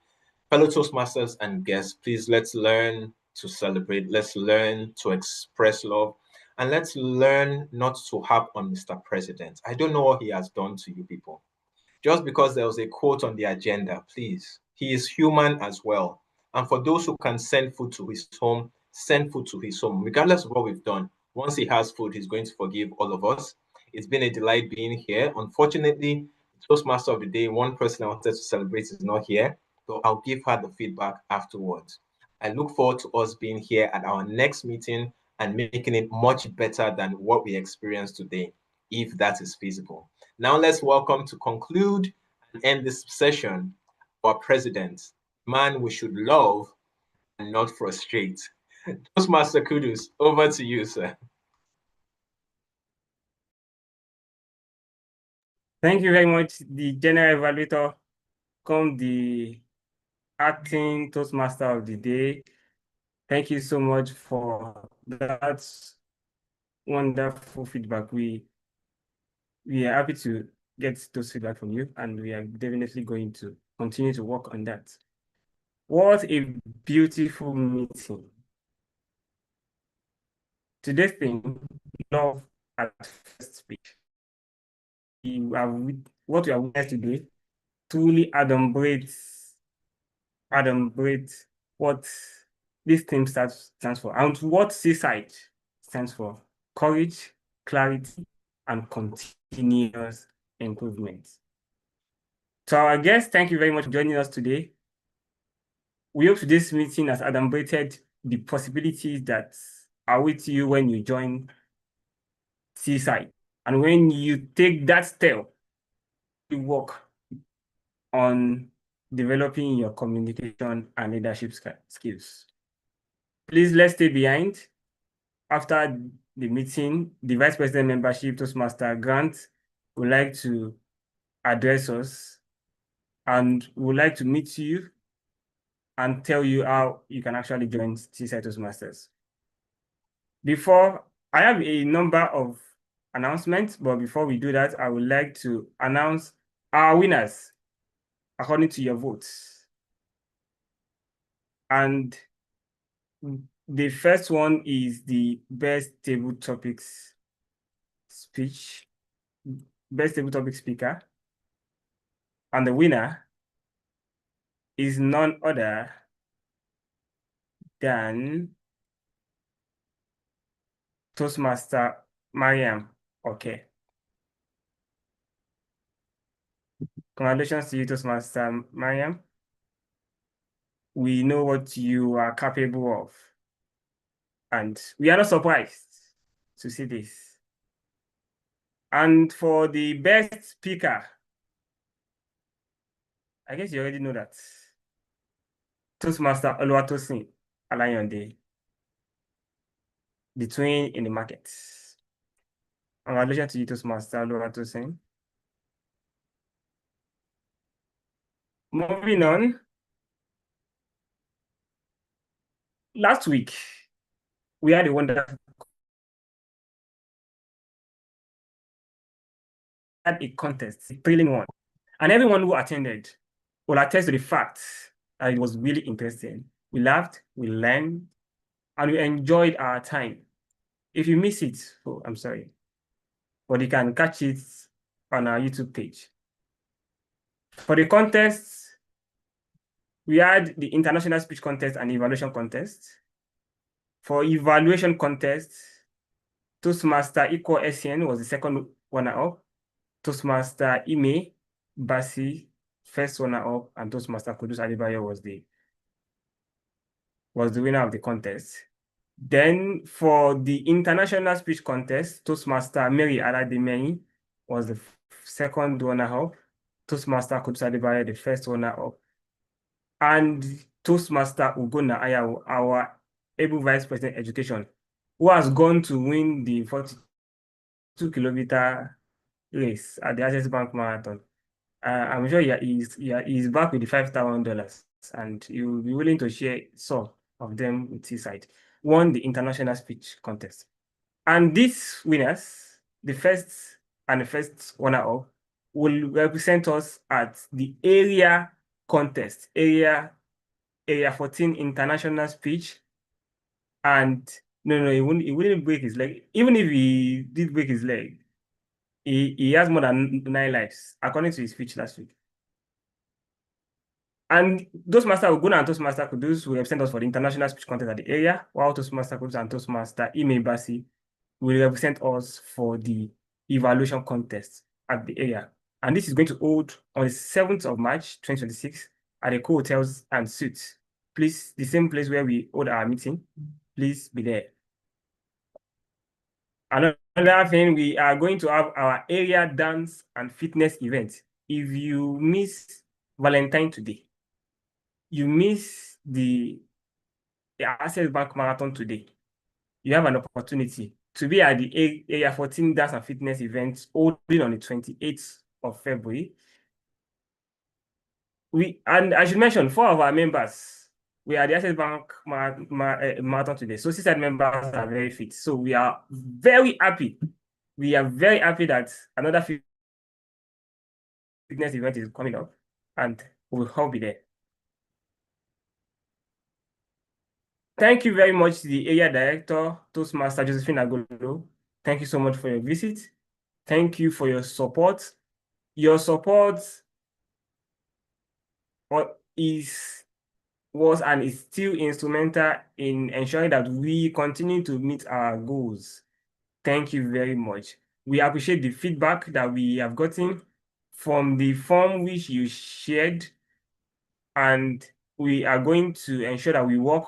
D: Fellow Toastmasters and guests, please let's learn to celebrate. Let's learn to express love. And let's learn not to harp on Mr. President. I don't know what he has done to you people. Just because there was a quote on the agenda, please. He is human as well. And for those who can send food to his home, send food to his home, regardless of what we've done. Once he has food, he's going to forgive all of us. It's been a delight being here. Unfortunately, Toastmaster of the Day, one person I wanted to celebrate is not here, so I'll give her the feedback afterwards. I look forward to us being here at our next meeting and making it much better than what we experienced today, if that is feasible. Now let's welcome to conclude and end this session our president, man we should love and not frustrate. Toastmaster Kudus, over to you, sir.
B: Thank you very much, the General Evaluator, come the Acting Toastmaster of the Day. Thank you so much for that wonderful feedback. We are happy to get those feedback from you, and we are definitely going to continue to work on that. What a beautiful meeting. Today's theme, love at first speech. What we are witnessing today truly adumbrates what this theme stands for, and what Seaside stands for: courage, clarity, and continuous improvement. To our guests, thank you very much for joining us today. We hope today's meeting has adumbrated the possibilities that are with you when you join Seaside. And when you take that step, you work on developing your communication and leadership skills. Please, let's stay behind. After the meeting, the Vice President Membership Toastmaster Grant would like to address us, and would like to meet you and tell you how you can actually join Seaside Toastmasters. I have a number of announcements, but before we do that, I would like to announce our winners according to your votes. And the first one is the best table topics speech, best table topic speaker. And the winner is none other than Toastmaster Mariam. Okay. Congratulations to you, Toastmaster Mariam. We know what you are capable of, and we are not surprised to see this. And for the best speaker, I guess you already know that. Toastmaster Oluwatosin Alayonde, the twin in the market. Congratulations to you, Toastmaster Oluwatosin. Moving on. Last week, we had a wonderful contest, a thrilling one. And everyone who attended will attest to the fact that it was really interesting. We laughed, we learned, and we enjoyed our time. If you miss it, oh, I'm sorry, but you can catch it on our YouTube page. For the contest, we had the International Speech Contest and Evaluation Contest. For Evaluation Contest, Toastmaster Iko Essien was the second runner-up. Toastmaster Ime Basi, first runner-up, and Toastmaster Kudus Adebayo was the winner of the contest. Then for the International Speech Contest, Toastmaster Mary Alademei was the second runner-up. Toastmaster Kudus Adebayo, the first runner-up. And Toastmaster Ugonna Ayaw, our able Vice President Education, who has gone to win the 42-kilometer race at the Access Bank Marathon. I'm sure he's back with the $5,000, and you'll be willing to share some of them with Seaside. Won the international speech contest. And these winners, the first runner-up, will represent us at the area contest, area 14 international speech. And no, he wouldn't break his leg. Even if he did break his leg, he has more than 9 lives, according to his speech last week. And Toastmaster Oguna and Toastmaster Kudus will represent us for the international speech contest at the area, while Toastmaster Kudus and Toastmaster Ime Basi will represent us for the evaluation contest at the area. And this is going to hold on the 7th of March, 2026 at the Co Hotels and Suites. Please, the same place where we hold our meeting, please be there. Another thing, we are going to have our area dance and fitness event. If you miss Valentine today, you miss the Access Bank Marathon today, you have an opportunity to be at the Area 14 Dance and Fitness event holding on the 28th of February. And I should mention, 4 of our members, we are the Access Bank Marathon today. So Seaside members are very fit. So we are very happy. We are very happy that another fitness event is coming up, and we'll all be there. Thank you very much to the area director, Toastmaster Josephine Agolo. Thank you so much for your visit. Thank you for your support. Your support was and is still instrumental in ensuring that we continue to meet our goals. Thank you very much. We appreciate the feedback that we have gotten from the form which you shared, and we are going to ensure that we work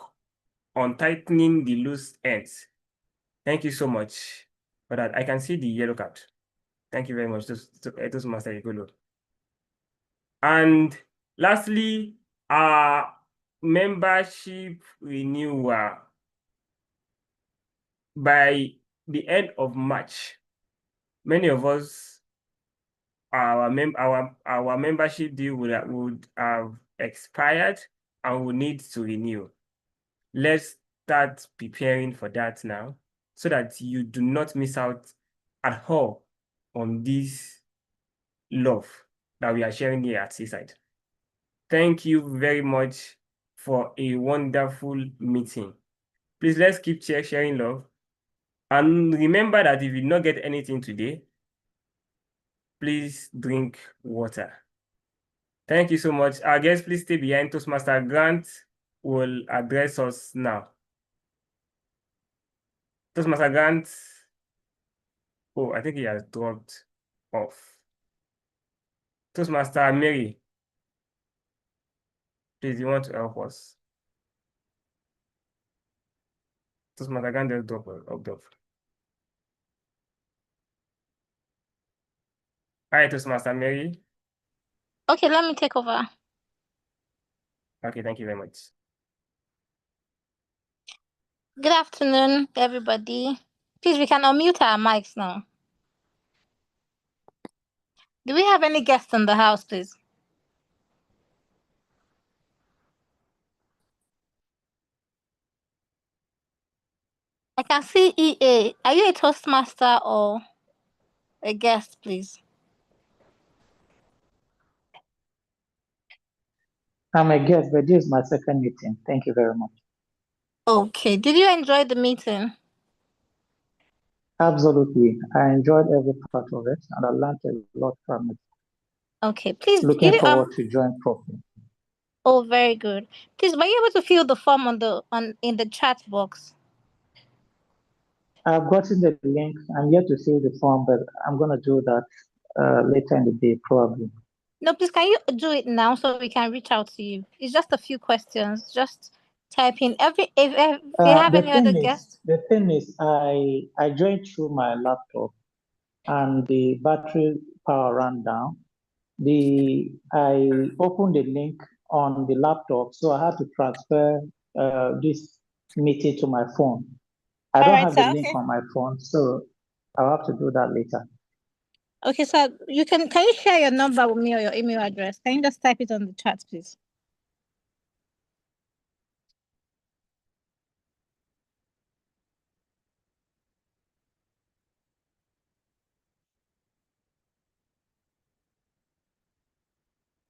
B: on tightening the loose ends. Thank you so much for that. I can see the yellow card. Thank you very much, Toastmaster Igolo. And lastly, our membership renewal. By the end of March, many of us, our membership deal would have expired and we need to renew. Let's start preparing for that now, so that you do not miss out at all on this love that we are sharing here at Seaside. Thank you very much for a wonderful meeting. Please, let's keep sharing love. And remember that if you did not get anything today, please drink water. Thank you so much. Our guests, please stay behind. Toastmaster Grant will address us now. Toastmaster Grant. Oh, I think he has dropped off. Toastmaster Mary, please, you want to help us? Toastmaster Grant just dropped off. All right, Toastmaster Mary.
M: Okay, let me take over.
B: Okay, thank you very much.
M: Good afternoon, everybody. Please, we can unmute our mics now. Do we have any guests in the house, please? I can see EA. Are you a Toastmaster or a guest, please?
P: I'm a guest, but this is my second meeting. Thank you very much.
M: Okay. Did you enjoy the meeting?
P: Absolutely. I enjoyed every part of it and I learned a lot from it.
M: Okay, please.
P: Looking forward to join properly.
M: Oh, very good. Please, were you able to fill the form in the chat box?
P: I've gotten the link. I'm yet to fill the form, but I'm going to do that later in the day, probably.
M: No, please, can you do it now so we can reach out to you? It's just a few questions. Just type in if you have any other guests.
P: The thing is, I joined through my laptop and the battery power ran down. I opened the link on the laptop, so I had to transfer this meeting to my phone. I don't have the link on my phone, so I'll have to do that later.
M: Okay, so can you share your number with me or your email address? Can you just type it on the chat, please?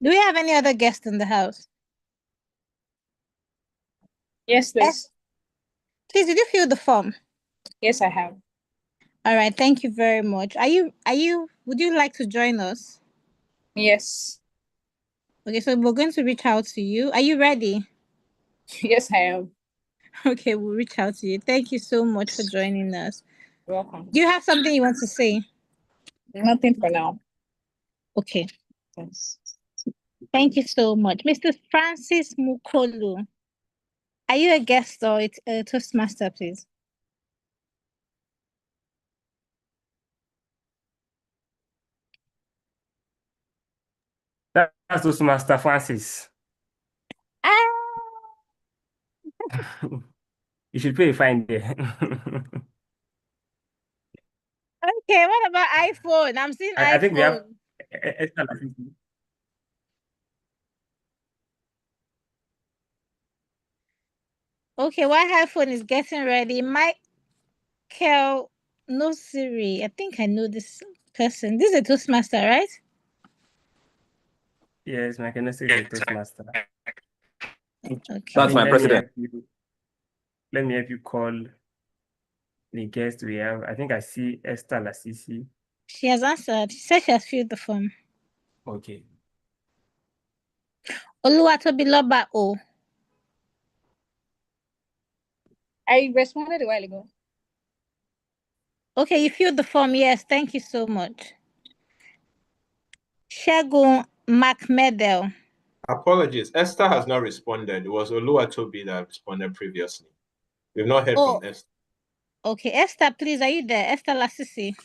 M: Do we have any other guests in the house?
J: Yes, please.
M: Please, did you fill the form?
J: Yes, I have.
M: All right, thank you very much. Would you like to join us?
J: Yes.
M: Okay, so we're going to reach out to you. Are you ready?
J: Yes, I am.
M: Okay, we'll reach out to you. Thank you so much for joining us.
J: Welcome.
M: Do you have something you want to say?
J: Nothing for now.
M: Okay.
J: Thanks.
M: Thank you so much. Mr. Francis Mukolu, are you a guest or a Toastmaster, please?
B: That's Toastmaster Francis. You should pay a fine there.
M: Okay, what about iPhone? I'm seeing iPhone.
B: I think we have.
M: Okay, while iPhone is getting ready, Michael No Siri. I think I know this person. This is a Toastmaster, right?
B: Yes, Michael No Siri is a Toastmaster.
M: Okay.
A: That's my president.
B: Let me help you call the guest we have. I think I see Esther Lasisi.
M: She has answered. She said she has filled the form.
B: Okay.
M: Oluwatobiloba O.
J: I responded a while ago.
M: Okay, you filled the form. Yes, thank you so much. Shegun McMedel.
D: Apologies. Esther has not responded. It was Oluwatobi that responded previously. We've not heard from Esther.
M: Okay, Esther, please, are you there? Esther Lasisi.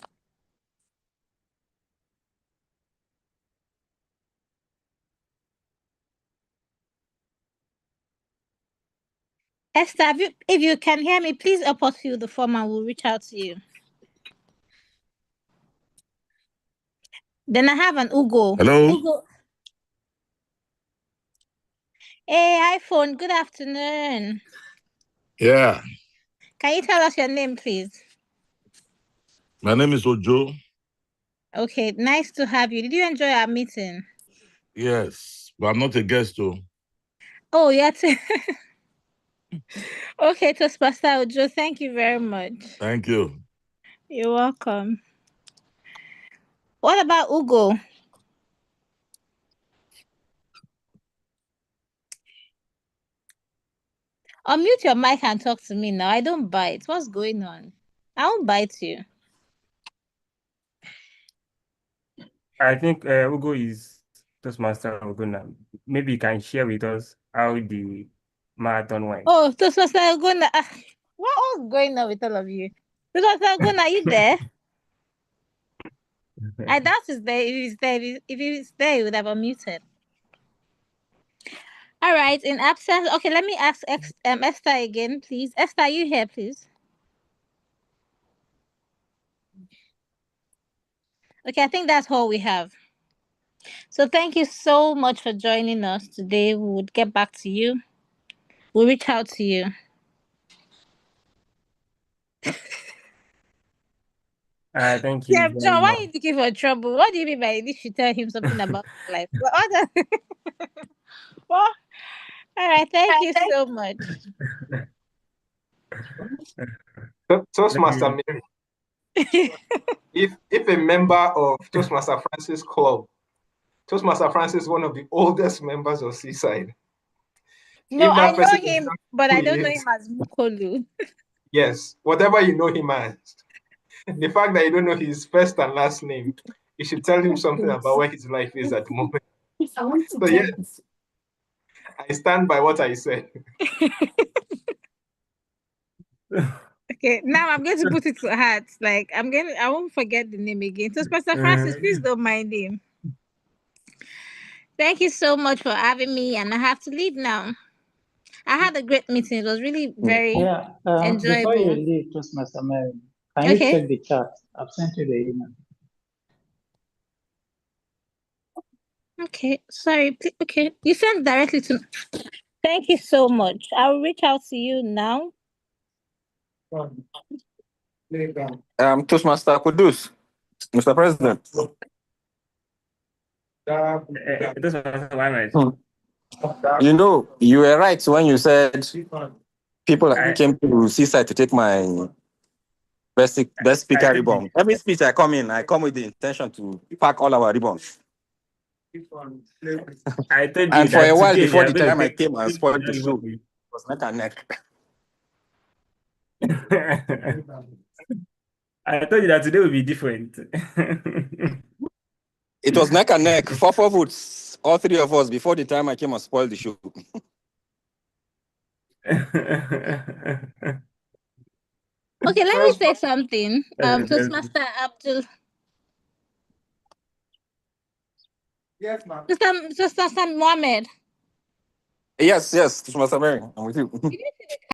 M: Esther, if you can hear me, please help us fill the form and we'll reach out to you. Then I have an Ugo.
Q: Hello.
M: Ugo. Hey, iPhone, good afternoon.
Q: Yeah,
M: Can you tell us your name, please?
Q: my name is Ojo.
M: Okay, nice to have you. Did you enjoy our meeting?
Q: Yes, but I'm not a guest, though.
M: Oh, yeah. Okay, Toastmaster Ojo, thank you very much.
Q: Thank you.
M: You're welcome. What about Ugo? Unmute your mic and talk to me now. I don't bite. What's going on? I won't bite you.
B: I think Ugo is Toastmaster Oguna. Maybe you can share with us how the marathon went.
M: Oh, Toastmaster Oguna. What's going on with all of you? Toastmaster Oguna, are you there? I doubt he's there. If he's there, if he's there, he would have unmuted. All right, in absence. Okay, let me ask Esther again, please. Esther, are you here, please? Okay, I think that's all we have. So thank you so much for joining us today. We would get back to you. We'll reach out to you.
B: Thank you.
M: Yeah,
B: very
M: John, why
B: much.
M: are you looking for trouble? What do you mean by this? Should tell him something about life. Well, all right, thank you so much.
D: Toastmaster Mary. if a member of Toastmaster Francis Club, Toastmaster Francis is one of the oldest members of Seaside.
M: No, I know him, but I don't know him as Mukolu.
D: Yes, whatever you know him as. The fact that you don't know his first and last name, you should tell him something about where his life is at the moment. So yes, I stand by what I said.
M: Okay, now I'm going to put it to heart. Like I won't forget the name again. So Pastor Francis, please don't mind him. Thank you so much for having me, and I have to leave now. I had a great meeting. It was really very enjoyable.
P: Before you leave, Toastmaster Mary, can you check the chat? I've sent you the email.
M: Okay, sorry. Okay, you sent directly to. Thank you so much. I'll reach out to you now.
A: Toastmaster Kudus, Mr. President. You know, you were right when you said people came to Seaside to take my best speaker ribbon. Every speech I come with the intention to pack all our ribbons.
B: I told you
A: And for
B: that
A: a while
B: today
A: before
B: we
A: the
B: are going
A: time
B: to
A: I
B: take
A: came and spoiled the show, it was neck and neck.
B: I told you that today will be different.
A: It was neck and neck, 4 votes, all three of us, before the time I came and spoiled the show.
M: Okay, let me say something. Toastmaster Abdul.
A: Yes, ma'am.
M: Mr. Mohammed.
A: Yes, Toastmaster Mary, I'm with you.